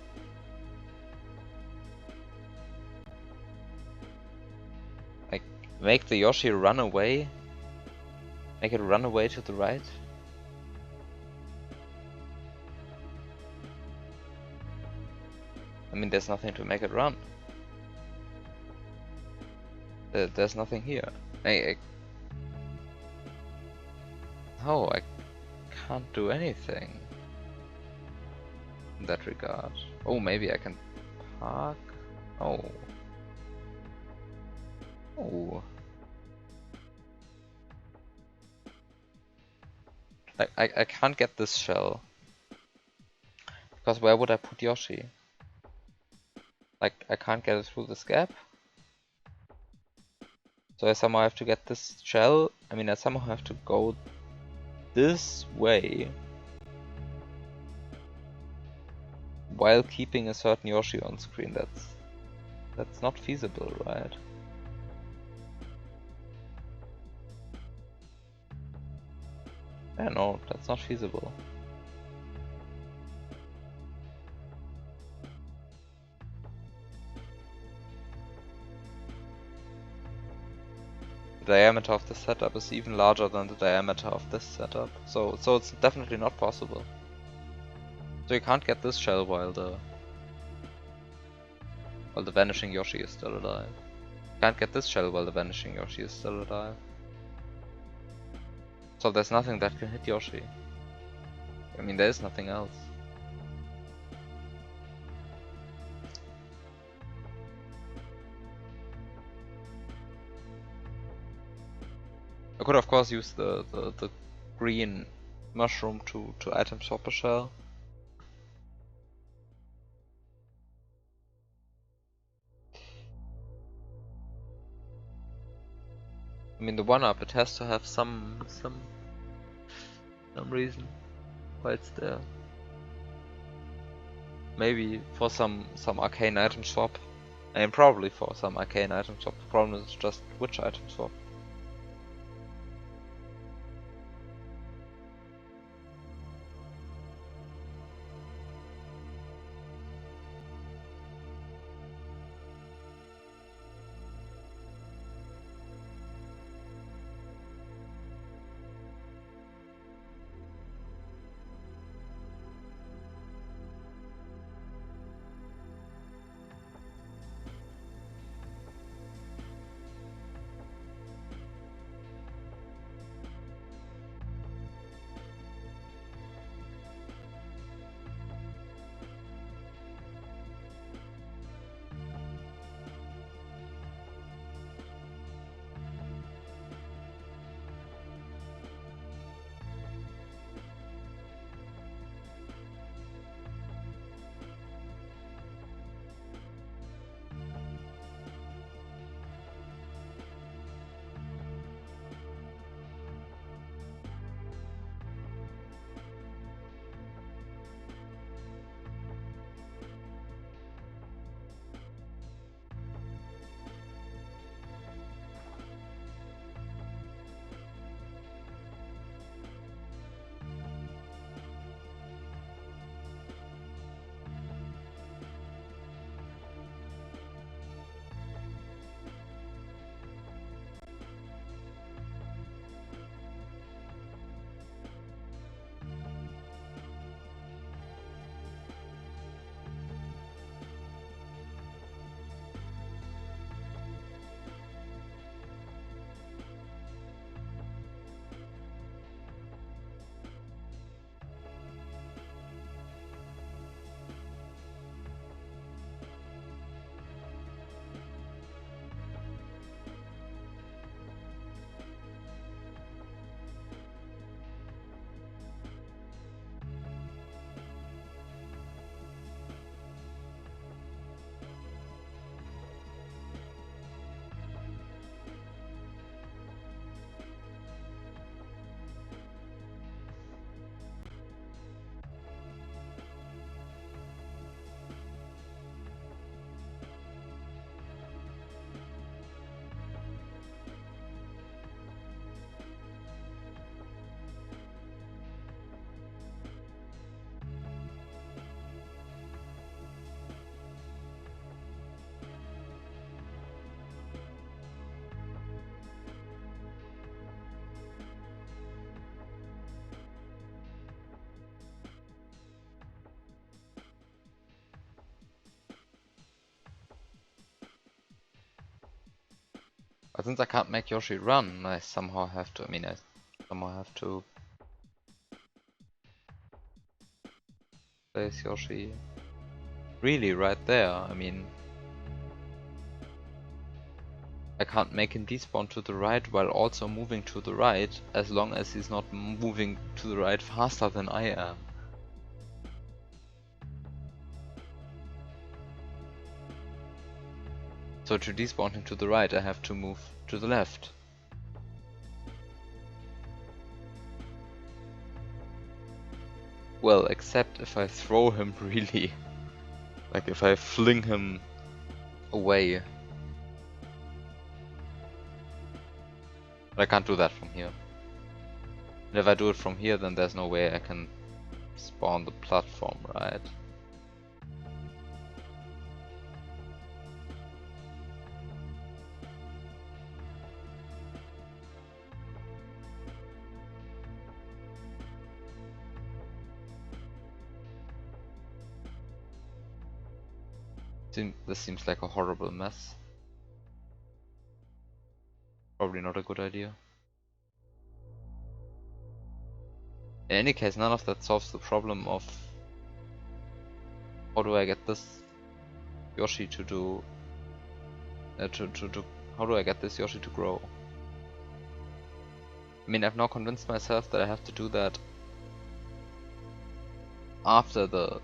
Like, make the Yoshi run away? Make it run away to the right? I mean, there's nothing to make it run. There's nothing here. No, I can't do anything in that regard. Oh, maybe I can park? Oh. Oh. I can't get this shell. Because where would I put Yoshi? Like, I can't get it through this gap. So I somehow have to get this shell. I mean, I somehow have to go this way while keeping a certain Yoshi on screen. That's not feasible, right? Yeah, no, that's not feasible. The diameter of this setup is even larger than the diameter of this setup, so it's definitely not possible. So you can't get this shell while the vanishing Yoshi is still alive. You can't get this shell while the vanishing Yoshi is still alive. So there's nothing that can hit Yoshi. I mean, there is nothing else. I could of course use the green mushroom to item swap a shell. I mean, the 1-up, it has to have some reason why it's there. Maybe for some arcane item swap. I mean, probably for some arcane item swap. The problem is just which item swap. But since I can't make Yoshi run, I somehow have to, I somehow have to place Yoshi really right there. I can't make him despawn to the right while also moving to the right, as long as he's not moving to the right faster than I am. So to despawn him to the right, I have to move to the left. Well, except if I throw him really, like if I fling him away. But I can't do that from here. And if I do it from here, then there's no way I can spawn the platform, right? This seems like a horrible mess. Probably not a good idea. In any case, none of that solves the problem of how do I get this Yoshi to do how do I get this Yoshi to grow? I've now convinced myself that I have to do that after the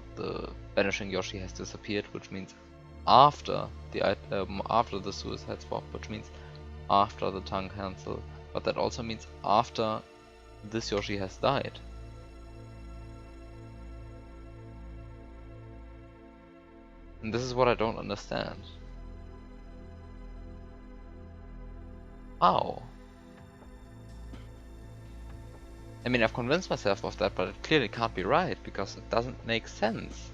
vanishing Yoshi has disappeared, which means after the suicide swap, which means after the tongue cancel, but that also means after this Yoshi has died. And this is what I don't understand. How? I've convinced myself of that, but it clearly can't be right, because it doesn't make sense.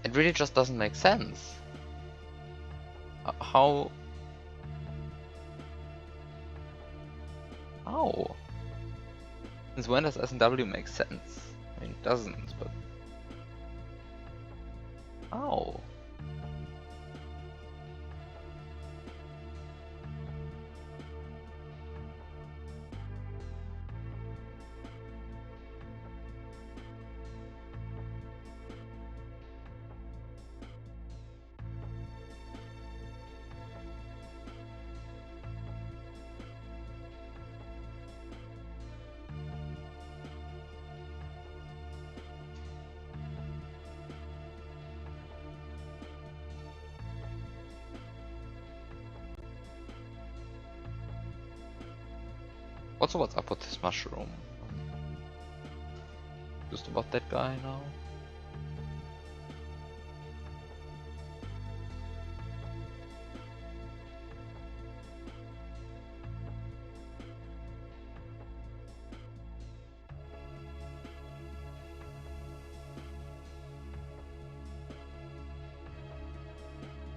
It really just doesn't make sense. How? How? Since when does S&W make sense? It doesn't, but... How? Also, what's up with this mushroom? Just about that guy now?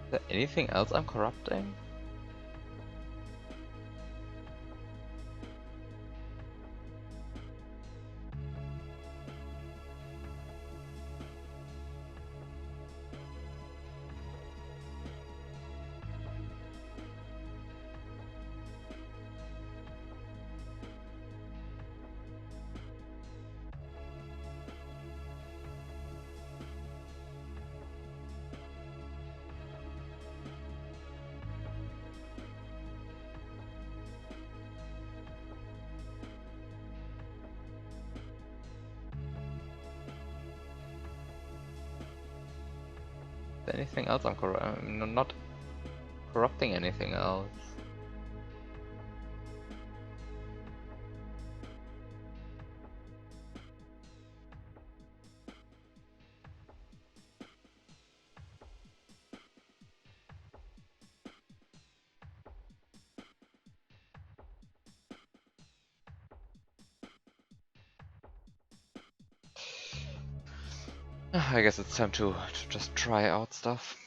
Is there anything else I'm corrupting? Anything else I'm not corrupting anything else. I guess it's time to just try out stuff.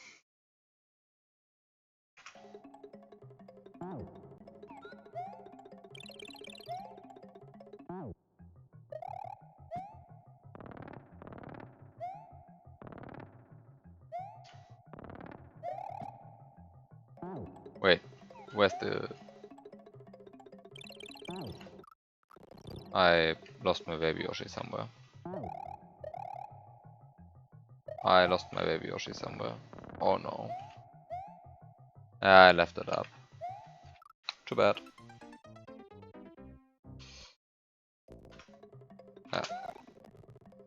Wait, where's the... I lost my baby Yoshi somewhere. I lost my baby Yoshi somewhere. Oh no. I left it up. Too bad. Ah.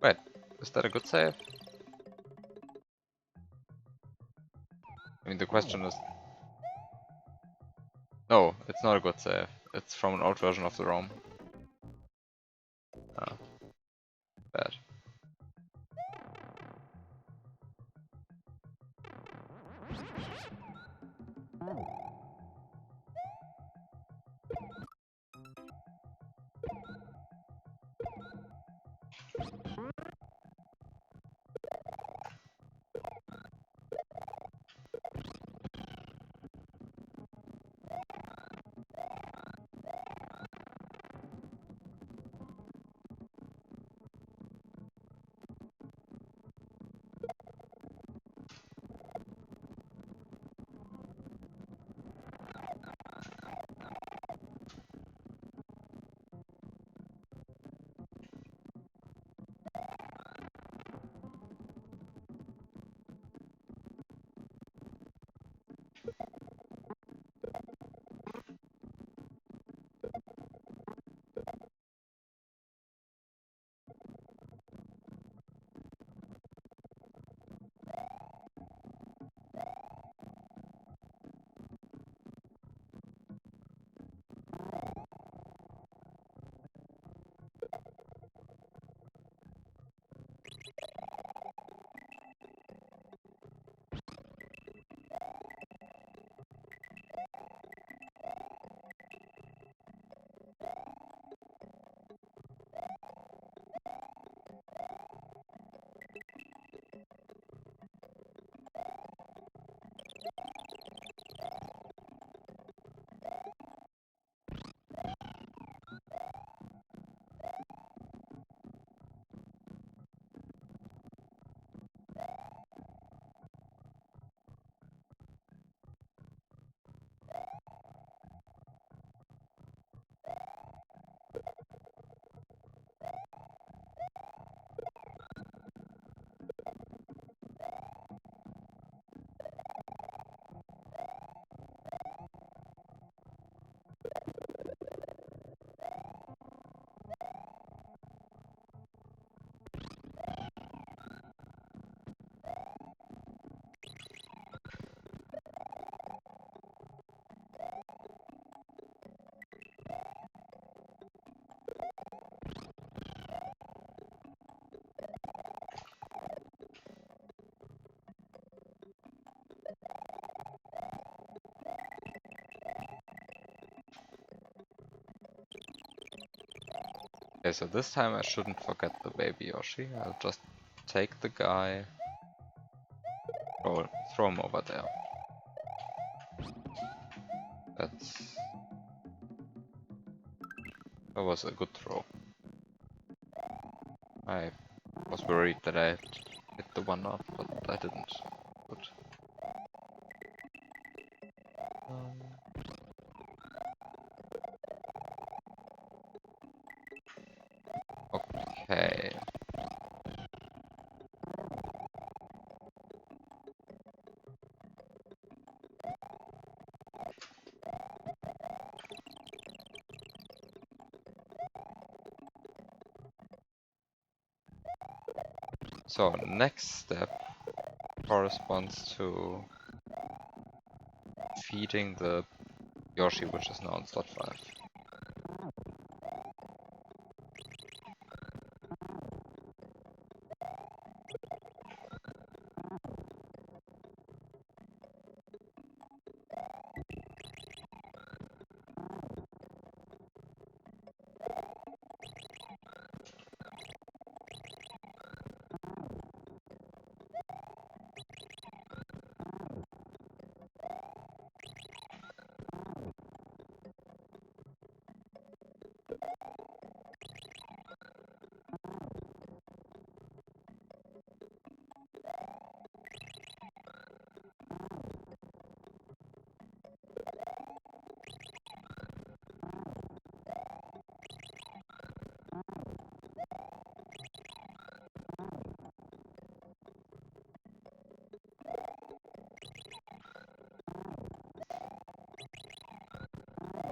Wait, is that a good save? I mean, the question is... No, it's not a good save. It's from an old version of the ROM. Ah, bad. Okay, so this time I shouldn't forget the baby Yoshi. I'll just take the guy, throw him over there. That was a good throw. I was worried that I hit the one up, but I didn't. Good. Okay. So next step corresponds to feeding the Yoshi, which is now in slot 5.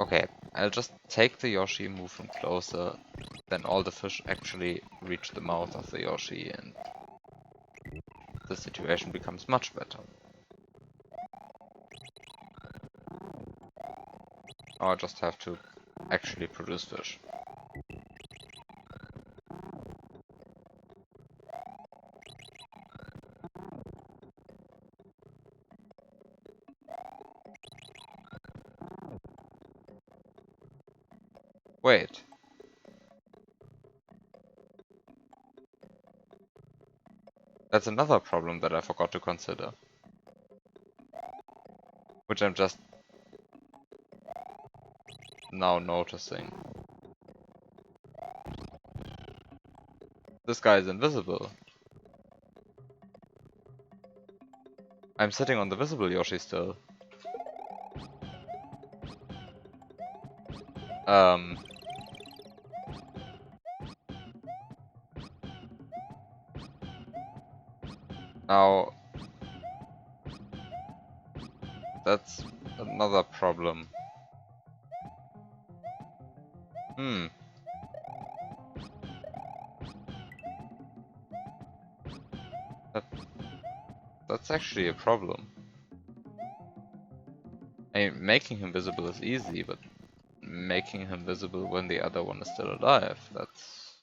Okay, I'll just take the Yoshi, move him closer, then all the fish actually reach the mouth of the Yoshi and the situation becomes much better. Now I just have to actually produce fish. Wait. That's another problem that I forgot to consider. Which I'm just now noticing. This guy is invisible. I'm sitting on the visible Yoshi still. Now that's another problem. That, that's actually a problem. I mean, making him visible is easy, but making him visible when the other one is still alive, that's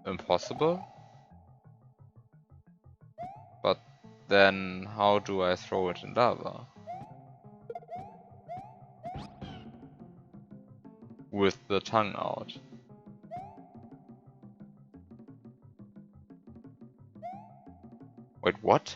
impossible. But then how do I throw it in lava? With the tongue out. Wait, what?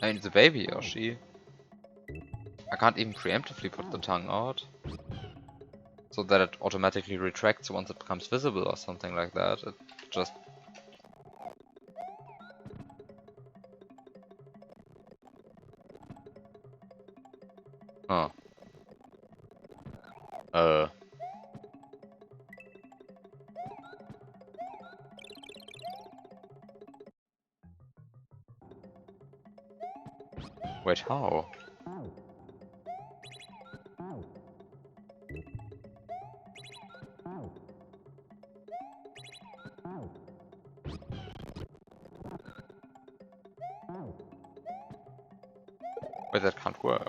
I mean, the baby Yoshi. I can't even preemptively put the tongue out. So that it automatically retracts once it becomes visible or something like that. It just... Huh. Wait, how? Wait, that can't work.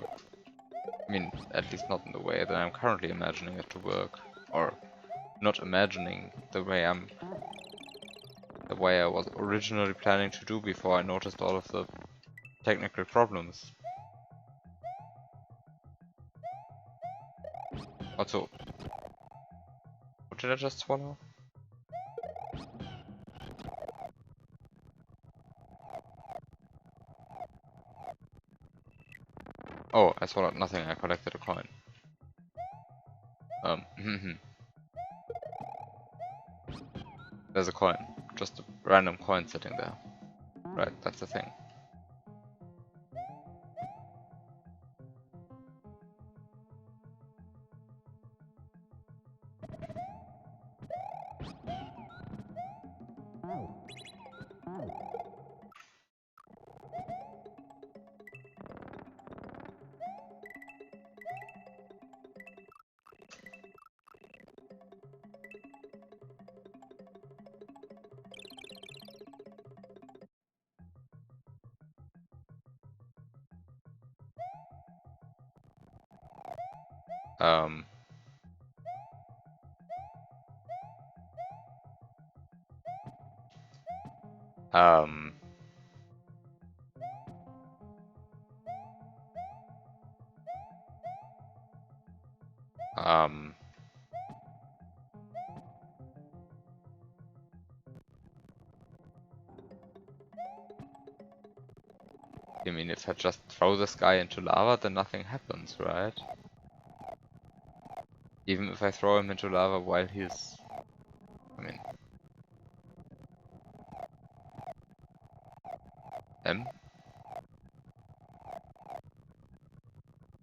I mean, at least not in the way that I'm currently imagining it to work. Or not imagining the way I was originally planning to do before I noticed all of the technical problems. Also, what did I just swallow? Oh, I swallowed nothing, I collected a coin. There's a coin. Just a random coin sitting there. Right, that's the thing. Um, um, um, I mean, if I just throw this guy into lava, then nothing happens, right? Even if I throw him into lava while he's... I mean... M?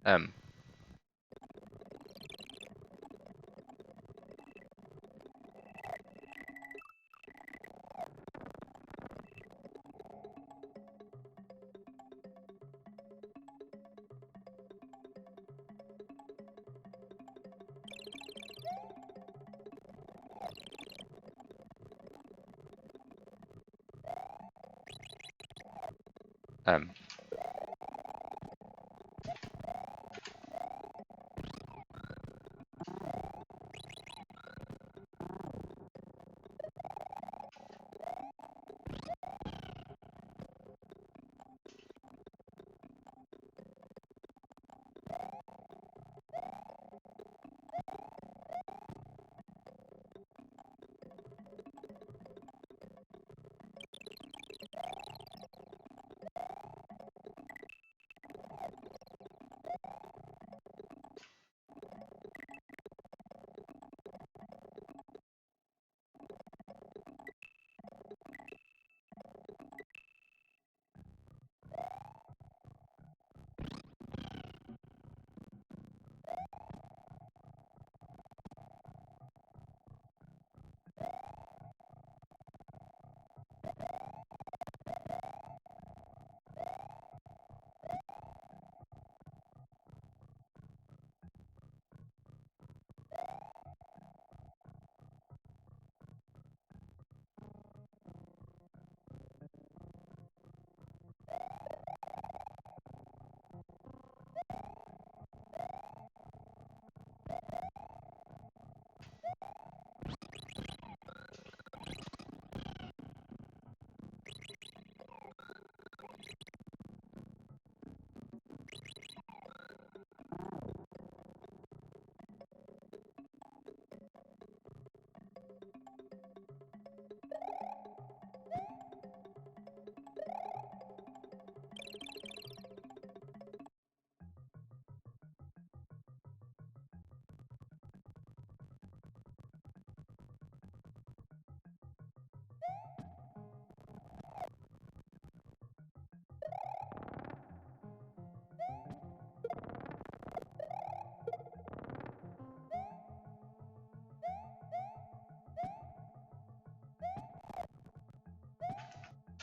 M. M.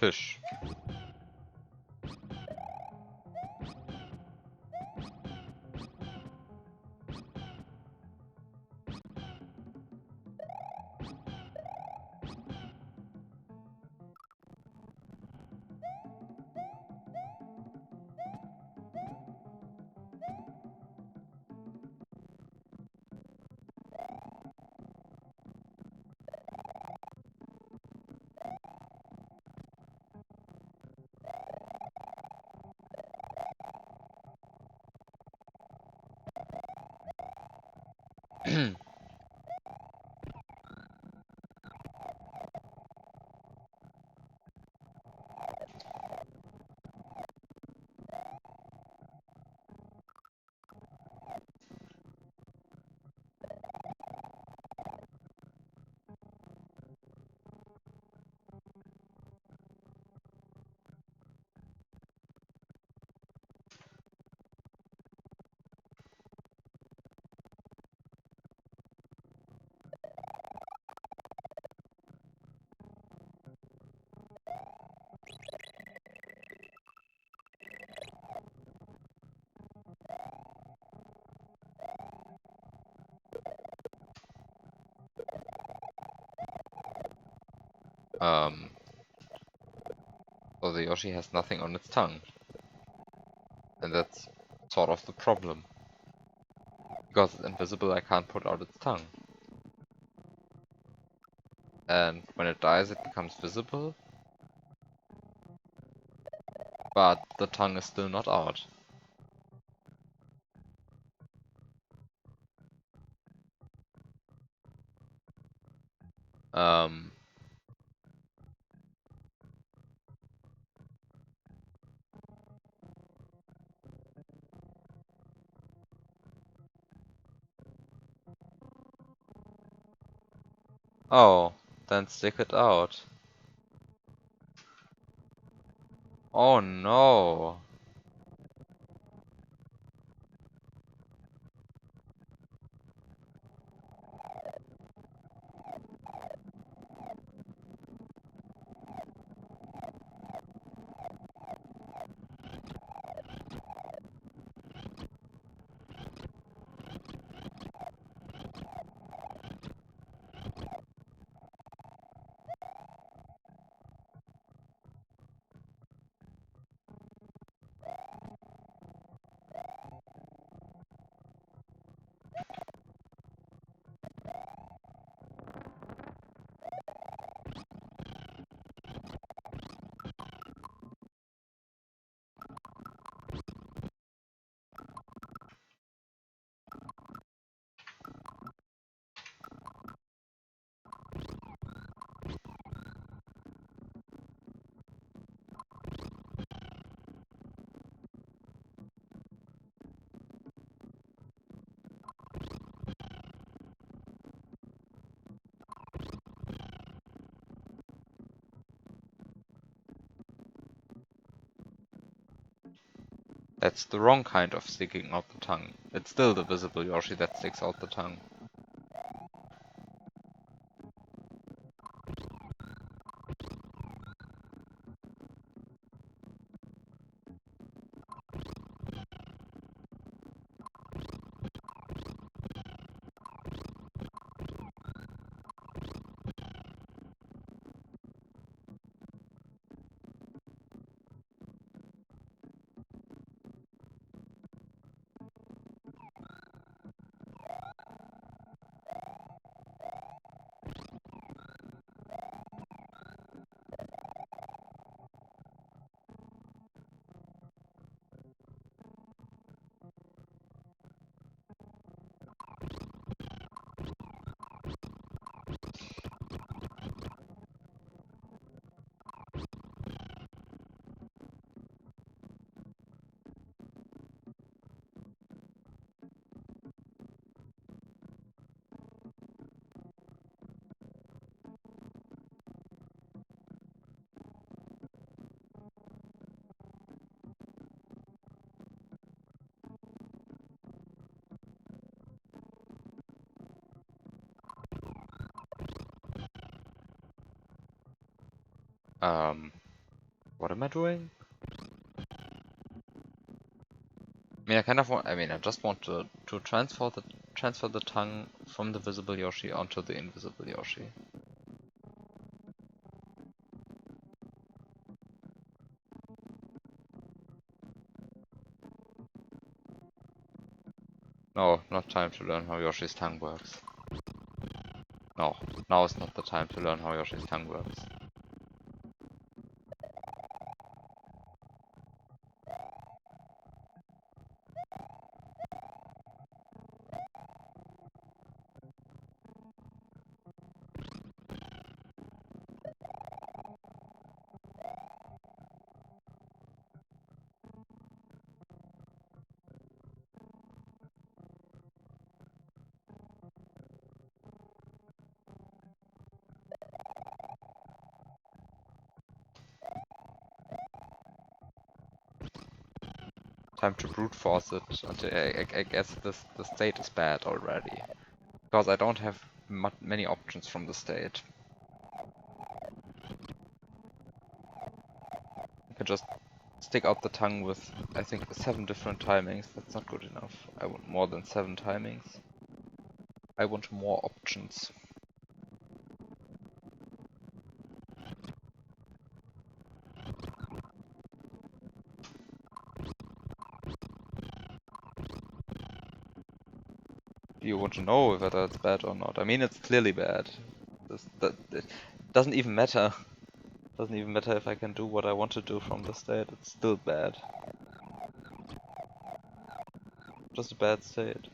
Fish. um, so the Yoshi has nothing on its tongue. And that's sort of the problem. Because it's invisible, I can't put out its tongue. And when it dies, it becomes visible. But the tongue is still not out. Um, Oh, then stick it out. Oh no. That's the wrong kind of sticking out the tongue. It's still the visible Yoshi that sticks out the tongue. What am I doing? I mean, I kind of want. I mean, I just want to transfer the tongue from the visible Yoshi onto the invisible Yoshi. No, not time to learn how Yoshi's tongue works. No, now is not the time to learn how Yoshi's tongue works. Time to brute force it until I guess the state is bad already. Because I don't have many options from the state. I can just stick out the tongue with, I think, 7 different timings. That's not good enough. I want more than 7 timings. I want more options. Do you want to know whether it's bad or not? I mean, it's clearly bad. It doesn't even matter. Doesn't even matter if I can do what I want to do from the state. It's still bad. Just a bad state.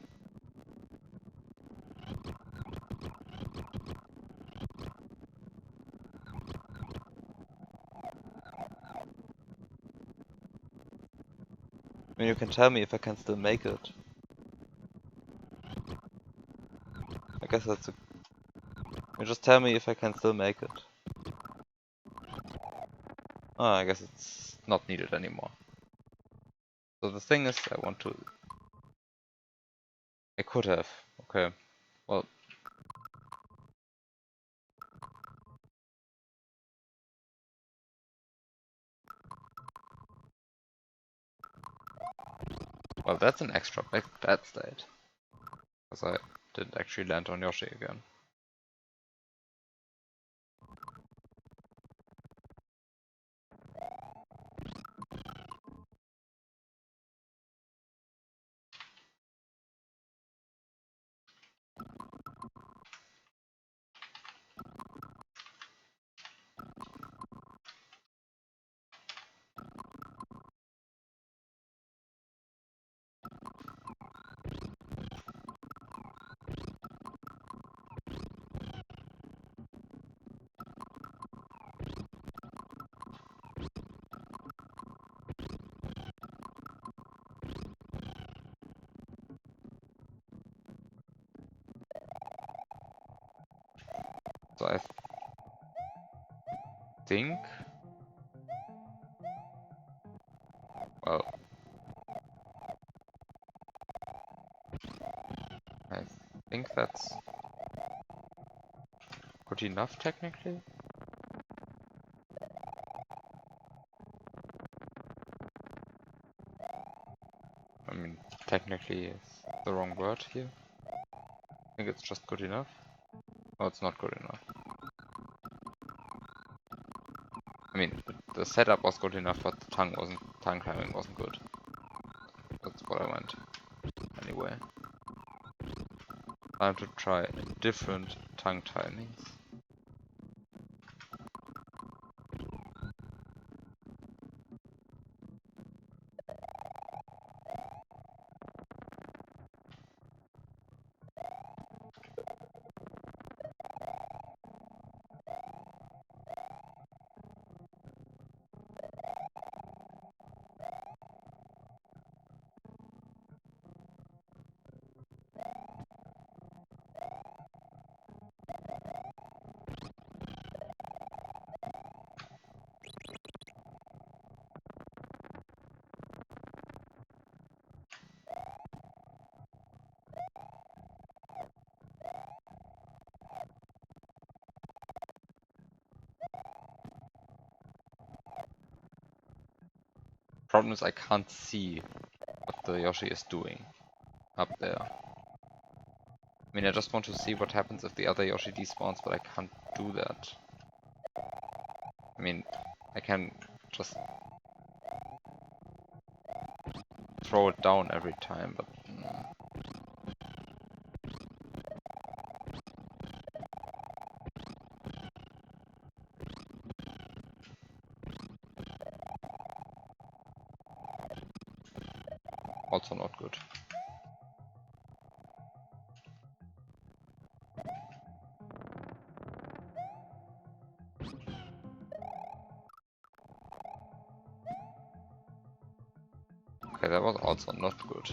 I mean, you can tell me if I can still make it. I guess that's a You just tell me if I can still make it. Oh, I guess it's not needed anymore. So the thing is, I want to... I could have. Okay. Well... Well, that's an extra bad state. Because I didn't actually land on Yoshi again. So I think... Well... I think that's... good enough, technically? I mean, technically is the wrong word here. I think it's just good enough. Oh, it's not good enough. I mean, the setup was good enough, but the tongue climbing wasn't good. That's what I meant. Anyway. Time to try different tongue timings. Problem is I can't see what the Yoshi is doing up there. I mean, I just want to see what happens if the other Yoshi despawns, but I can't do that. I mean, I can just throw it down every time, but... also not good. Okay, that was also not good.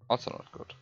Also not good.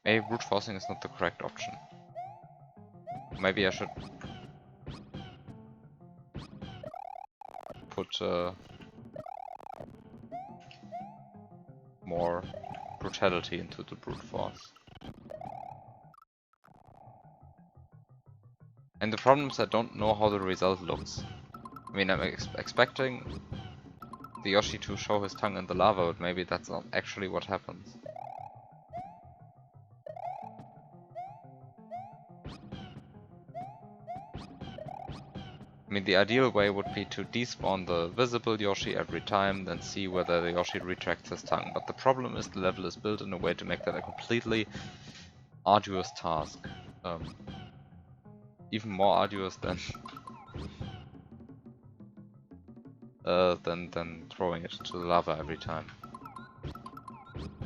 Maybe brute forcing is not the correct option. Maybe I should put more brutality into the brute force. And the problem is I don't know how the result looks. I mean, I'm expecting the Yoshi to show his tongue in the lava, but maybe that's not actually what happens. I mean, the ideal way would be to despawn the visible Yoshi every time, then see whether the Yoshi retracts his tongue. But the problem is the level is built in a way to make that a completely arduous task. Even more arduous than than throwing it into the lava every time.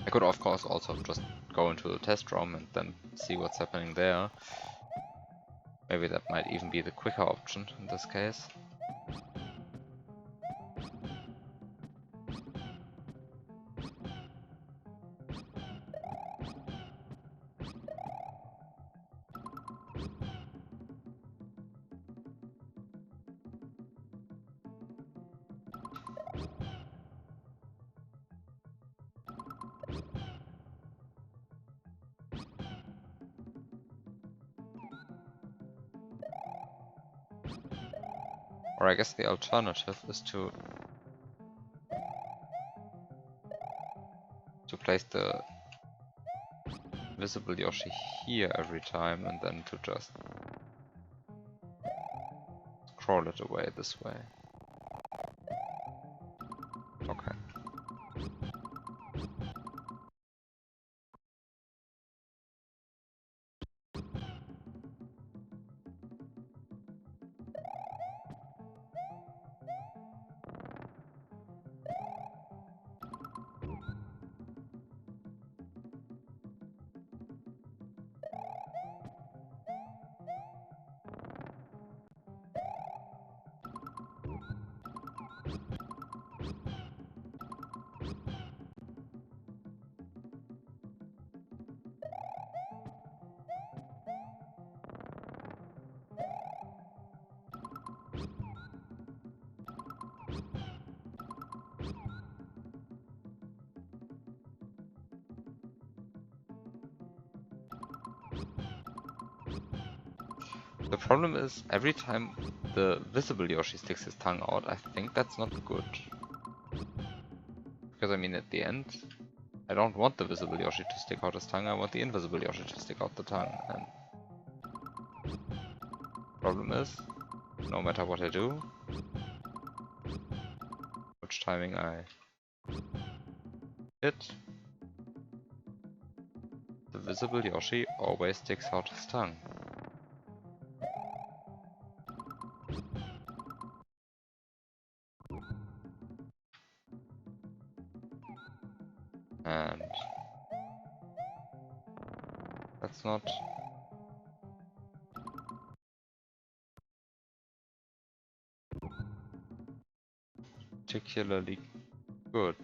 I could of course also just go into the test room and then see what's happening there. Maybe that might even be the quicker option in this case. Or I guess the alternative is to place the visible Yoshi here every time and then to just scroll it away this way. Okay. The problem is, every time the visible Yoshi sticks his tongue out, I think that's not good. Because I mean, at the end, I don't want the visible Yoshi to stick out his tongue, I want the invisible Yoshi to stick out the tongue. And problem is, no matter what I do, which timing I hit, the visible Yoshi always sticks out his tongue. And that's not particularly good.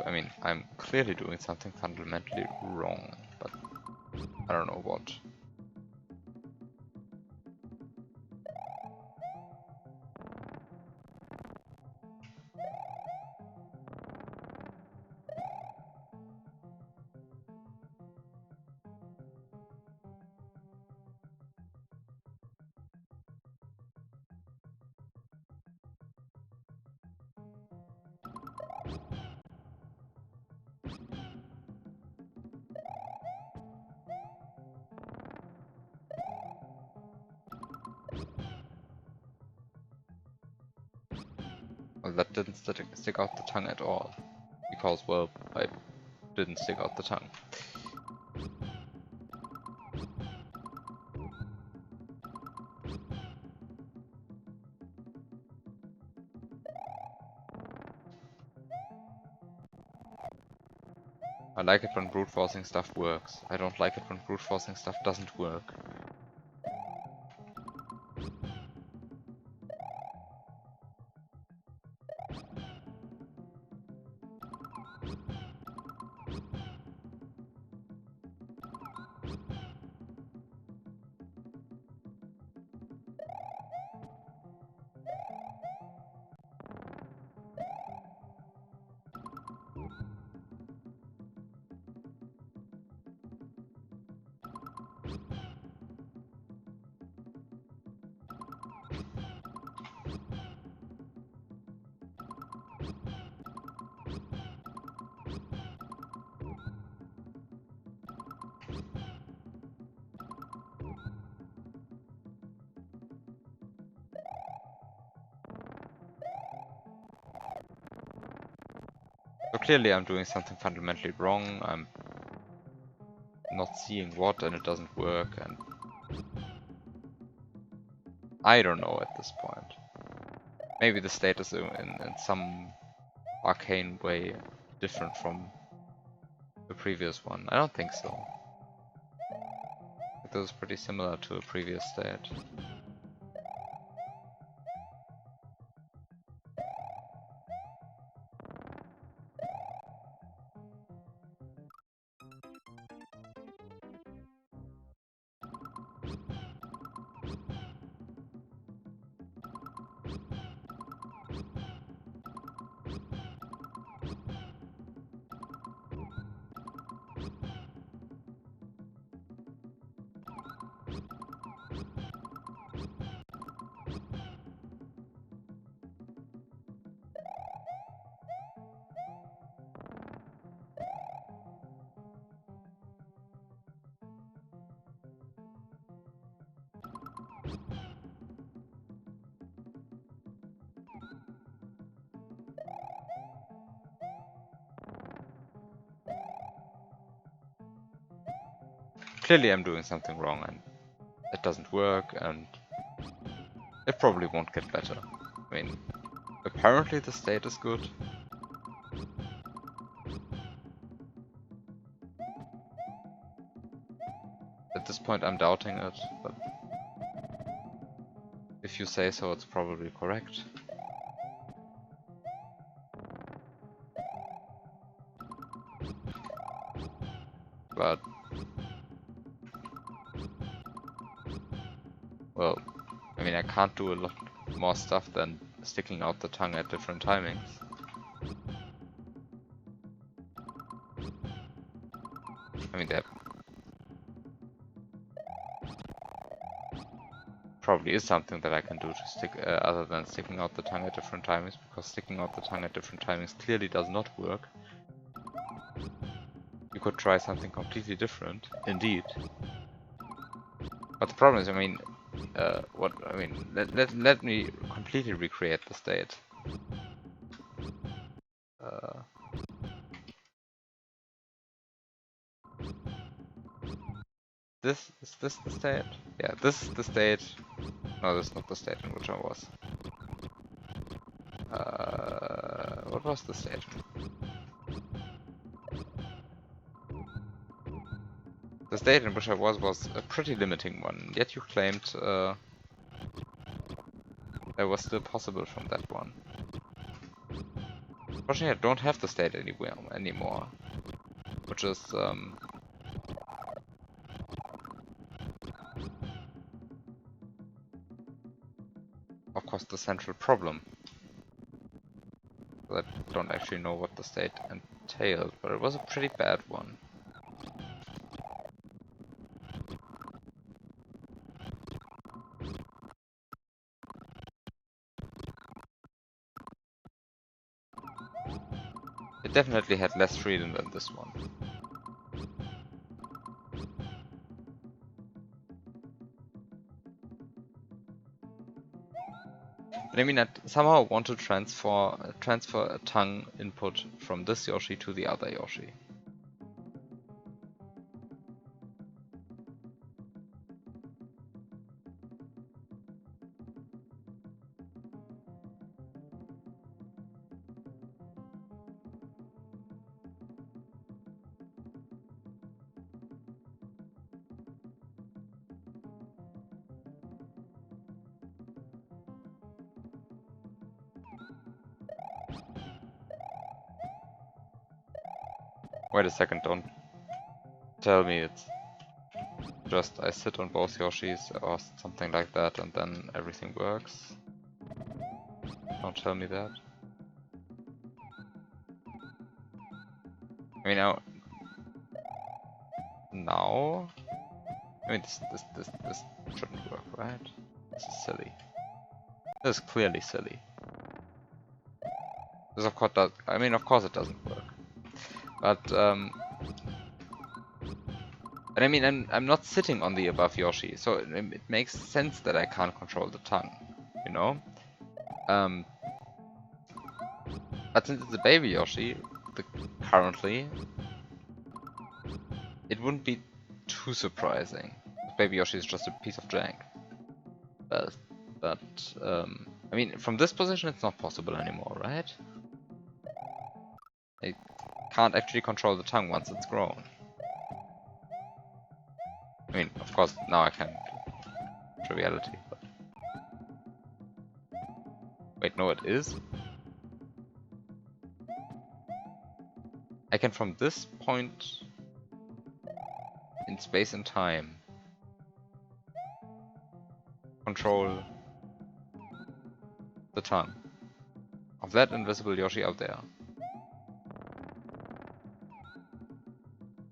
I mean, I'm clearly doing something fundamentally wrong, but I don't know what. Well, that didn't stick out the tongue at all. Because, well, I didn't stick out the tongue. I like it when brute forcing stuff works. I don't like it when brute forcing stuff doesn't work. So clearly I'm doing something fundamentally wrong, I'm not seeing what, and it doesn't work, and I don't know at this point. Maybe the state is in some arcane way different from the previous one. I don't think so. This is pretty similar to a previous state. Clearly I'm doing something wrong and it doesn't work, and it probably won't get better. I mean, apparently the state is good. At this point I'm doubting it, but if you say so, it's probably correct. But, well, I mean, I can't do a lot more stuff than sticking out the tongue at different timings. I mean, there probably is something that I can do to stick, other than sticking out the tongue at different timings, because sticking out the tongue at different timings clearly does not work. You could try something completely different, indeed. But the problem is, I mean, let me completely recreate the state. Is this the state? Yeah, this is the state. No, this is not the state in which I was. What was the state? The state in which I was a pretty limiting one, yet you claimed that was still possible from that one. Unfortunately, I don't have the state anymore, which is of course the central problem. I don't actually know what the state entailed, but it was a pretty bad one. It definitely had less freedom than this one. But I mean, I somehow want to transfer a tongue input from this Yoshi to the other Yoshi. Wait a second, don't tell me it's just I sit on both Yoshis or something like that and then everything works. Don't tell me that. I mean now I mean this shouldn't work, right? This is silly. This is clearly silly. This of course does, I mean of course it doesn't work. But I mean I'm not sitting on the above Yoshi, so it makes sense that I can't control the tongue, you know? But since it's a baby Yoshi, currently, it wouldn't be too surprising. Baby Yoshi is just a piece of jank. But I mean, from this position it's not possible anymore, right? I can't actually control the tongue once it's grown. I mean, of course, now I can. Triviality, but... Wait, no, it is? I can, from this point in space and time, control the tongue of that invisible Yoshi out there.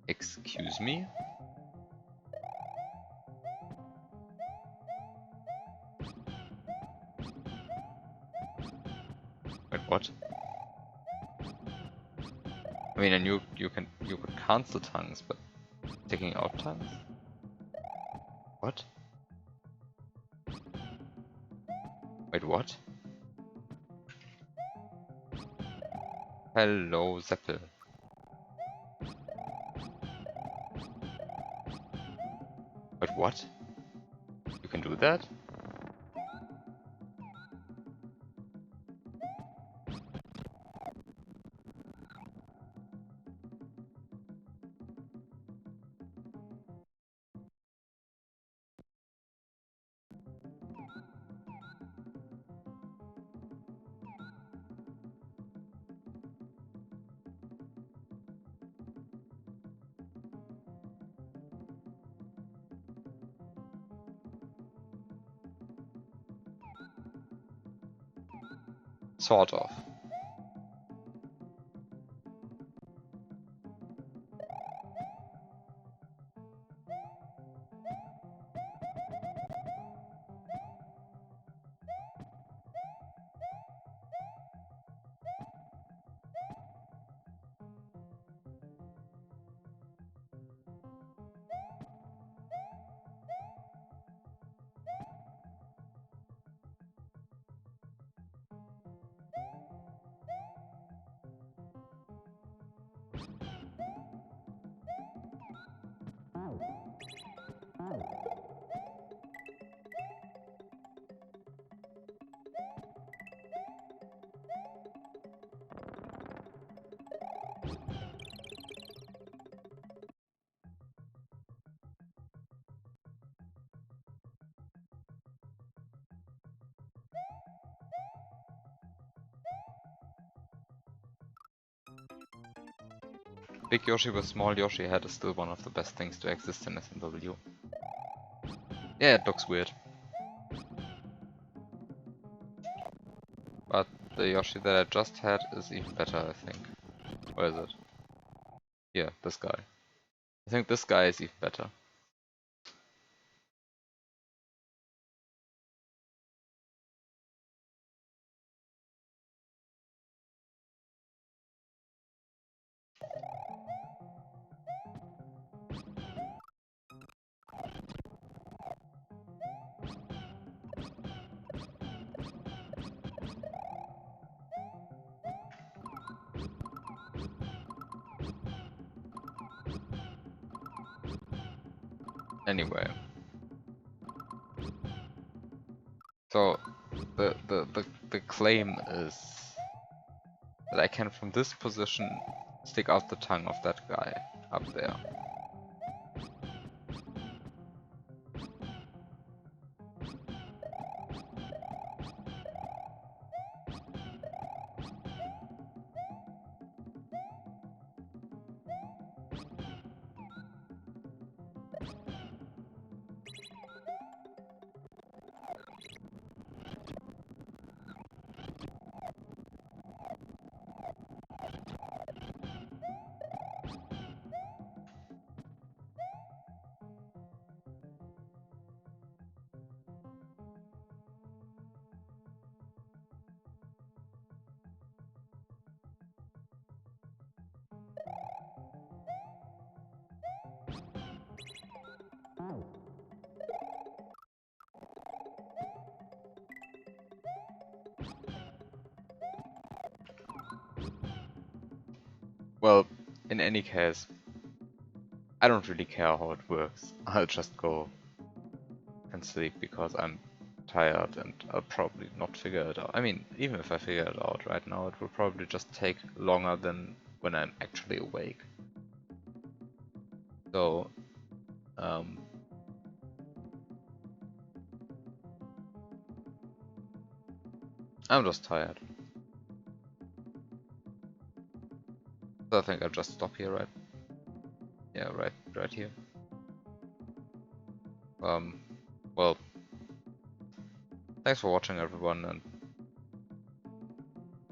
Excuse me? Wait, what? I mean, I knew you could cancel tongues, but taking out tongues? What? Wait, what? Hello, Zeppel. Wait, what? You can do that? Sort of. Big Yoshi with small Yoshi head is still one of the best things to exist in SMW. Yeah, it looks weird. But the Yoshi that I just had is even better, I think. Where is it? Yeah, this guy. I think this guy is even better. Anyway. So the claim is that I can from this position stick out the tongue of that guy up there. Well, in any case, I don't really care how it works. I'll just go and sleep because I'm tired and I'll probably not figure it out. I mean, even if I figure it out right now, it will probably just take longer than when I'm actually awake. So, I'm just tired. So I think I'll just stop here, right? Yeah, right here. Well, thanks for watching everyone, and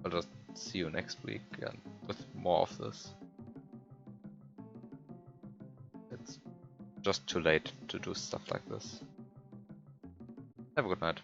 I'll just see you next week and with more of this. It's just too late to do stuff like this. Have a good night.